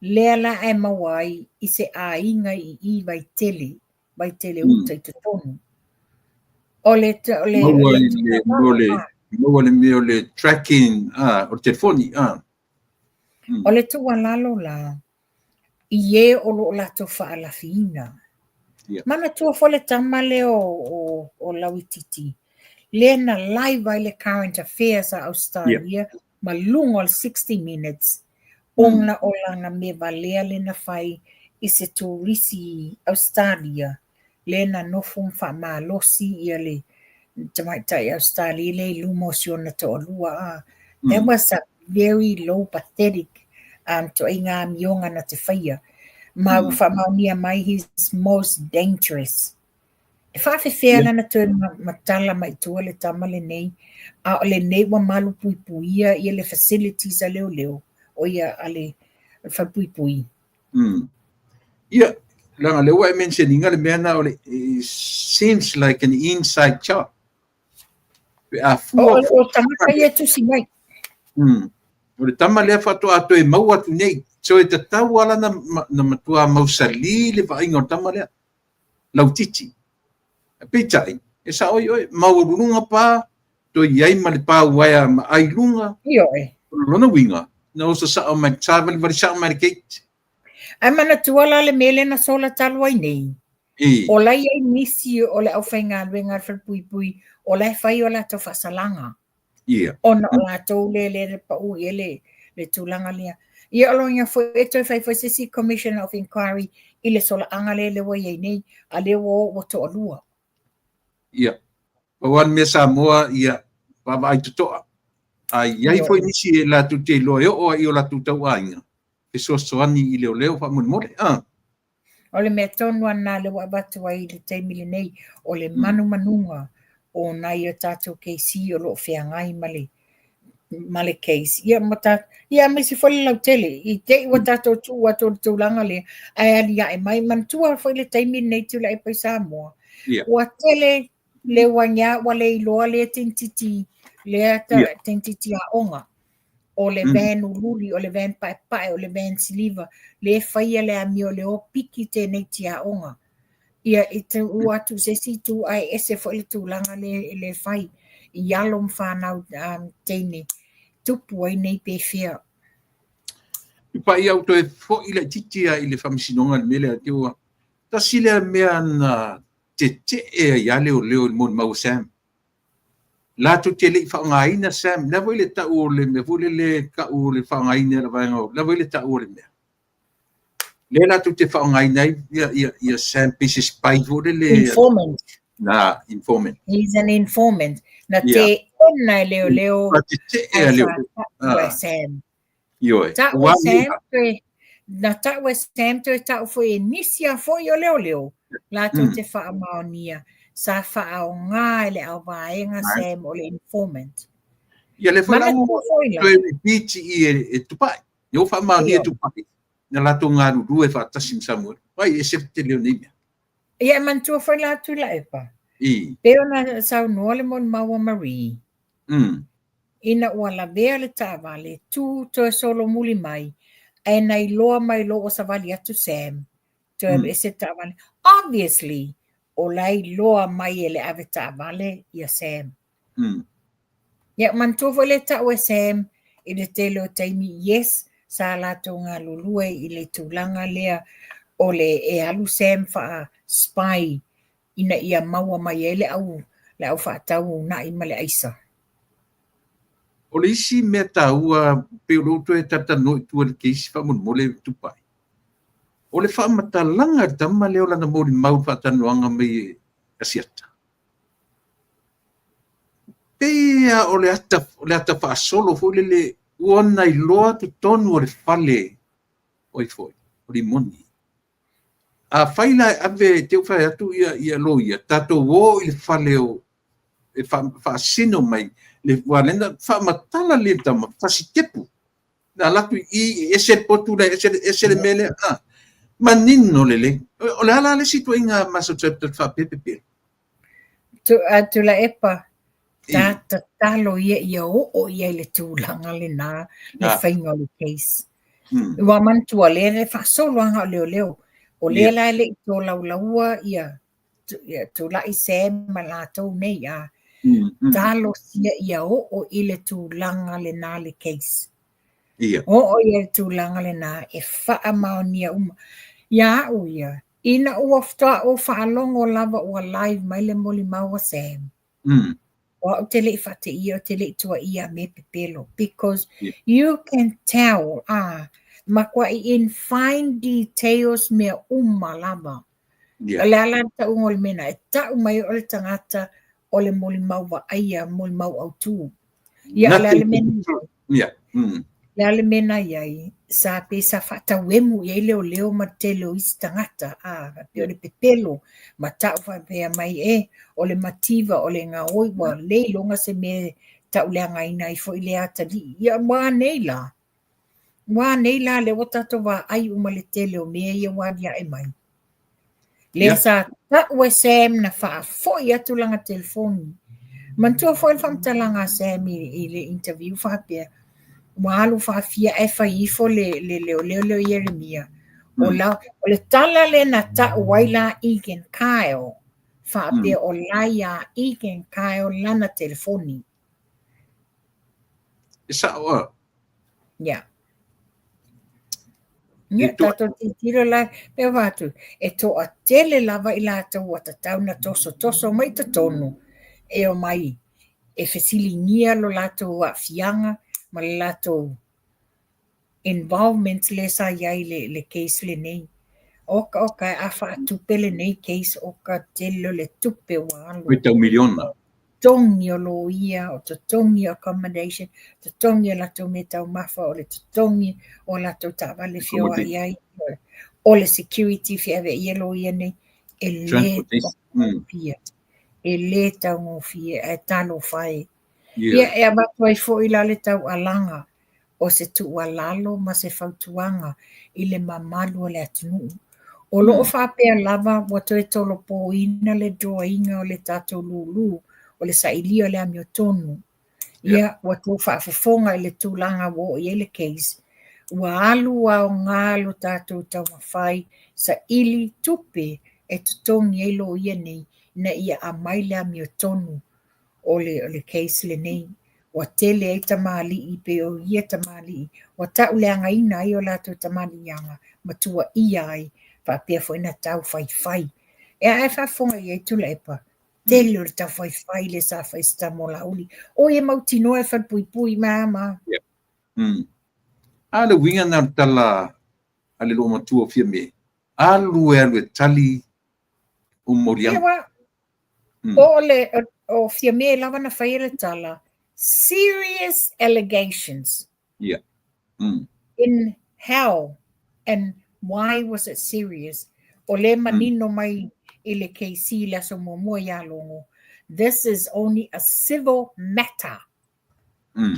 Lea la e mawai I se a inga I vai tele uta I te tonu. Maua le mea le tracking o telefoni. O le tua lalo la I o lo lato whaalafiina. Mana tua fole tama le o lawititi. Le na live ai le current affairs a Australia ma lungo 60 minutes. Ongna olanga me valea le na fai I se tourisi Australia. Le na nofum wha malosi I le tamaitai Australia le lumosiona to olua. That was a very low pathetic to inga mionga na te whaia. Ma wha maunia mai he's most dangerous. E whawhewhea na tue matala mai tua le tamale nei. A le nei wa malu puipuia I le facilities a leo. O ia ale whapuipui. Yeah, langa le wa mentioning le mea na ole seems like an inside job. O tamaka ia tusi mai. O le tama lea whato ato e mau atu nei. So e te tau ala na matua mausali le vainga o tama lea. Lau titi. Peitai. E sa oi, maurunga pa, to iai ma le pā waia ma ai lunga. Iyo e. Lona winga. Na osa sa o mai tāwali vari sa o mai gate. Ai mana tuala le mele na sola talu ai nei. O lai ai nisi o le au whainga luenga whapui o lai whai o la to whasalanga. Ona o la tau le pau I le tūlanga lea. Ia aloinga fo e toi whai sisi Commission of Inquiry I le sola anga le wai ai nei a le wo to alua. Ia. Pawan mea Samoa ia pava ai tutoa. Ai iai fo inisi e la tu te loe o I o la tu tau ainga. E soani I leo wha mole. O le mea tonu ana le wabatu ai le teimile nei o le manunga o nai o tātou keisi o lo whiangai male case. Ia me si whale lau tele. I te iwa tātou tū ato le tūlanga le ai alia e mai mantua whale teimile nei tula e pai Samoa. Ua tele le wanya wale iloa le tentiti le tentiti a onga. O le van ululi, o le van pae, o le van siliva, le whaia le ami o le o piki te nei tia onga. Ia I te uatu se si tu ai ese fo le tūlanga le whai. I alom whanau teine. Tupu ai nei pe whia. Pa I auto e fo I le titia I le whamisinonga le mele a te ua. Ta sile mea na te e ia leo mon mau Sam. La tu te le whaangaina Sam, la voi le tau le me vole le ka o le whaangaina la vainga, la voi le tau le mea. Le la tu te whaangaina ia Sam pieces pai vole le... Informant. Na, informant. He's an informant. Na te ona leo. Na te e leo. Sam. Ioe. Ta'u Sam te... Na ta'u Sam te ta'u fo e nisia fo I o leo. La tu te whaamaonia. Sa whaao ngā le au vaenga Sam o le informant. Ia le whalau to e piti I e tupai. Yo whaamau e tupai. Na lato ngā ruru e whaatasim Samoa. Wai e se te leo nei mea. Ia mantua whai la tu la epa. Peo na sau noa le mon maua Marie. Ina ua la vea le tawa le tu to solo muli mai. e nei loa mai lo o savali atu Sam. To e se ta'avale. Obviously, o lai loa mai ele ave ta'avale ia Sam. Ia mantuvo le ta'u e Sam, i le tele o taimi, yes, sa lato ngā lulue i le tūlanga lea o le e alu Sam wha spy ina ia maua mai e le au wha tau na i male aisa. O le isi mea tāua pe o loutu e tatano i tua le keisi wha mun mole tupai. O le wha matalanga tama leo lana mori mau wha tanoanga mai asiata. Pea o le ata wha solo fo le uana i loa tu tonu o le fale oi foi, o le moni. A whaila ave te uwhai atu ia lo ia, tato wo i le fale o e wha sino mai, le walenda wha matala le tama, wha si tepu. Na latu i ese potu le, ese le mele, manino le. O le ala le situa inga masotepta wha pepe. Tu la epa, tata talo ia o ia le tūlanga le nā, le whainga le case. Ua mantua le wha solo anga leo. O le la le i tō laulaua ia tu la i Sam ma lātou nei talo sia ia o i le tūlanga le nā le case. O ia le tūlanga le nā e wha maonia Ia o ia. Ina ua fta o whaalongo lava ua live mai le moli maua Sam. O te le whate ia, o te le tua ia me pepelo. Because you can tell, makua in fine details mea lava. Le ala ta ungo le mena, e ta umai o le tangata o le moli maua aia, moli mau au tū. Ia le ale mena. Le ale mena iai, sa pe sa whata wemu iai leo ma te leo isi tangata, pe o le pepelo, ma tau whapea mai o le mativa, o le ngā oiwa, le longa se me tau lea ngaina i fo i le ata li, ia wā neila. Wā neila le watato wā ai uma le te leo mea ia wādia e mai. Le sa tau e Sam na wha fo i atu langa telefoni. Mantua fo il whamtalanga Sam i le interview whapea, Walu fia e faifo le leo Yeremia. O le tala le na ta waila igen Kyle. Fa pe o laia igen Kyle lana telefoni. Isa o. Ya. Nia tato tiro la pe watu. E to a tele lava i lata wata tau na toso mai ta tonu. E o mai. E fesili nia lo lato a fianga. Ma le lato involvement le sa iai le case le nei. Oka a wha tupe le nei case oka telo le tupe walo. Wita miliona. Tongi o lo ia, o to tongi accommodation, to tongi o lato me tau mafa, o le to tongi o lato tawa le fioa iai, o le security fiawe ia lo ia nei, e le tau fia. E le tau ngofia, e talo fai. Ia e abatua i fo i le tau alanga o se tu alalo ma se fautuanga i le mamalu o le atunu. O loo whapea lava wato e tolo po ina le droinga o le tato lulu o le sailia o le amio tonu. Ia wato whaafafonga i le tūlanga wo i ele case. Ua alu au ngalo tato tau mawhai sa ili tupe e tutongi e lo ia nei na ia a mai le amio tonu. O le case le nei, wa tele e tamali i pe o ia tamali, wa tau leanga ina i o lato tamali yanga, matua ia ai, pa pia fo ina tau fai. E a fa fonga i e tula epa, tele o le tau fai le sa fai sta mola uli, o e mautino e fa pui mama. A le winga na tala, a le lo matua fia me, alu e tali morianga. O fia me lava na whaere tala, serious allegations in hell. And why was it serious? O le manino mai i le KC la so momoa ia longo. This is only a civil matter.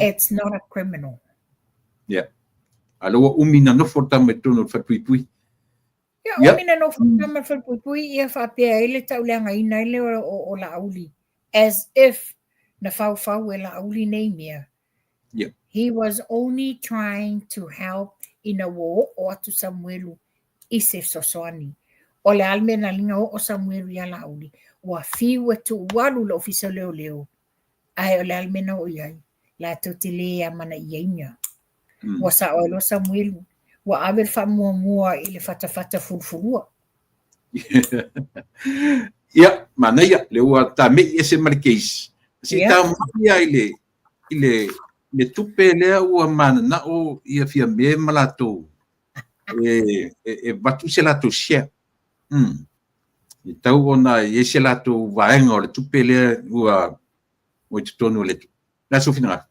It's not a criminal. Yeah. Alo umina no forta me tono fatui. Ya umina no forta me fatui ia fa pe ele tau leanga ina ele o la auli. As if na fau e la auli nei mea. He was only trying to help ina o atu Samuelu i se sosoani. O le almena linga o Samuelu ia lauli. Ua fiu e tu walu lo ofisa leo leo. Ai o le almena o iai. La to te lea mana iainga. Ua sa o lo Samuelu. Ua awe fa mua i le fata fulfulua. Ia, mana ia, le ua ta me ese marikeis. Si ta ia le tupe lea ua mana na o ia fia me malato. E batu se lato sia. I tau ona e se lato vaenga o le tupe lea ua o te tonu le tu. Na sofina.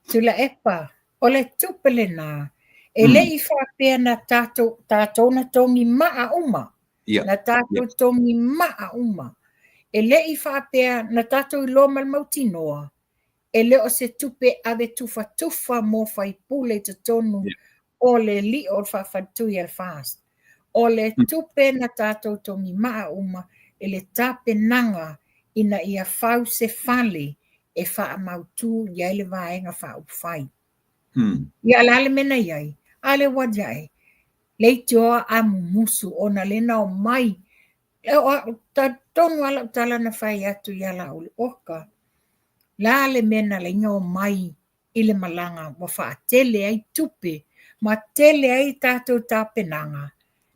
Tula epa, o le tupe le na. E le i whapea na tātou na tongi maa uma. Na tātou tongi maa uma. E le i whapea na tātou i loma le mautinoa. E le o se tupe ave tufa mo whai pule te tonu o le li o whawhatui al fast. O le tupe na tātou tongi maa uma e le tape nanga ina ia whau se whale e wha mautu iai le vaenga wha upwhai. Ia alale mena iai, ale wajai, leitioa amu musu o na lena o mai, ta tonu ala utala na whai atu ia la uli oka. La le mena le inga o mai i le malanga wa wha tele ai tupe, ma tele ai tātou tāpenanga,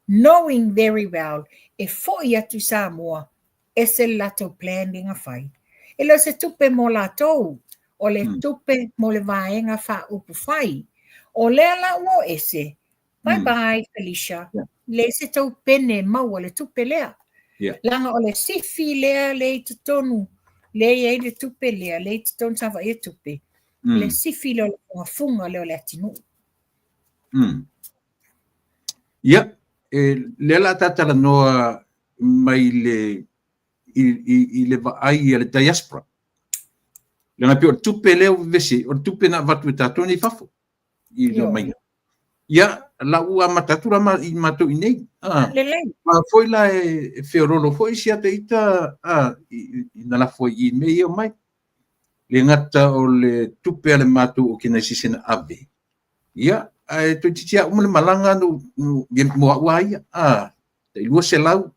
knowing very well e foi atu Samoa e se lato planning a whai. E lo se tupe mo latou, o le tupe mo le vaenga wha upu whai. O le ala uo ese, bye Felicia, le se tau pene maua le tupe lea. Langa o le sifi lea le i tonu, le i le tupe lea, le i tonu sawa e tupe. Le sifi leo le funga leo le atinu. Ia, le la tatala noa mai le i le vaai le diaspora. Le nga pe o tupe leo vese, o tupe na vatu e tatoni fafo. I lo mai. Ia, la ua matatura i mato i nei. Ma foi la e feorolo foi si ata ita na la foi i mei o mai. Le ngata o le tupe ale mato o kina sisena ave. Ia, to titia umale malanga no bien mo wa ia. Te lua se lau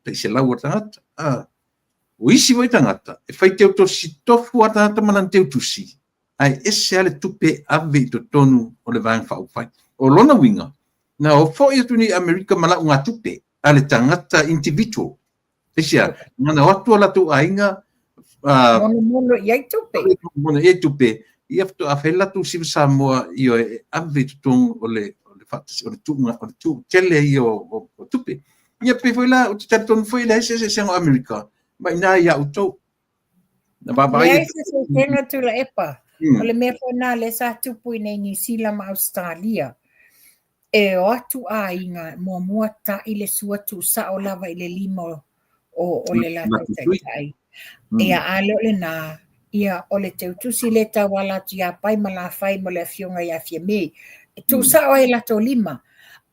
o tangata. O isi voi tangata, e fai teo to si tofu a tangata manan teo tusi. Ai ese ale tupe ave i to tonu o le vaeng whau fai. O lona winga, na o fo i atuni Amerika mala unga tupe, ale tangata individual. Esia, ngana watu ala tu ainga, mono iai tupe. Mono iai tupe, i afto a whaila tu siva Samoa i o ave i to tonu o le tunga, o le tu, tele i o tupe. Ia pe whaila, o te tatonu whaila ese sengo Amerika. Mai nā ia utou. Lea se tenga tula epa. O le mea whanā le sa tupu i nei New Zealand ma Australia. E o atu a inga mua ta i le suatu sa o lava i le lima o le lata taitai. Ia ale o le nā, ia o le teutusi le tawala tu ia pai ma la whai mo le fionga ia fia mei. Tu sa o e lato lima.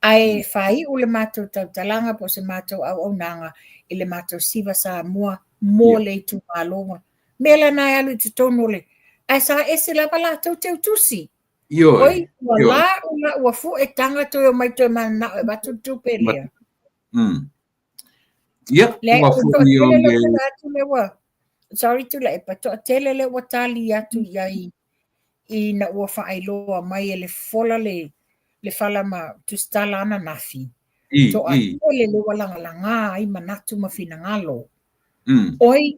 Ai whai u le mātou tautalanga po se mātou au nanga i le mātou siva Samoa mo le tu malonga. Mela nai alu te tono le. Ai sa ese la pala tau teu tusi. Oi, ua ua fu e tanga to o mai to mana e batu tupe lea. Ia, ua fu i o le. Sorry tu le pa to tele le watali atu iai i na ua whaailoa mai e le fola le fala ma tu stala ana nafi. To a tele le walanga ai manatu ma fina ngalo. Oi,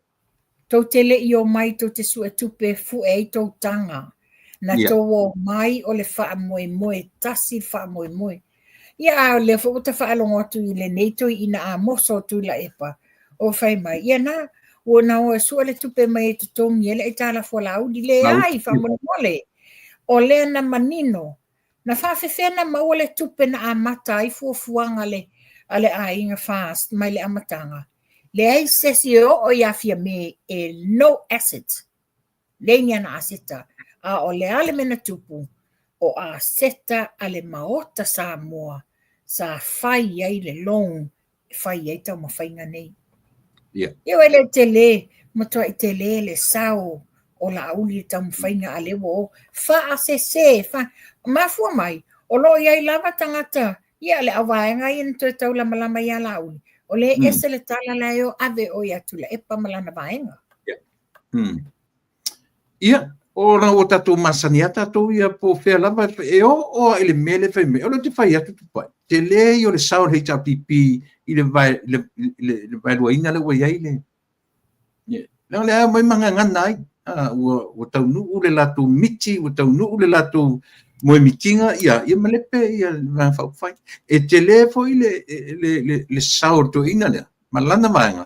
tau tele i o mai tau te su e tupe fu e tau tanga. Na tau o mai o le wha moe, tasi wha moe. Ia le wha uta wha alongo atu i le neito i na a moso tu la epa. O whai mai, ia na, o na o su le tupe mai e tutongi, ele e tala fo la udi le ai wha mole. O le na manino. Na whawhewhena maua le tupe na amata i fuafuanga le ale a inga fast mai le amatanga. Le ai sesi o iafia me e no asset. Le na aseta. A o le ale mena tupu o a seta ale maota Samoa sa whai ai le long whai ai tau mawhainga nei. Io ele tele, matua i tele le sao o la auli tau mawhainga ale wo wha a se, mafua mai, O lo iai lava tangata, ia le awaenga i nto tau lama ia lauli. O le ese le tala lai o ave o ia tula e pamalana vaenga. Ia, o na o tatou masania tatou ia po fea lava e o ele mele fai me. O le te fai atu tupai. Te le i o le sao le hita pipi i le vai luaina le wai ai le. Le a mai manga ngana ai. O tau nuu le latu miti, o tau nuu le latu moe mitinga, ia malepe, ia vang fau fai. E te le fo i le sao to ina lea. Malana vaenga.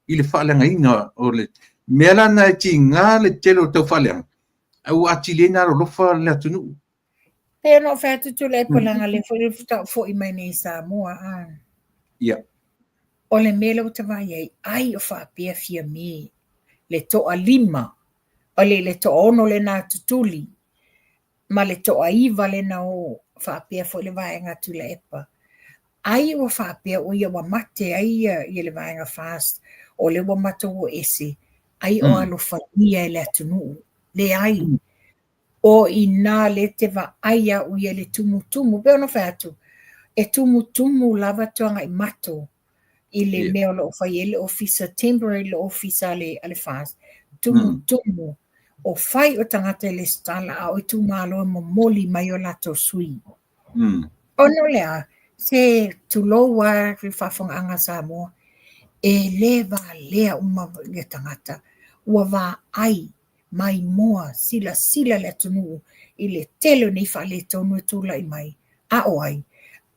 I le whaalenga ina o le mea lana e ti ngā le telo tau whaleanga. Au ati le nā lofa le atunu. Pea no whea tutu le polanga le fo i mai nei Samoa. Ia. O le mele o te vai ei, ai o whaapea fia me. Le toa 5. O le toa 1 le nā tutuli. Ma le toa 2 le na o whaapea fo le vaenga tu le epa. Ai o whaapea o ia wa mate ai i le vaenga fast. O le wa mata o ese. Ai o alofa ia le atunu. Le ai. O i nā le te wa aia o ia le tumu. Pea no whaatu. E tumu lava toanga i mato. I le mea lo whai ele officer, temporary lo officer ale fast. Tumu. O whai o tangata le stala a o tu malo e momoli mai o lato sui. O no lea, se tu loa ki whawhanga anga Samoa, e le wa lea uma le tangata, ua wa ai mai moa sila le tunu i le telo nei wha le tonu tula i mai. A o ai,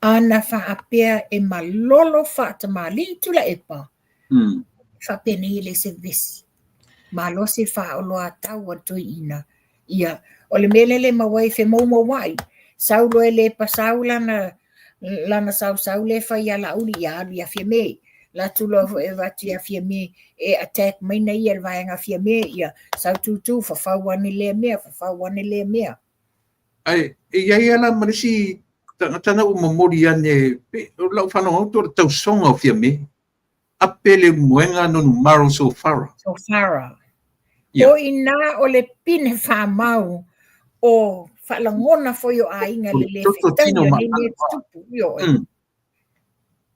ana whaapea e malolo whaatamali tula epa. Whaapea nei le se vesi. Malo se whaoloa tau atoi ina. Ia, o le melele mawai fe mau wai. Saulo e le pasau lana sau le whai ala uli ia alu ia fia me. La tulo e wati a fia me e attack mai na ia vaenga fia me ia. Sau tutu whawani le mea. Ai, ia la marisi tana o mamori ane, lau whanau tō tau songa o fia me. Apele muenga nonu maro so fara. O ina o le pine whamau o whalangona foi o a inga le whetanga le me tupu.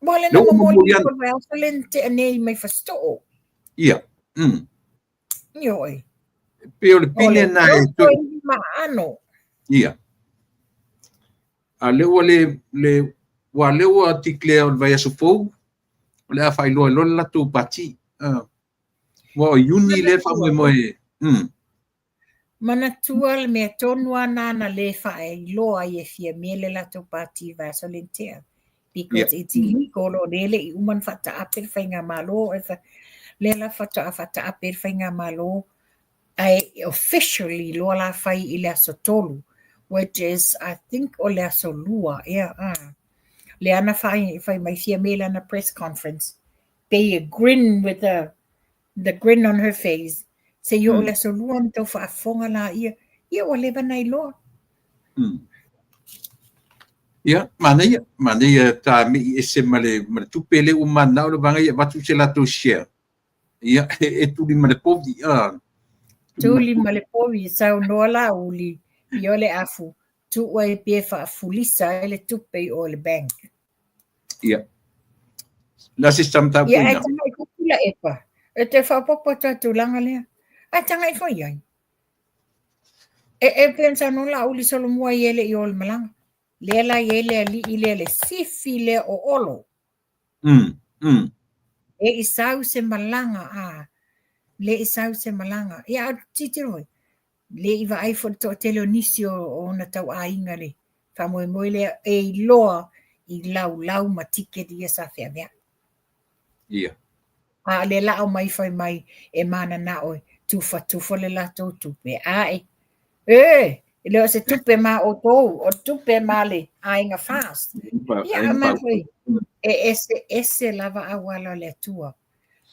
Wale na mamoli ko vai o lente anei mai fasto. Ia. Ioi. Pe o le pine na e tu ano. Ia. A lewa wa lewa tikle o vai aso fou. Le a fai loa la tu pati. Wa uni le fa moe. Mana tua le mea tonua nana le fai loa i e fia mele la tu pati vai aso lentea. Because it's illegal o lele i uman fata apel fai ngā malo. Lela fata apel fai ngā malo. I officially loa la fai i le aso tolu. Which is, I think, o le aso lua. Yeah, Le ana fai mai fia mele na press conference. Pay a grin with the grin on her face. Se yo le aso lua mtau whaafonga la ia. Ia o leva nei loa. Ia, mana ia tā mi ese male tupele o mana o le vanga ia watu se lato share. Ia, e tuli male povi. Tuli male povi, sau noa la uli. Io le afu. Tu wai pefa fulisa ele tupe o le bank. Ia. La sistem tā puina. Ia, tanga i kukula epa. E te whapopo tatu langa lea. A tanga i fai ai. E pensa no la uli solo mua i ele i ol malanga. Lela yele ali ile sifi le o olo. E isau se malanga Le isau se malanga. Ia titiroi. Le iwa ai fo to teleonisio o na tau a inga le. Fa moe le e loa i lau matike di esa fea mea. Ia. A le la o mai fai mai e mana na oi. Tufa le la tau tupe. Leo se tupe ma o tou, o tupe ma le ainga fast. Ia mawai, ese lava awala le tua.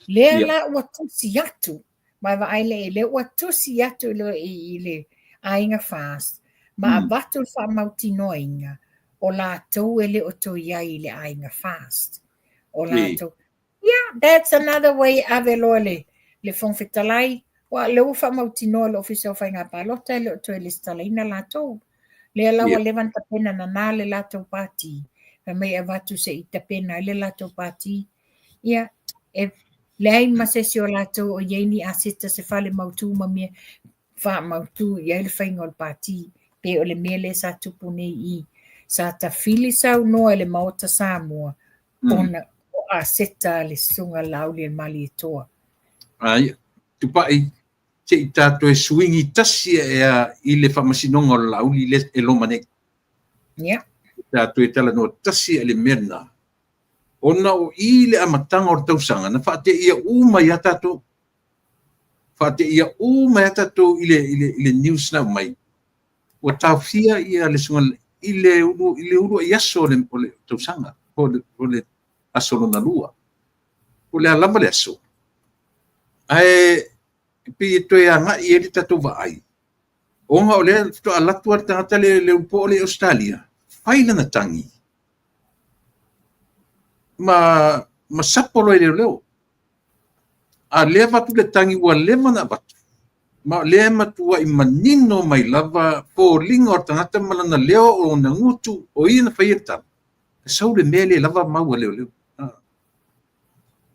Le la ua tusi atu, mai wa aile le ua tusi atu i le ainga fast. Ma a batu wha mauti no inga, o la tau ele o to iai le ainga fast. O la tau. Yeah, that's another way ave loa le fonfetalai. Wa le ufa mautino le ofisa o whainga palota le o toi le stalaina la tau. Le lawa levan tapena na nā le lātou pāti. Ka mai e watu se I tapena le lātou pāti. Ia, e lei masesi o lātou o yeini asita se whale mautu mamia wha mautu I le whainga o le pāti. Pe o le mele sa tupu nei I. Sa ta fili sau noa le maota Samoa. Ona o asita le sunga lauli le mali e toa. Ai, tupai te I tātou e swingi tasi I le whamasinonga o lauli e loma nei. Ia. Tātou e tala no tasi le mena. Ona o I le amatanga o le tausanga, na whaate ia uma ia tātou. Whaate ia uma ia tātou I le news na mai. O tauwhia ia le sunga I le uru I aso o le tausanga, o le aso na lua. O le alama le aso. Ai, pi e toi anga I e le tātou vaai. Onga o le to alatua tangata le upo o le Australia. Whaina na tangi. Ma sapolo I leo. A lea watu le tangi ua lema na watu. Ma lea matua I manino mai lava po linga o tangata malana leo o na ngutu o I na whaieta. Sau le mea le lava maua leo.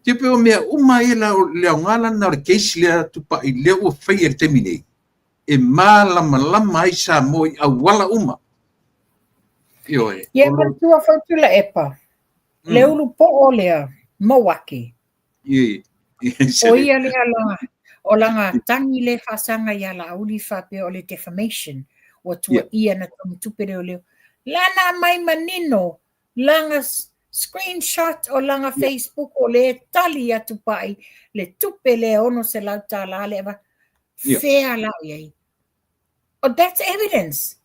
Te peo mea uma e leo ngala na o le keisi lea tupa I leo o whai e temine. E mā lama ai sa mo I awala uma. Ioe. Ia matua whautula epa. Le ulu po o lea, mawake. O ia lea langa. O langa tangi le whasanga ia la auli whape o le defamation. O tua ia na tamutupere o leo. Lana mai manino. Langa screenshot o langa Facebook o le tali atu pai. Le tupe le ono se lau tā la le eva. Fair lau iei. Oh, that's evidence.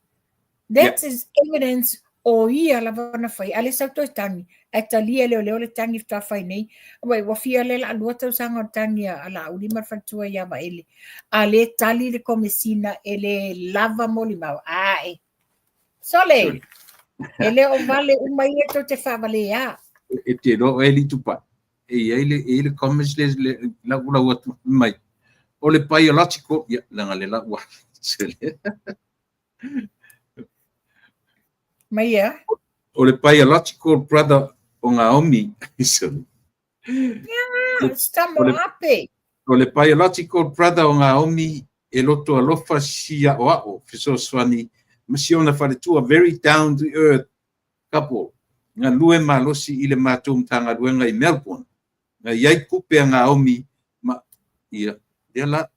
That is evidence o ia la vana whai. Ale sau toi tangi. E talia leo le tangi ta whai nei. Wai, wafia le la alua tau sanga o tangi a la uli marfatua ia wa ele. A le tali le komesina e le lava moli mau. Ai. Sole. Ele o vale umai e to te whawale a. E te ro e li tupa. E le comments le la ula watu mai. O le biological, ia, langa le la ua. Mai ia? O le biological brother o ngā omi. Stamo hape. O le biological brother o ngā omi e loto alofa sia o ao, fiso swani, masiona whaletua, very down to earth couple. Ngā lue malosi I le mātum tanga ruenga I Melbourne. Ngā iai kupe ngā omi, ma ia, la,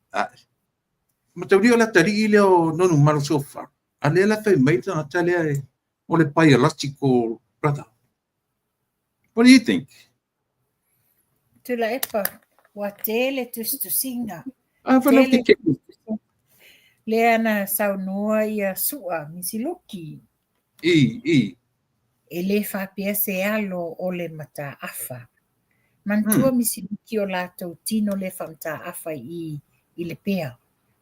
ma tau rio la tari I leo nonu maro sofa. A lea la whai maita ngā talea e o le biological brother. What do you think? Tula epa, wa tele tustu singa. Whanau te ke. Lea na saunua ia sua, misi loki. I. E le whapea se alo o le mata afa. Mantua misi loki o lātou tino le whamta afa I le pea,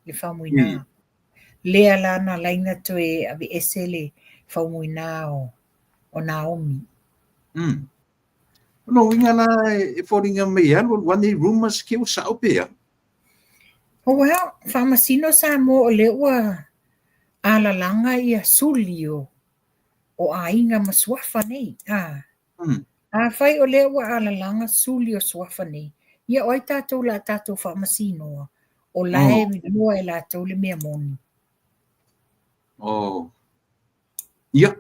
le whamuina. Lea lana laina toe avi ese le whamuina o Naomi. No, inga na e whoringa mei alo, wane rumors ke o sao pea. Oh well, whamasino sa mo o le ua alalanga ia sulio o ainga maswafa nei. A whai o le ua alalanga sulio swafa nei. Ia oi tātou la tātou whamasino o lae minua e lātou le mea moni. Oh. Ia.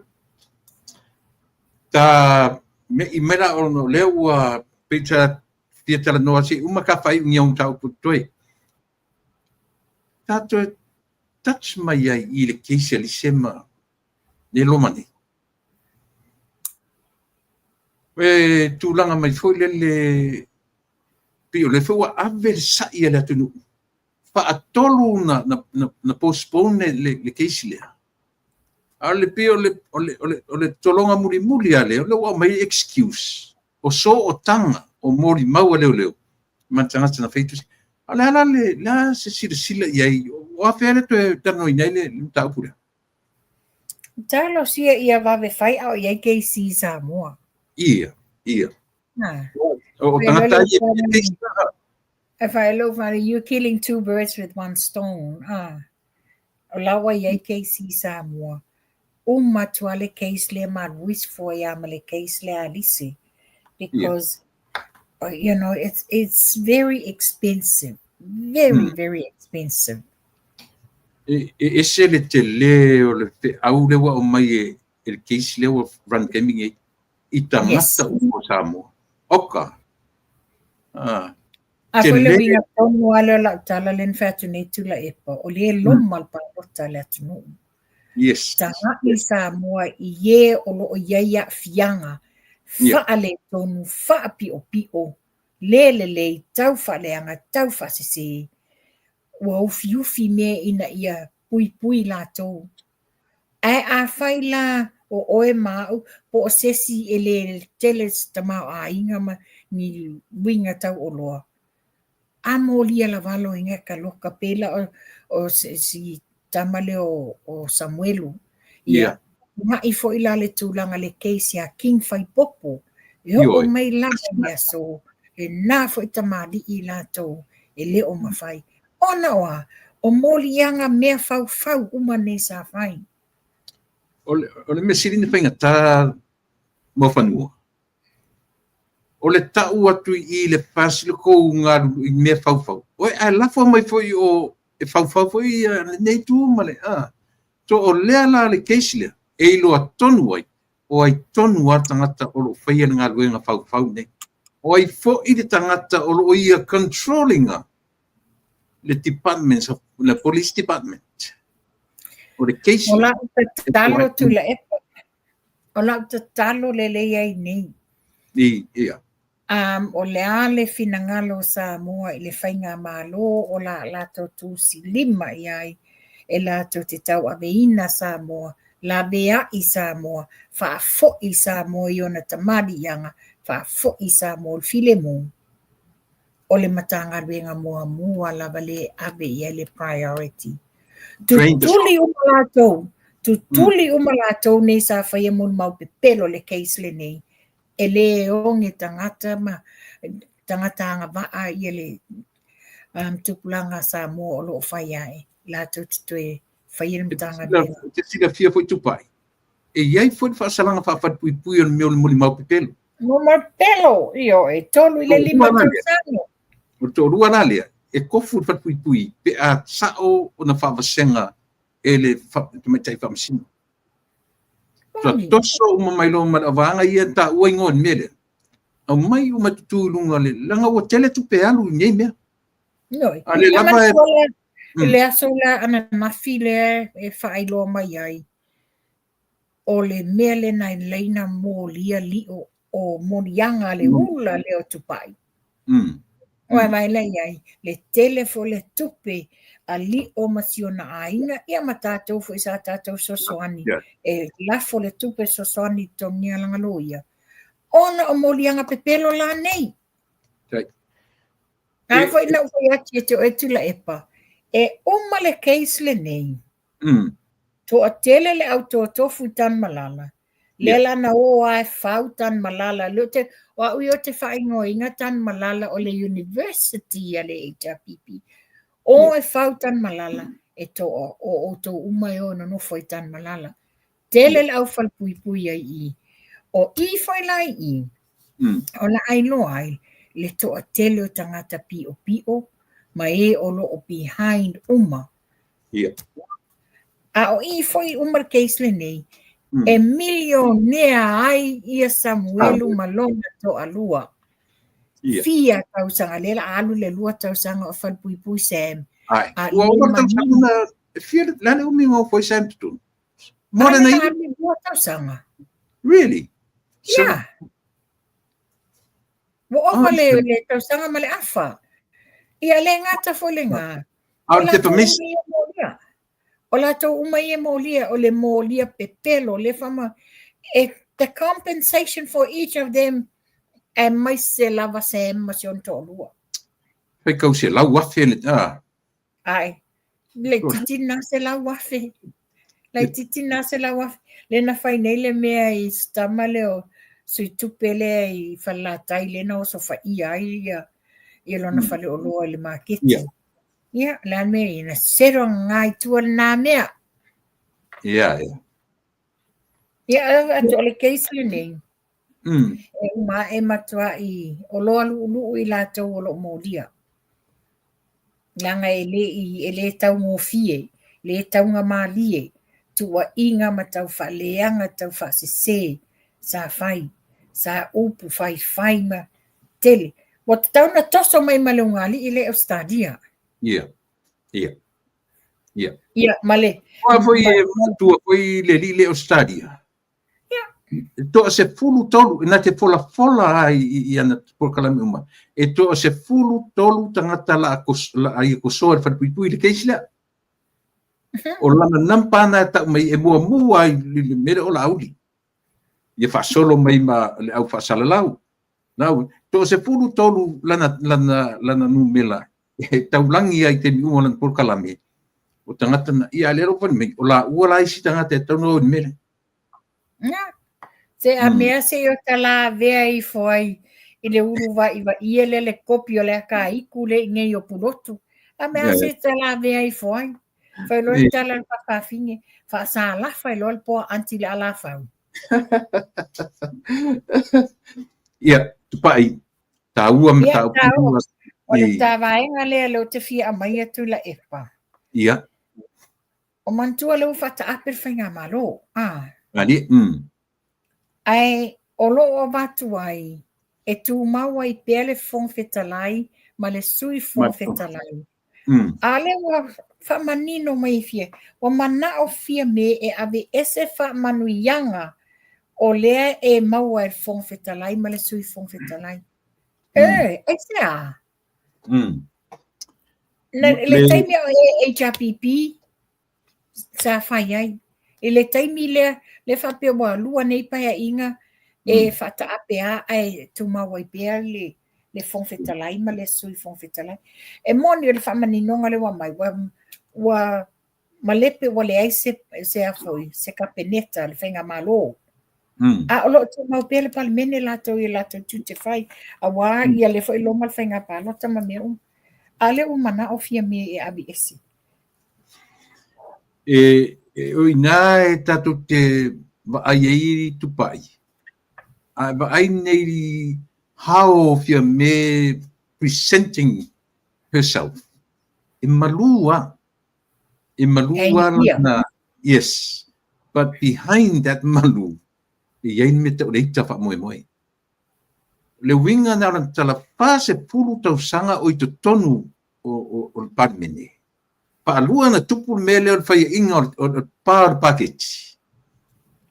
Ta me I mera o no le ua pita tia tala noa si uma ka whai ungiong tau putoi. Tātou touch mai ai I le keisia li sema ne lomani. E tūlanga mai foi le pio le fua ave le sai le atunu. Fa atolu na postpone le keisi lea. A le pio le tolonga muri ale, le wa mai excuse. O so o tanga o mori mau leo. Mantangata na feitus. Ala la se sila iai. O afele to tano inaile tau pura. Talo sia ia vave whai au iai kei si Samoa. Ia. O tangata ia. If I love you're killing two birds with one stone. O lawa iai kei si Samoa. uma tua le case le maluis for ia ma le case le alisi. Because, you know, it's very expensive. Very, very expensive. E se le te le o le te au le wa o mai e case le o run gaming I tangata o Samoa. Oka. A foi le winga tonu ala la tala len fatu nei tula epa. O le lomal pa rota le atunu. Yes. Tanga I Samoa I ye o lo o iaia fianga. Faa le tonu, faa pi o. Le tau fa leanga, tau fa sisi. Wa ufi me ina ia pui la tau. Ai a fai la o oe mau po o sesi ele teles tamau a inga ma ni winga tau o loa. A molia la valo inga ka loka pela o si tamale o Samuelu. Ia. Ma I fo ila le tūlanga le keisi a King Fai Popo. Ia o mai langa ia so. E nā fo I tamali I la tau. E le o mawhai. Ona oa. O molianga mea fau uma ne sa fai. O le mesirine whainga tā mawhanua. O le tau atu I le pasile kou ngā I mea fau. Oi, ai lafo mai foi o e fau foi nei tu male. So o lea la le keisi lea. E loa tonu ai. O ai tonu a tangata o lo whaia ngā luenga fau nei. O ai fo I le tangata o lo ia controllinga le departments of the police department. O le keisi. O la te talo tu la epa. O la te talo le ai nei. Ia. O le ale finangalo Samoa I le whainga malo o la tau tu si lima I ai. E la tau te tau aveina Samoa. La bea I Samoa. Wha fo I Samoa I ona tamari yanga. Wha fo I Samoa I file mo. O le matanga ruenga mua la vale ave I le priority. Tutuli umalatou nei sa whaia mun mau pepelo le case le nei. E le onge tangata anga waa I le tupulanga Samoa o lo whaia e. La tutue whaia le matanga ruenga. Te sila fia foi tupai. E iai foi whaasalanga whaafat pui on meo le muli mau pepelo. Mo mau pepelo, io e tolu I le lima tausano. O to rua na lea. E kofu fat pui pe a sao o na whaawasenga e le mai whamasino. So toso uma mai lo maravanga ia ta ua ingon mele. Au mai uma tutulunga le langa o tele tu pe alu nei mea. Noi. Ale lava e le aso la ana mafi le e whaailoa mai ai. O le mele nai leina mo lia lio o monianga le ula leo tupai. Oe mai lei ai, le telefo le tupe a li o masiona ainga, ia matatou fo isa tatou sosoani, e lafo le tupe sosoani tongia langa loia. Ona o molianga pepelo la nei. Ai foi na foi ati e te o etula epa. E oma le case le nei. To a tele le auto tofu tan malala. Le lana o ai fau tan malala. Le te wa ui o te whaingoinga tan malala o le university a le HRPP. O e whau tan malala e to o to umai o no foi tan malala. Tele le au whal pui ai I. O I whai lai I. O la ai no ai. Le to a tele o tangata pio. Ma e o lo o behind uma. A o I whai umar case le nei. E milionea ai ia Samuelu Malonga to alua. Fia tausanga lela alu le lua tausanga o whal pui Sam. Ai. Ua tausanga fia lale umingo foi Sam tu. More than a lua tausanga. Really? Yeah. Wo ofa le tausanga male afa. Ia le ngata fo le ngā. Te permission. O la tau umai e molia, o le molia pepelo, le fama, the compensation for each of them, e mai se lava se emma si on tolua. Pei kau se lau wafe le, Ai, le titina se lau wafe. Le na fai nei le mea I stama leo, sui tupele I whalatai le na oso fa ia I lona whale o loa le maketi. Ia, la mea ina sero ngai tua na mea. Ia. Ia atu o le case le nei. Mm. E uma e matua I o loa lu I lātou o lo molia. Langa e le tau ngofie, le tau ngā mālie, tua inga ma tau wha leanga tau wha se sa whai, sa upu whai ma tele. Wa te tau na toso mai ma le ungali I le Australia. Ia. Ia, male. Wa foi tua foi le li le Australia. To se fulu tolu na te fola ai ana por kala uma e to se fulu tolu tangata la ai ko so fa pui le keisla o la nampa na ta mai e mua ai le mere o la auli ye fa solo mai ma le au fa salalau na to se fulu tolu lana numela e taulangi ai te mi ona por kala me o tangata na ia le ro fa me o la ua lai si tangata e tonu mere Se a mea se o tala vea I foi I le uru wa I le kopi o le ka iku le ngai o pulotu. A mea se tala vea I foi. Foi lo tala le whakawhinge. Wha sa alafa I lo le poa anti le alafa. Ia, tupai. Taua me tau. O le tawaenga lea leo te fia a mai atu la epa. Ia. O mantua leo whata apir whainga malo. Ani, Ai, o lo o watu ai, e tu maua I pele fong fetalai, ma le sui fong fetalai. Ale wa whamanino mai fie, wa mana o fia me e ave ese whamanuianga o lea e maua e fong fetalai, ma le sui fong fetalai. E sea. Le taimi o e HRPP, sa whai ai. E le taimi le whapea wa lua nei paia inga e whata apea ai tu maua I pea le fongfetalai ma le sui fongfetalai. E moni o le whamaninonga le wa mai wa malepe wa le ai se afoi, se kapeneta le whainga malo. A olo tu mau pea le palimene lato I lato tute whai. A wā ia le fo I loma le whainga palota ma mea a le mana o fia me e abi esi. Oi nā e tatu te ai eiri tupai. Ai nei how of your me presenting herself. In malua na, yes. But behind that malu, i me te reita wha moe. Le winga na ran tala pase pulu tau sanga o I te tonu o parmene. Paalua na tupu mele o whai inga o par package.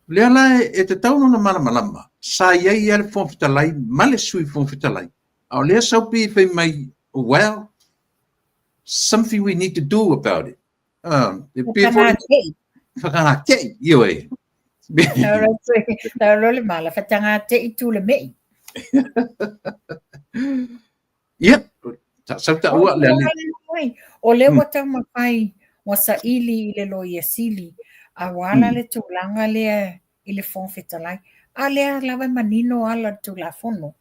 Le ala e te tauno na malama. Sa iei ale fōwhitalai, male sui fōwhitalai. Au lea saupi whai mai, well, something we need to do about it. Whakangate, io e. Tau role mala, whatangate I tūle mei. Yep. Sauta ua le ale. O le wata mapai, wasa ili I le lo sili, a wala le tūlanga lea I le fōwhitalai. A lea lawa manino ala tūlafono.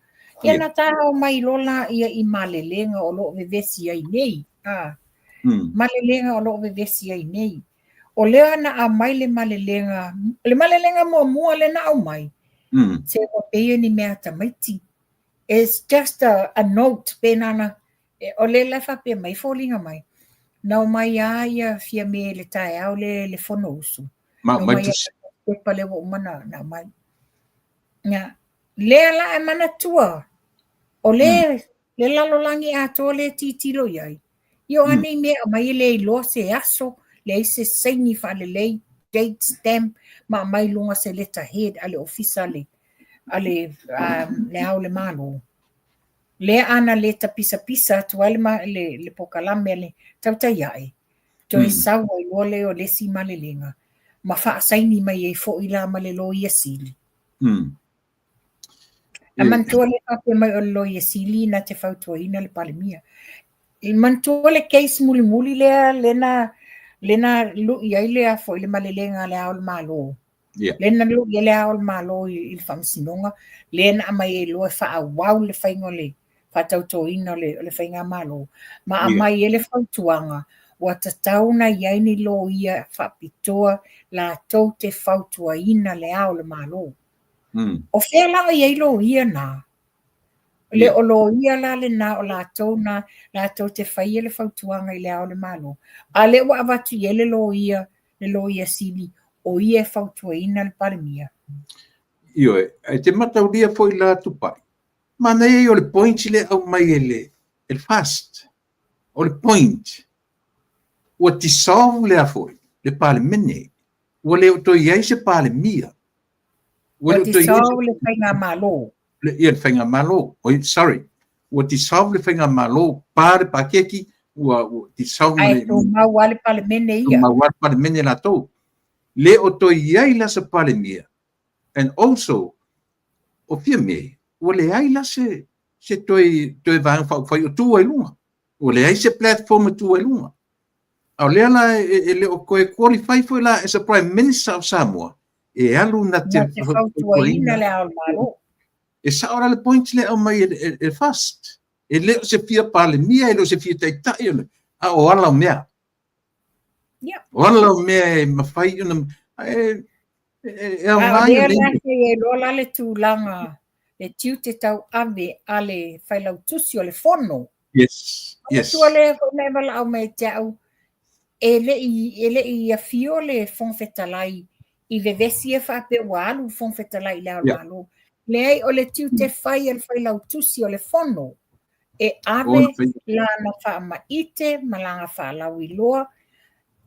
Ia na taha o mai lola ia I malelenga o loo vevesi ai nei. Malelenga o loo vevesi ai nei. O lea na a mai le malelenga mua le na au mai. Se o peia ni mea tamaiti. It's just a note penana. O le lafa pe mai fōlinga mai. Nau mai ia fia me le tae au le fono usu. Mai tu pale wo mana na mai. Nga le la e mana tua. O le lalolangi ato le titilo iai. Io ane me mai le lo se aso le se saini fa le date stamp ma mai lunga se letterhead ale officially ale le au le malo. Le ana le tapisa tu alma le pokalame le tautaiai. To e sawa I ole o le si malelenga. Ma fa saini mai e fo ila male lo sili. A mantua le pape mai o lo sili na te fautuaina le palemia. Il mantua le case muli lena lu iai lea fo ile malelenga le au le malo. Lena lu ia le au le malo il famsinonga. Lena mai e lo fa awau le faingo le. Fatautoina le whainga malo. Ma a mai ele fautuanga. ua tatauna iai ni lo ia whapitoa la tau te whautuaina le ao le malo. O whea la iai lo ia nā. Le o lo ia la le nā o la tau na la tau te whaia le whautuanga i le ao le malo. A le ua avatu ia le lo ia sili o ia whautuaina le parimia. Ioe, te matauria foi la tupai. Mana o le point le au mai ele fast. O le point. Ua ti solve le a foi, le pale mene. Ua le o to iai se pale mia. Ua ti solve le whainga malo. Ia le whainga malo. Sorry. Ua ti solve le whainga malo. Pare pakeki. Ua ti solve le... Ai tō mau ale pale mene ia. Mau ale pale mene la tau. Le o to iai la se pale mia. And also, o fia me, o le ai la se toi vang fai o tu ai lunga. O le ai se platform tu ai lunga. Au le ala le o koe qualify foi la as a prime minister of Samoa. E alu na te whautuaina le ao malo. E sa ora le points le au mai e fast. E le o se fia pale mia, e le o se fia taitai ole. A o ala o mea. O ala o mea e mawhai una... e lola le tūlanga le tiu te tau ave ale whailau tusi o le fono. Yes. Tua le ne wala au mai te au e le i a fio le fonfetalai i vevesi e whape walu fonfetalai le malo. Le ai o le tiu te whai al whailau tusi o le fono. E ave la na wha maite malanga wha lau i loa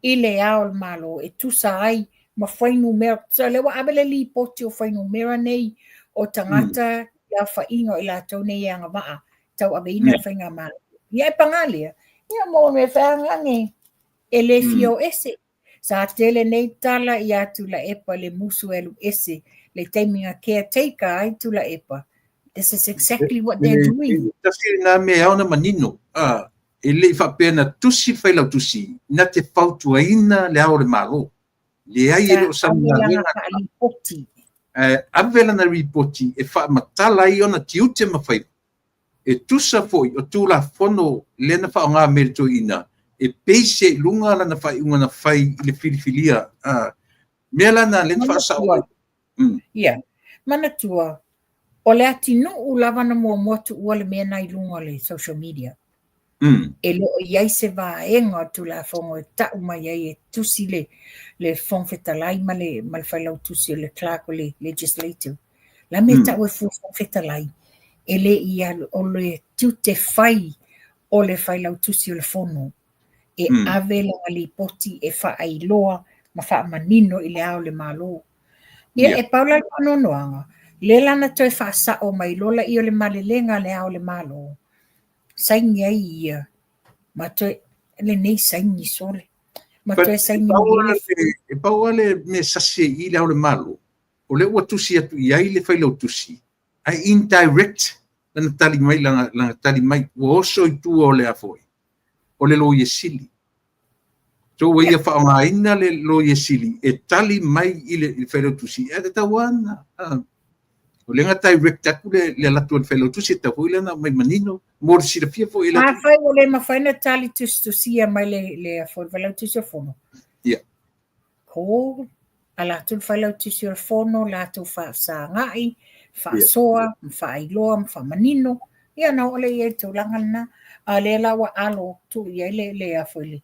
i le ao malo e tusa ai ma whainu mea, so le wa abele li poti o whainu mea nei o tangata ia whaingo i la tau nei anga maa, tau abe ina whainga maa. Ia e pangalia, ia mo me whaangange e le fio ese. Sa tele nei tala i atu la epa le musu elu ese, le taiminga caretaker ai tu la epa. This is exactly what they're doing. Tasi na me au na manino, e le whapena tusi whailau tusi, na te whautuaina le ao le malo. Le ai e o samina avela na ripoti e wha matala i ona tiute mawhai. E tusa foi o tūla fono lena wha o ngā merito ina. E peise lunga lana whai unga na whai i le filifilia. Mea lana lena wha sao. Ia, mana tua. O le atinu u lava na mua motu ua le mea nai lunga le social media. E lo iai se vaenga tu la fongo e tau mai ai e tusi le fonfetalai ma le whailau tusi o le clerk o le legislative. La me tau e fonfetalai. E le ia o le tiu te whai o le whailau tusi o le fono. E ave la li poti e wha ai loa ma wha manino i le ao le malo. Ia e paula le anonoanga. Le lana toi wha sa o mai lola i o le malelenga le ao le malo. Saingi ai ia. Ma toi, le nei saingi sole. Ma toi saingi ile. E paua le me sase i le ao le malo. O le ua tusi atu i ai le whailau tusi. Ai indirect lana tali mai, lana tali mai. Ua oso i tua o le afoi. O le lo sili. So ua ia whaonga ina le lo sili. E tali mai i le whailau tusi. E te tawana. O le ngata direct aku le latu le whailau tusi. Ta hui lana mai manino. Mor si le fia fo i latu. Mawhai o le mawhaina tali tusia mai le afoi whailau tusi o fono. Ia. Ko a latu le whailau tusi o fono, latu wha sa ngai, wha soa, wha ailoa, wha manino. Ia na ole i e tūlanga na. A le lawa alo tu ia le afoi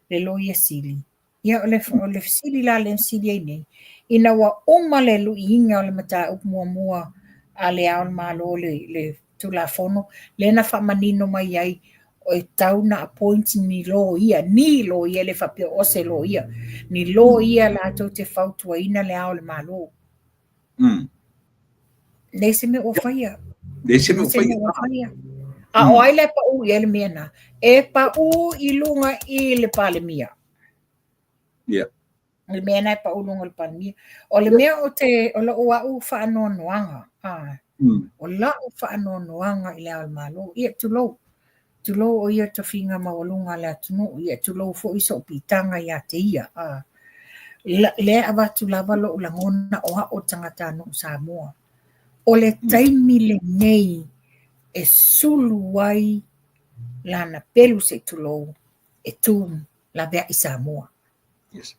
le lo ia sili. Ia ole sili la le sili ai nei. Ina wa oma le lu inga o le mata up mua a le ao malo le tula fono. Le na wha manino mai ai o e tau na appoint ni lo ia le whapia ose lo ia. Ni lo ia la tau te whautua ina le ao le malo. Nei se me o whaia. Nei se me o whaia. A o ai le pa u i ele mea na. E pa u i lunga i le pale mia. Ia. Le mea na e pa u lunga le pale mia. O le mea o te, o la ua u wha anoa noanga. O la u wha anoa noanga i le ao le malo. Ia tulou. Tulou o ia ta whinga mawalunga le atunu. Ia tulou fo iso pitanga ia te ia. Le awa tulava lo u langona o ha o tangata no Samoa. O le taimi le nei e sulu wai lana pelu se tulou e tūm la vea i Samoa. Yes.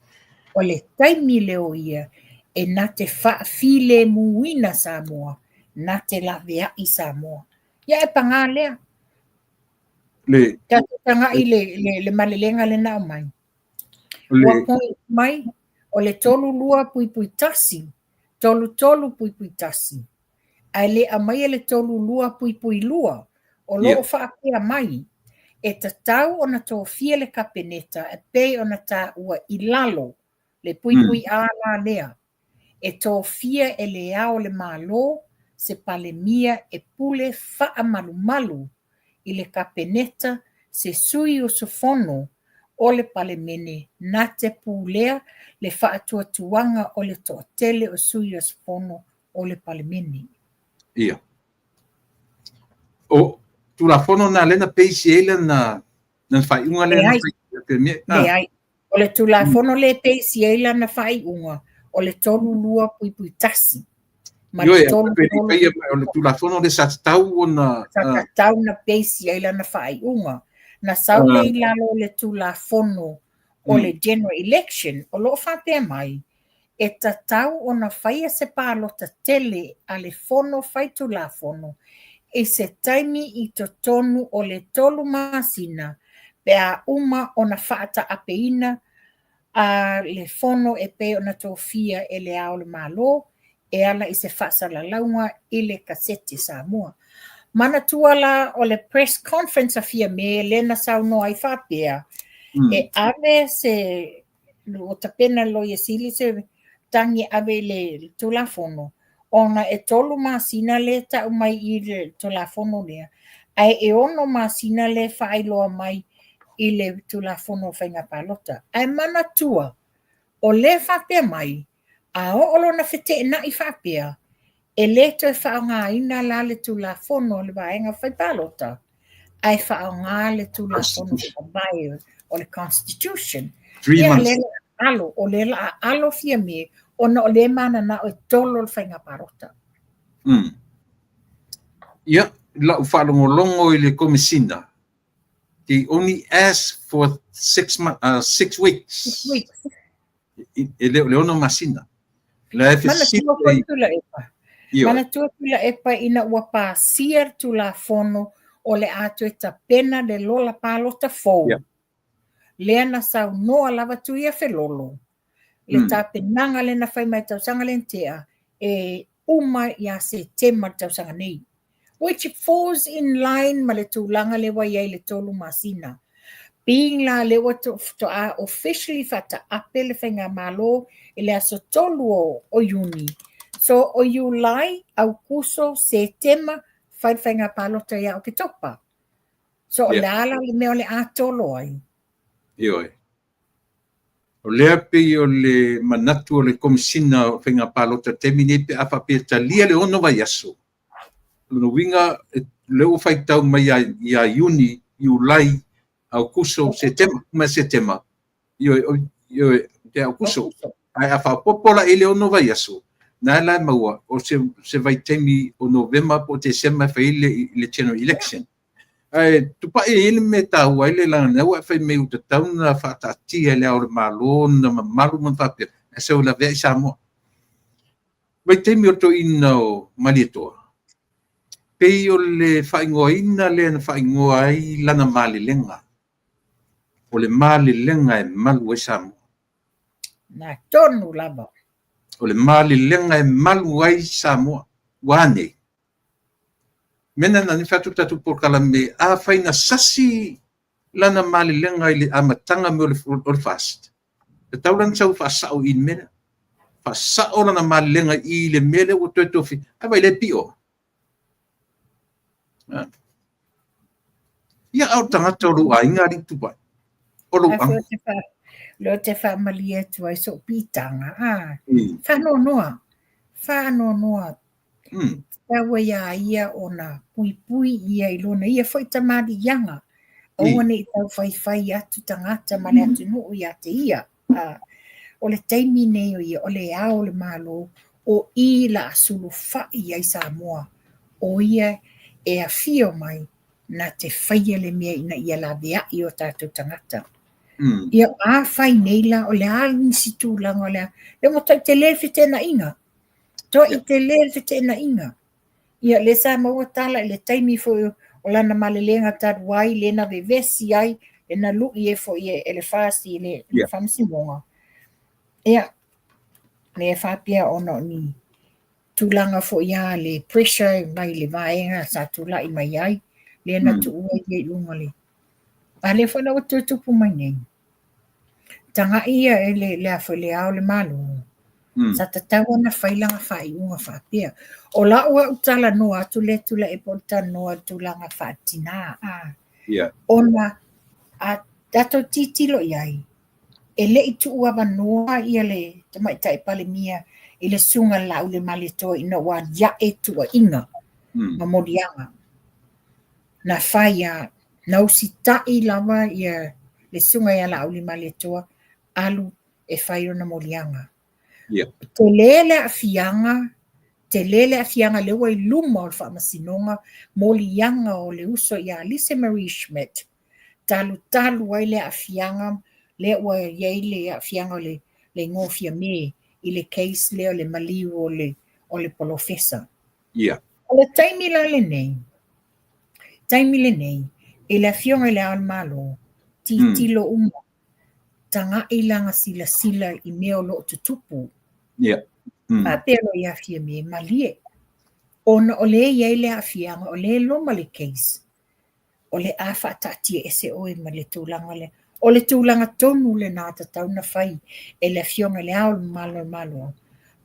O le taimi leo ia, e nā te whaafile muina Samoa, nā te la vea i Samoa. Ia e panga lea. Le Tanga i le malelenga le nao mai. le Ua poi mai, o le tolu lua pui pui tasi, tolu pui pui tasi. Ai le a mai le tolu lua pui pui lua, o loo Yeah. whaapea mai, e ta tau o na tō fia le kapeneta, e pei o na tā ua i lalo, le pui pui a la lea. E tō fia e le ao le malo, se pale mia e pule wha malu malu, i le kapeneta, se sui o sofono, o le pale mene, na te pūlea, le wha atua tuanga o le tō tele o sui o sofono, o le pale mene. Ia. O tu la fono na lena peisi ele na fai unga le na fai Le ai. O le tu la fono le peisi eila na fai unga, o le tolu lua pui pui tasi. Ma Yo le ya, tolu o le tu la fono le sa tau ona sa tau na peisi eila na fai unga. Na saule i lalo le tu la fono o le general election, o lo whapea mai, e ta tau o na whaia se pālota tele a le fono whai tu la fono, e se taimi i to tonu o le tolu masina, pe a uma o na whaata apeina a le fono e pe o na tōwhia e le ao le malo, e ala i se whaasa la launga i le kasete Samoa. Mana tuala o le press conference a fia me, lena sau no ai whapea, e ave se, o tapena lo i sili se tangi ave le tulafono, ona e tolu masina le ta mai i le tulafono lea, ai e ono masina le whaailoa mai i le tulafono whainga palota. Ai mana tua, o le whapea mai, a o olo na whete na i whapea, e le to e whaonga ina la le tulafono le vaenga whai palota, ai whaonga le tulafono whabai o le Constitution. 3 months. Alo, o le la alo fia me, o na o le mana na o e tolo le whainga parota. Ia, la whalongolongo i le komisina. They only asked for 6 weeks. 6 weeks. E le ono masina. La e Mana fesita tua i tula epa. Ia. Mana tua tula epa ina ua pa sier tula fono o le ato e ta pena le lola palota fou. Ia. Lea na sau noa lava tuia felolo. Le ta penanga le na whai mai tausanga le ntea e uma ia se tema tausanga nei. Which falls in line ma le tūlanga le wa iai le tolu masina. Being la le wa to a officially fata ape le whainga malo e le aso tolu o Iuni. So o Iulai au kuso se tema whainga palota ia o ke topa. So o le ala le meo le atolo ai. Ioi. O lea pe o le manatu o le komisina o whainga palota temine pe apa pe talia le ono vai aso. Luna winga leo whai tau mai ia Iuni, Iulai, au kuso se tema. Ioi, te au kuso. Ai a whapopola e le ono vai aso. Nā lai maua, o se vai temi o November po te sema whai le general election. Ai tupa e ele me tau ai le langa na wa fai me uta tau na fata tia le au malo na malu man fape e la ve Samoa vai te mi to ino malito pe o le fai ngoina le na fai ngoi lana mali lenga o le mali lenga e malu e Samoa na tonu lava o le mali lenga e malu ai Samoa wane mena na ni fatu tatu por kala me a faina sasi lana mali lenga ile amatanga me o fast te taulan sau fa sao in mena fa sao lana mali lenga ile mele o to fi ava ile pio ia au tanga tolu a inga ri tupa o lo ang lo te fa malia tu ai so pitanga fa no noa Tawa ia ona pui ia ilona ia foi tamadi yanga. O wane i tau whai atu tangata male atu nuu ia te ia. O le taimi nei o ia, o le ao le malo, o i la asulu whai ai Samoa. O ia e a fio mai na te whaia le mea ina ia la vea i o tātou tangata. Ia whai nei la o le nisi tūlanga o le mo tai te lere te na inga. Toa i te lere te na inga. Ia le sa maua tala le taimi fo o lana malelenga tatu wai le na vevesi ai le na lui e fo i e le fasi le whamsimonga. Ia le whapia ono ni tūlanga fo ia le pressure mai le vaenga sa tūla i mai ai le na tu ua i e lunga le. A le whana o tutupu mai nei. Tanga ia e le afo le ao le malu. Sa tatawa na whailanga whai unga whapia. O la ua utala noa atu le tula e porta noa tūlanga whatina. Ona a dato titilo iai. E le i tu ua noa ia le tamai tai pale mia i le sunga lau le malitoa ina wa ya e tua inga. Mamodianga. Na whaia nausitai lava ia le sunga ia lau le malitoa alu e whairo na molianga. Te lele a fianga le wai luma o le whaamasinonga molianga o le uso ia Lisa Marie Schmidt. Talu ai le a fianga le wai iei le a fianga le ngofia me i le case le o le maliu o le polofesa. O le taimi le nei, e le fionga le al malo, tilo uma, tanga ilanga sila i meo lo tutupu. A pero ia fia me malie. Ona o le iei le a fianga, o le loma le case. O le afa tatia ese oe ma le tūlanga le. O le tūlanga tonu le nata tau na whai, e le fionga le al malo.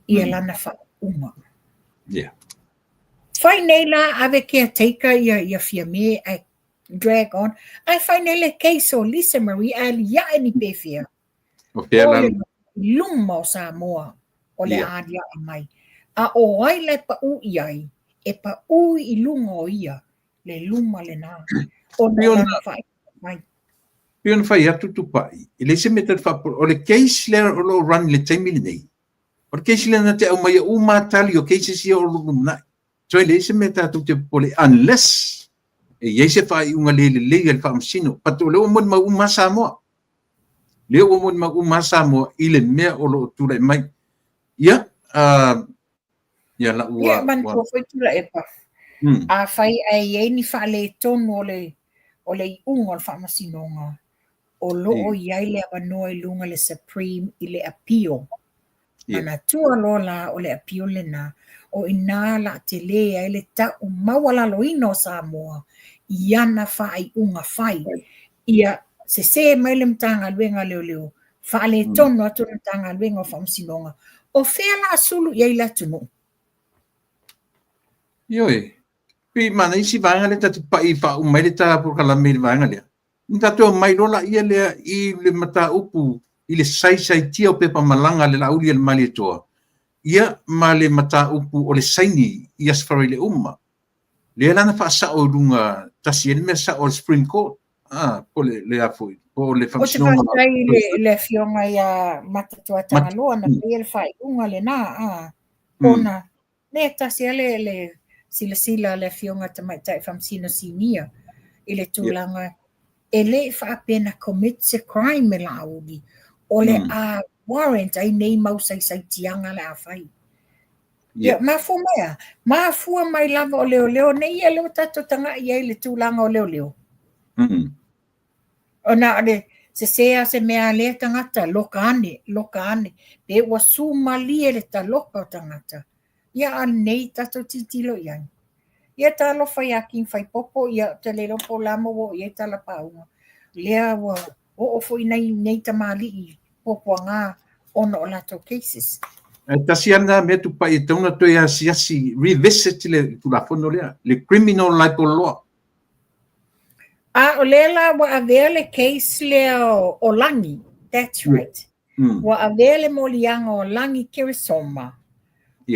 Ia lana wha uma. Whai nei la ave kia teika ia fia me a drag on. Ai whai nei le case o Lisa Marie ali ia ni pefia. O le luma o Samoa o le adia a mai. A o ai le pa u iai, e pa u i lunga o ia, le luma le nā. O le lana whai mai. Pion whai atu tupai. I le se meta o le case le o lo run le taimi le nei. O le case le na te au mai u mātali o case si o lo nai. So le se meta tu te pole unless e ye se fa unga le le fa msino pato le o mon ma uma Samoa le o mon ma uma Samoa ile me o lo tu le mai ya la ua ya man ko foi tu la epa a fai ai ye ni fa le ton o le unga fa masinonga o lo o ye le no lunga le supreme ile appeal ana tu lo la o le appeal le na o ina la te lea ele ta o mawala loino Samoa iana fai unga fai ia se mai le mtanga luenga leo fa le tono atu mtanga luenga famsinonga o fela sulu ia ila tunu yoi pi mana isi vanga le tatu pa ifa umai le ta por kala me vanga le nta to mai rola ia le I le mata upu ile sai tia o pepa malanga le la uli le mali toa ia ma le mata upu o le saini ia sfari le umma. Le lana fa sa o lunga tasi ele me sa o Supreme Court. Po le afoi. Po le function. O te le fionga ia matatua tangaloa na le fai unga le na ona le tasi ele le sila le fionga tamai tai famsina sinia ile tulanga ele fa pena commits a crime me la uli o le a warrant ai nei mau sai tianga le afai. Ya mafua mai lava o leo nei ia leo tato tanga ia le tūlanga o leo. Ona ale se mea le tangata loka ane pe wa sumali le ta loka o tangata. Ia an nei tato titilo iai. Ia ta lo fai akin fai popo ia te le lopo lama wo ia ta la paunga. Lea wa o foi nei tamali I popo nga ono o lato cases. Tasiana me tu pa I tona to ia siasi revisit le tu la fono le criminal libel law. O lela wa avele case le o langi. That's right. Wa avele molianga o langi Kirisoma.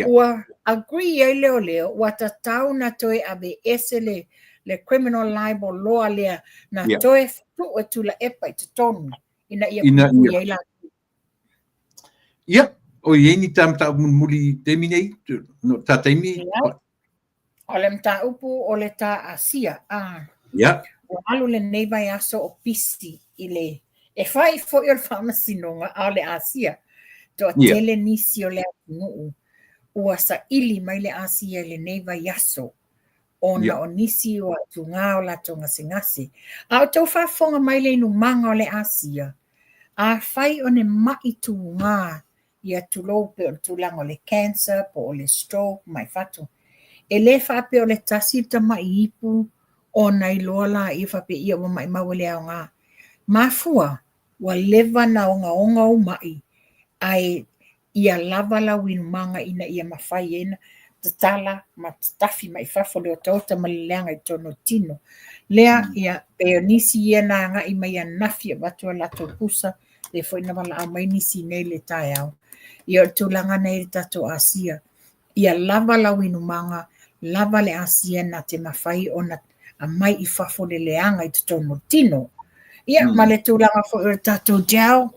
Wa agree ai leo wa tatau na toe ave ese le criminal libel law le na toe tu e tu la epa I tonu. Ina ia la. Ia o ye ni tam ta muli terminate no ta temi o le mta upu o le ta asia ya o alu le nei vai aso o pisi I E whai fo i o le whamasinonga a le Asia. Toa Yeah. tele nisi o le atunuu. Ua sa ili mai le Asia le neiva yaso. Ona Yeah. o nisi o atu ngā o lato ngase. A o tau whafonga mai le inu manga o le Asia. A whai o ne mai tu ngā ia tu lope o tulang o le cancer, po o le stroke, mai fatu. E le whape o le tasita mai ipu o nei loa la i whape ia o mai mawele au ngā. Mafua, wa lewa na onga o mai, ai ia lava la winu manga ina ia mawhai ena, tatala ma tafi mai fafo leo tauta malileanga i tono tino. Lea ia peonisi ia na nga i mai anafi a batua lato pusa, le fo ina wala au mai nisi nei le tai au. Ia tulanga nei le tato Asia. Ia lava la winu manga, lava le Asia na te mawhai o na a mai i fafo le leanga i tono tino. Ia, ma le tūlanga fo i tatou jau,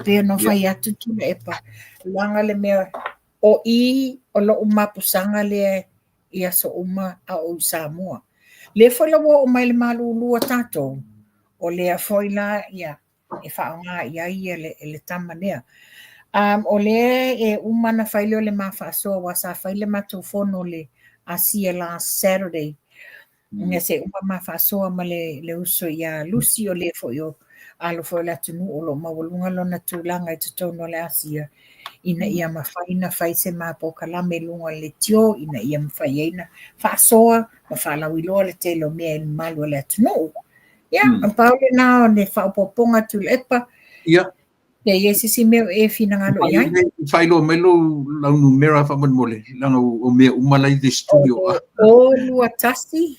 pēr no whai atu tūla epa. Langa le mea o i o lo umapusanga le ia so uma a o Samoa. Le foi la o mai le malulua tatou, o le a foi la ia, e whaonga ia le tamanea. O le e umana whaile o le mawhaasoa wasa whaile matufono le Asia last Saturday. Nga se uma mawhaasoa ma le uso ia Lucy o le fo yo alo fo la tunu o lo mawalunga lo na tūlanga i tutono le Asia. Ina ia mawhaina whai se mapo kalame lunga le tio, ina ia mawhaina whaasoa, mawhalawiloa le telo mea il malu le tunu. Ia, paule na o ne whaupoponga tūla epa. Ia. Ia iesi si meo e fina ngalo iai. Whailo melo lau numera whaman mole, langa o mea umalai de studio. O lua tasi.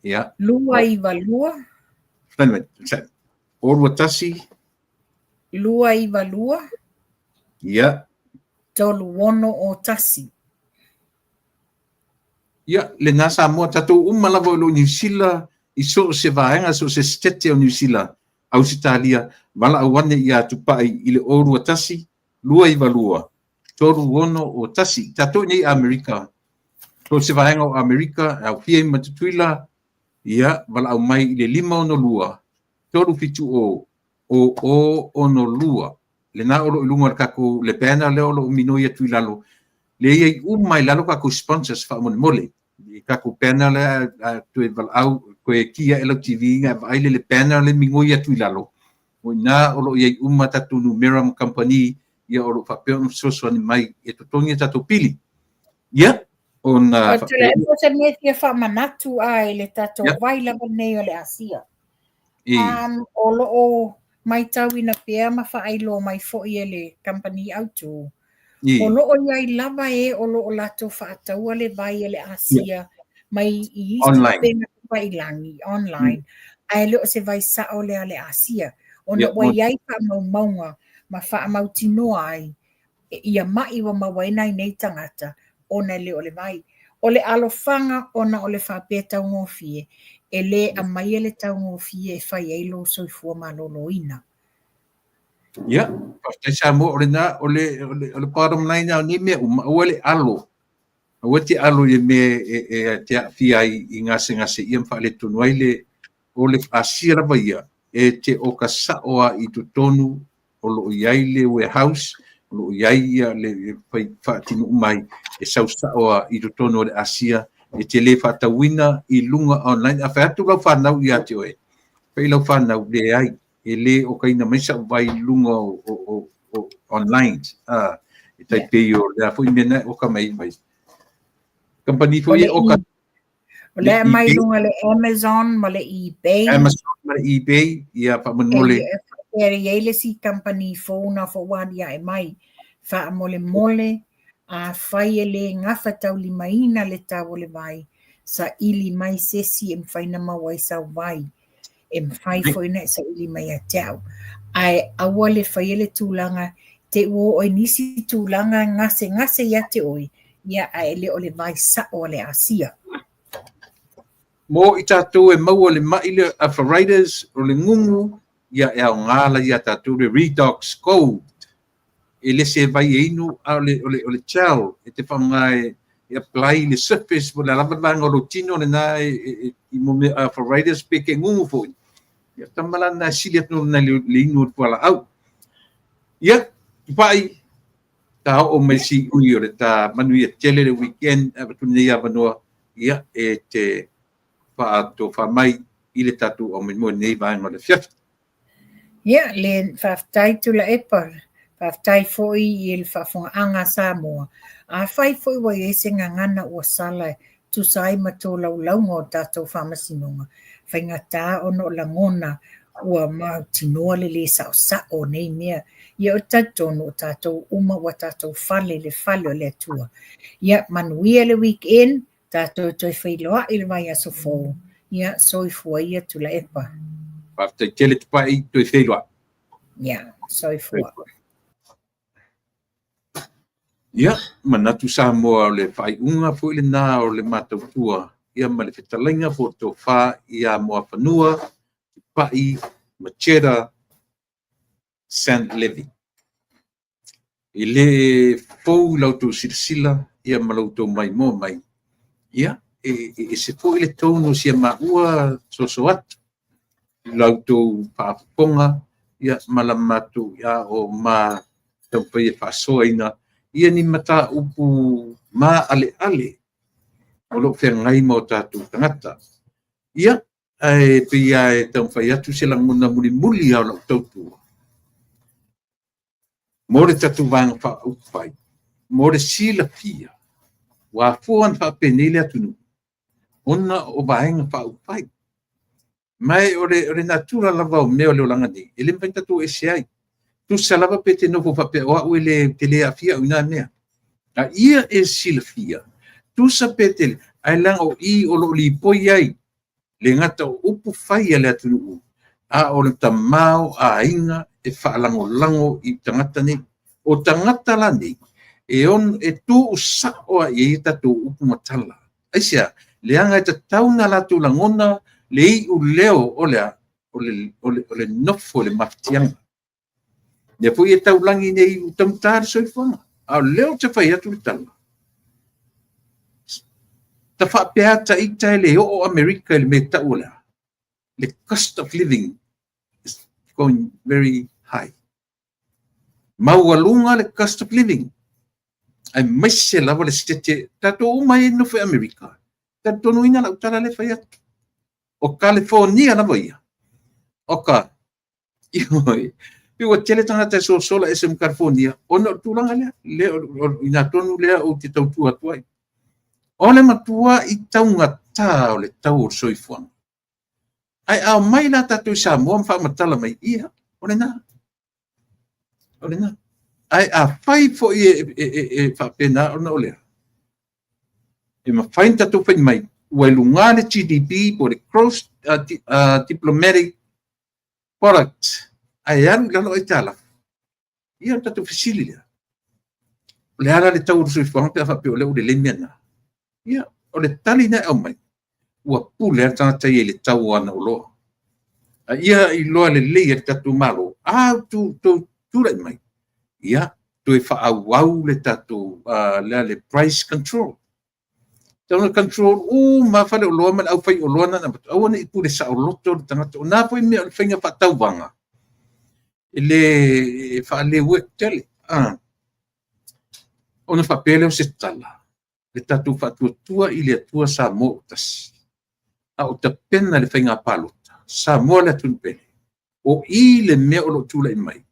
Ia. Lua iwa lua. O lua tasi. Lua iwa lua. Ia. Tolu wono o tasi. Ia, le nasa mua tatou umalawa o lo New Zealand, i so se vaenga, so se stete o New Zealand, Ausitalia, wala awane ia tupai i le o lua tasi, lua iwa lua. Tolu wono o tasi, tatou nei Amerika. So se vaenga o Amerika, au fia i matutuila, ia, wala au mai i le 5 ono lua. Tolu fitu o ono lua. Le na olo ilunga kako le pena le olo umino ia tui lalo. Le iei umai lalo kako sponsors wha mole. Kako pena le tue val au koe kia LTV nga vaile le pena le mingo ia tui lalo. O na olo iei tatu Numeram Company ia olo whapeo soso ani mai e totongi tatu pili. Ia, on o tule e pose metia whamanatu ai le tato vaila nei o le Asia. Olo o mai tau ina pea ma whaeilo mai fo'i le company autu. O loo iai lava o loo lato whaataua le vai le Asia mai i isi pena wailangi online. Ai leo se vai sao le Asia. O na wa iai pa maunga ma wha mautinoa ai. Ia mai wa mawaina i nei tangata o na leo le vai. O le alofanga o na o le whapeta ngofie. E le a mai le tau ngofie e whai eilo soifua maloloina. Ia, pastai sa mo o le na o le bottom line na ni me o le alo. O te alo e me te fia i ngase i mfa le tonu ai le o le asira vai e te o ka saoa i tu tonu o lo iai le warehouse o lo iai le fa tinu mai e sau saoa i tu tonu o le asia e te le fa tawina i lunga online a fa tu lau fa nau ia te oe. Fa lau fa nau le ai e le o kaina mai sa vai lunga o online. E tai pe o le foi mena o ka mai. Company foi o ka le mai lunga le Amazon ma le eBay. Amazon ma le eBay ia pa mole. E le si company phone for one ia e mai fa mole a fai le ngafa tau limaina le tau le vai sa ili mai sesi em fai na mawai sa vai em fai foi na sa ili mai a tau ai awale fai le tulanga te o nisi tulanga ngase ia te oi ia ai le o le vai sa o le Asia. Mo i tātou e mau o le maile arthritis o le ngungu ia e au ngala ia tātou le redox gold e le se vai e inu o le gel e te whangai e apply le surface mo le lavavanga o lo tino le nā i mo me arthritis pe ke ngungu fōi Ia tamalana siliat no na linu pala au. Ia pai ta o mai si ui o ta manuia tele le weekend tunia vanua ia e te to fa mai ile tatu o mo nei vai no le fiat. Ia le whaftai tu la epa. Whaftai foi i le whafonga Samoa. A whai foi wa ese ngangana ua sala tu sai mato lau ngō tātou whamasinonga. Whai ngata ono la ngona ua mau tinoa le sao nei mea. Ia o tatono o tātou uma wa tātou whale le whale o le atua. Ia manuia le weekend tātou toi whailoa i le vai aso fōu. Ia soifua ia tu la epa. Whaftai tele tupai toi whailoa. Ia soifua. Ia, manatu Samoa o le whaiunga fo le nā o le matautua. Ia ma le whetalainga fo tō whā ia moa whanua, pai, Machera, St. Levi. I le fōu lautou silasila, ia ma lautou mai mō mai. Ia, e se fōu i le tōno sia maua soso atu. Lautou pāponga, ia malamatu, ia o ma taupai e whasoa ina, ia ni mata upu ma ale o lo whengai mo tātou tangata. Ia, e pia e tauwhai atu se languna muli au lau tautua. Mōre tatu vanga wha upai, mōre sila pia, wā fuan wha penele atunu, ona o vaenga wha upai. Mai ore natura lava o meo leo langani, ele mpai tatu e se ai. Tu salava pe te novo pape o au ele tele a fia una mea. A ia e sila fia. Tu sa pe tele, ai lang o I o lo li poi ai. Le ngata o upu fai ale atunu. A o le tamao a inga e whaalango I tangata ni. O tangata la ni, e on e tu usa o a i tatu upu matala. Aisia, le anga e ta tauna la tu langona, le I u leo o le nofo le maftianga. Ia po ia taulangi nei u tamtare soifanga. Au leo te whai atu le tala. Ta whapeata I tai le o Amerika le me taula. The cost of living is going very high. Maualunga le cost of living. Ai maise lava le stete tato umai no fe Amerika. Tato nuina la utala le whai atu. O California na voia. Oka. Ioi. Piwa tele tangata so sola SM California, ono tulanga lea, ina tonu lea o te tautua tuai. Ole matua I taunga tā o le tau o soifuanga. Ai au mai la tatu I Samoa mwha matala mai ia, ole nā. Ai a whai fo e whapena ona olea. E ma whain tatu whain mai, ua lunga le GDP po le cross diplomatic product. Ai anu lalo ai tala. Ia tatu fisili lea. Le ala le tau rusu whanga pe awhape o leo le lemena. Ia, o le tali na au mai. Ua pule a tangata I le tau ana o loa. Ia I loa le leia tatu malo. Tu rai mai. Ia, tu e whaawau le tatu lea le price control. Tau control, ma whale o loa man au whai o loa na au ana I pule sa o loto le tangata. O nā poi mea o le whainga whatau wanga. Le whaale work tele. Ona whapele o se tala. Le tatu whatuatua I le atua sa mo tas. A o ta pena le whainga palota. Sa mo le atun pele. O I le mea o lo tula I mai.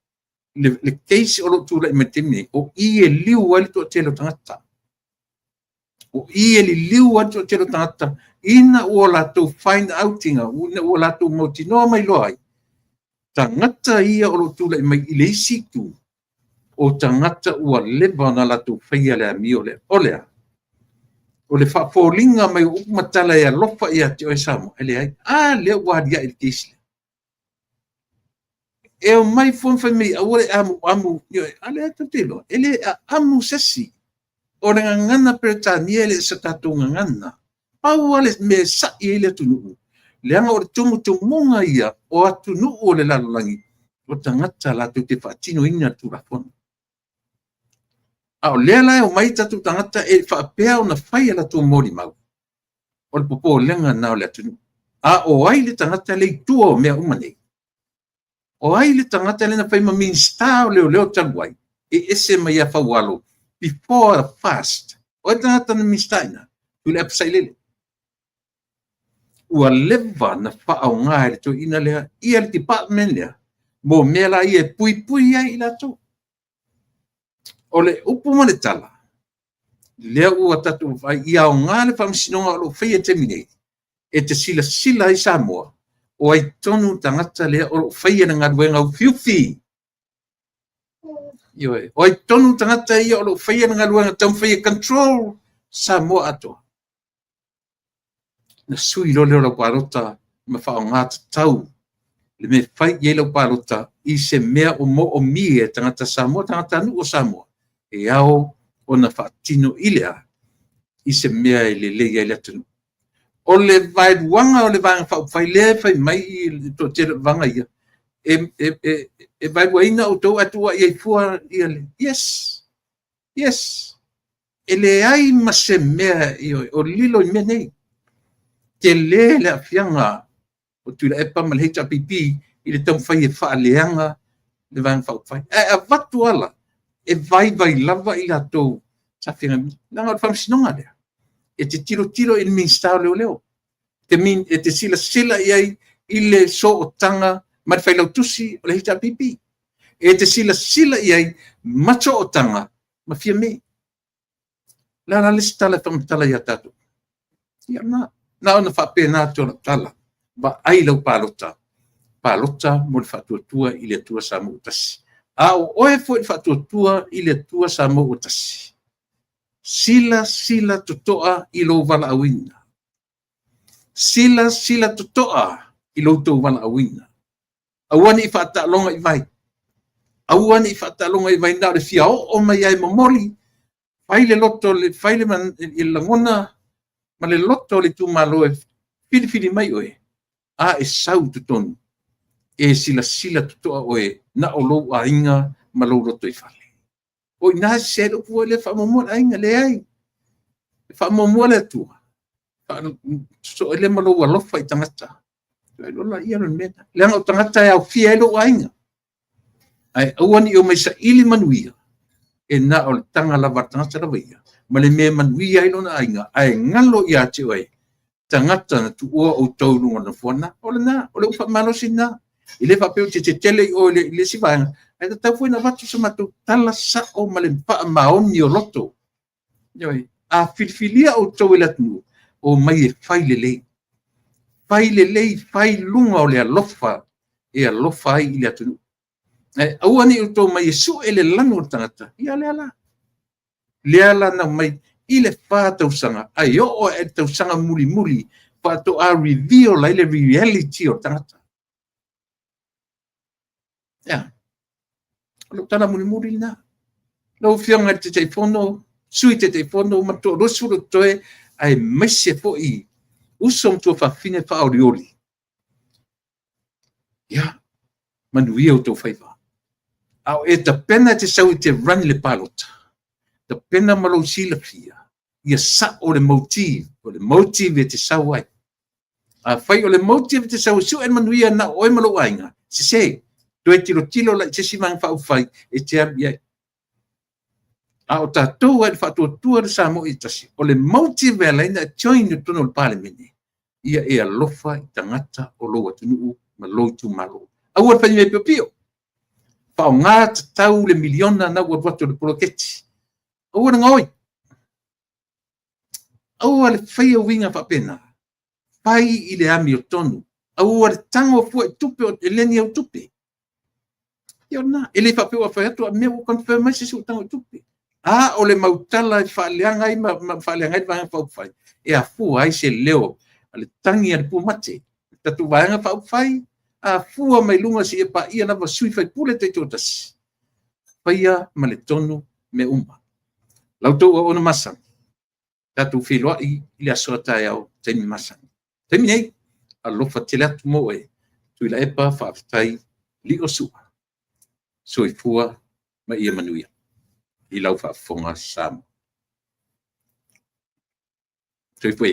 Le keisi o lo tula I mai teme. O I e liu wali to telo tangata. O I e li liu wali to telo tangata. Ina ua lato find outinga. Ua lato mautinoa mai loai. Tangata ia o lo tula I mai I le isitu. O tangata ua leba na latu whaia lea mi o le olea. O le whaapolinga mai upumatala ia lofa ia te oe Samoa. Ele ai, lea wadia I le keisile. E o mai fonfai mei awore amu, ale ata telo. Ele amu sesi. O le ngangana Britania ele sa tatou ngangana. Pau ale me sa I ele atunu. Leanga o le tumunga ia o atunu o le lalolangi. O tangata latu te whaatino ina turafona. Ao lea lai o mai tatu tangata e whaapea o na whai ala tu mori mau. O le popo lenga nao le atunu. o ai le tangata le tua mea umane. O ai le tangata le na whai minsta o leo taluai. Ese mai a whawalo. Before a fast. O ai tangata na minsta ina. Tule apsai lele. Ua lewa na whaau ngā le to ina lea. Ia le department lea. Mo mea la ia pui ai ila to. O le upu ma le tala. Lea ua tatu vai ia o ngā le whamsinonga o lo whaia terminate. E te sila i Samoa. O ai tonu tangata lea o lo whaia na ngaruenga u fiufi. O ai tonu tangata ia o lo whaia na ngaruenga tau whaia control Samoa ato. Na sui lo leo la parota ma whao ngā tau. Le me whai ie la parota i se mea o mo o mie tangata Samoa, tangata anu o Samoa. E ao o na whaatino ilea i se mea e le leia i latunu. O le vai wanga o le vanga whai lea whai mai i to tere vanga ia. E vai waina o tau atua i fua ia le. Yes. E le ai ma se mea i o lilo i mea nei. Te le a fianga o tula e pa malheita pipi i le tau whai e wha leanga le vanga whai. E watu ala. E vai lava i la tau sa fianga. Langa o whamsinonga lea. E te tiro i minsta o leo. E te sila iai i le so o tanga ma te whailau tusi o le hita pipi. E te sila iai macho o tanga ma fia me. La lesi tala whamatala ia tatu. Ia na ona whapena tōna tala. Ba ai lau pālota. Pālota mo le whatuatua i le tua sa mo utasi. A o oe fo le whatuatua i le tua sa mo utasi. Sila totoa i lo vala awina. Sila totoa i lo tau vala awina. Awane i whaatalonga i vai. Awane i whaatalonga i vai nā le fia o mai ai mamoli. Whaile loto, whaile man i langona, ma le loto le tu malo e whiri mai oe. A e sau tutonu. E sila totoa oe na o lo a inga ma lo roto i whale. O i nā sero pua le whamomua a inga le ai. Whamomua le atua. So ele malo wa lofa i tangata. Lola ia ron mena. Leanga o tangata e au fia elo a inga. Ai auani o mai sa ili manuia. E na o tanga lava tangata lava ia. Ma le mea manuia ilo na inga. Ai ngalo ia te oe. Tangata na tu ua o taurunga na fuana. O le na. O le ufa malosi na. I le whapeo te tele o le sivaenga. Ai ta tau na watu sa matu tala sa o ma le mpaa maoni o loto. Ioi. A filfilia o tau ila tunu. O mai e whailelei. Whai lunga o le alofa. E alofa ai i le atunu. Auani o tau mai e su e le lanu o tangata. Ia le ala. Le ala na mai i le whātausanga. Ai o e tausanga muli. Whātou a reveal lai le reality o tangata. Ia. Lo tana muli na. Lau whianga te teifono. Sui te teifono. Mato rosuro toe. Ai maise po i. Usom tua whawhine whaorioli. Ia. Manuia o tau whaiva. Au e ta pena te sau i te rani le palota. Ta pena malo sila fia. Ia sa o le motive. O le motive e te sau ai. A whai o le motive te sau su en manuia na oi malo ainga. Se. Doe tilo la te simang whau whai. E te abi ai. A o tātou e whatuatua le sa mo i tasi. O le motive e leina join o tono le pale mene. Ia e alofa i tangata o lo atunuu ma lo tu malo. Au ar whai me pio. Pao ngā tau le miliona na ua watu le poloketi. Au ar ngoi. Au ar whai o winga whapena. Pai i le ami o tonu. Au ar tango fua e tupe o eleni au tupe. Ia na, ele whapeo a whai atu a mea o confirmation si o tango tupe. A o le mautala i whaaleanga i whaaleanga i vanga whau whai. E a fua ai se leo. A le tangi a le pumate. Tatu vanga whau whai. A fua mai lunga si e pa ia na wasui whai pule te tōtasi. Paia ma le tonu me uma. Lautou o ona masang. Tatu whiloa i le asoa tae au teimi masang. Teimi nei, a lofa tele atu mo e. Tui la epa whaafitai li o sua. So i fua ma ia manuia. I lau whaafonga samu. So i fua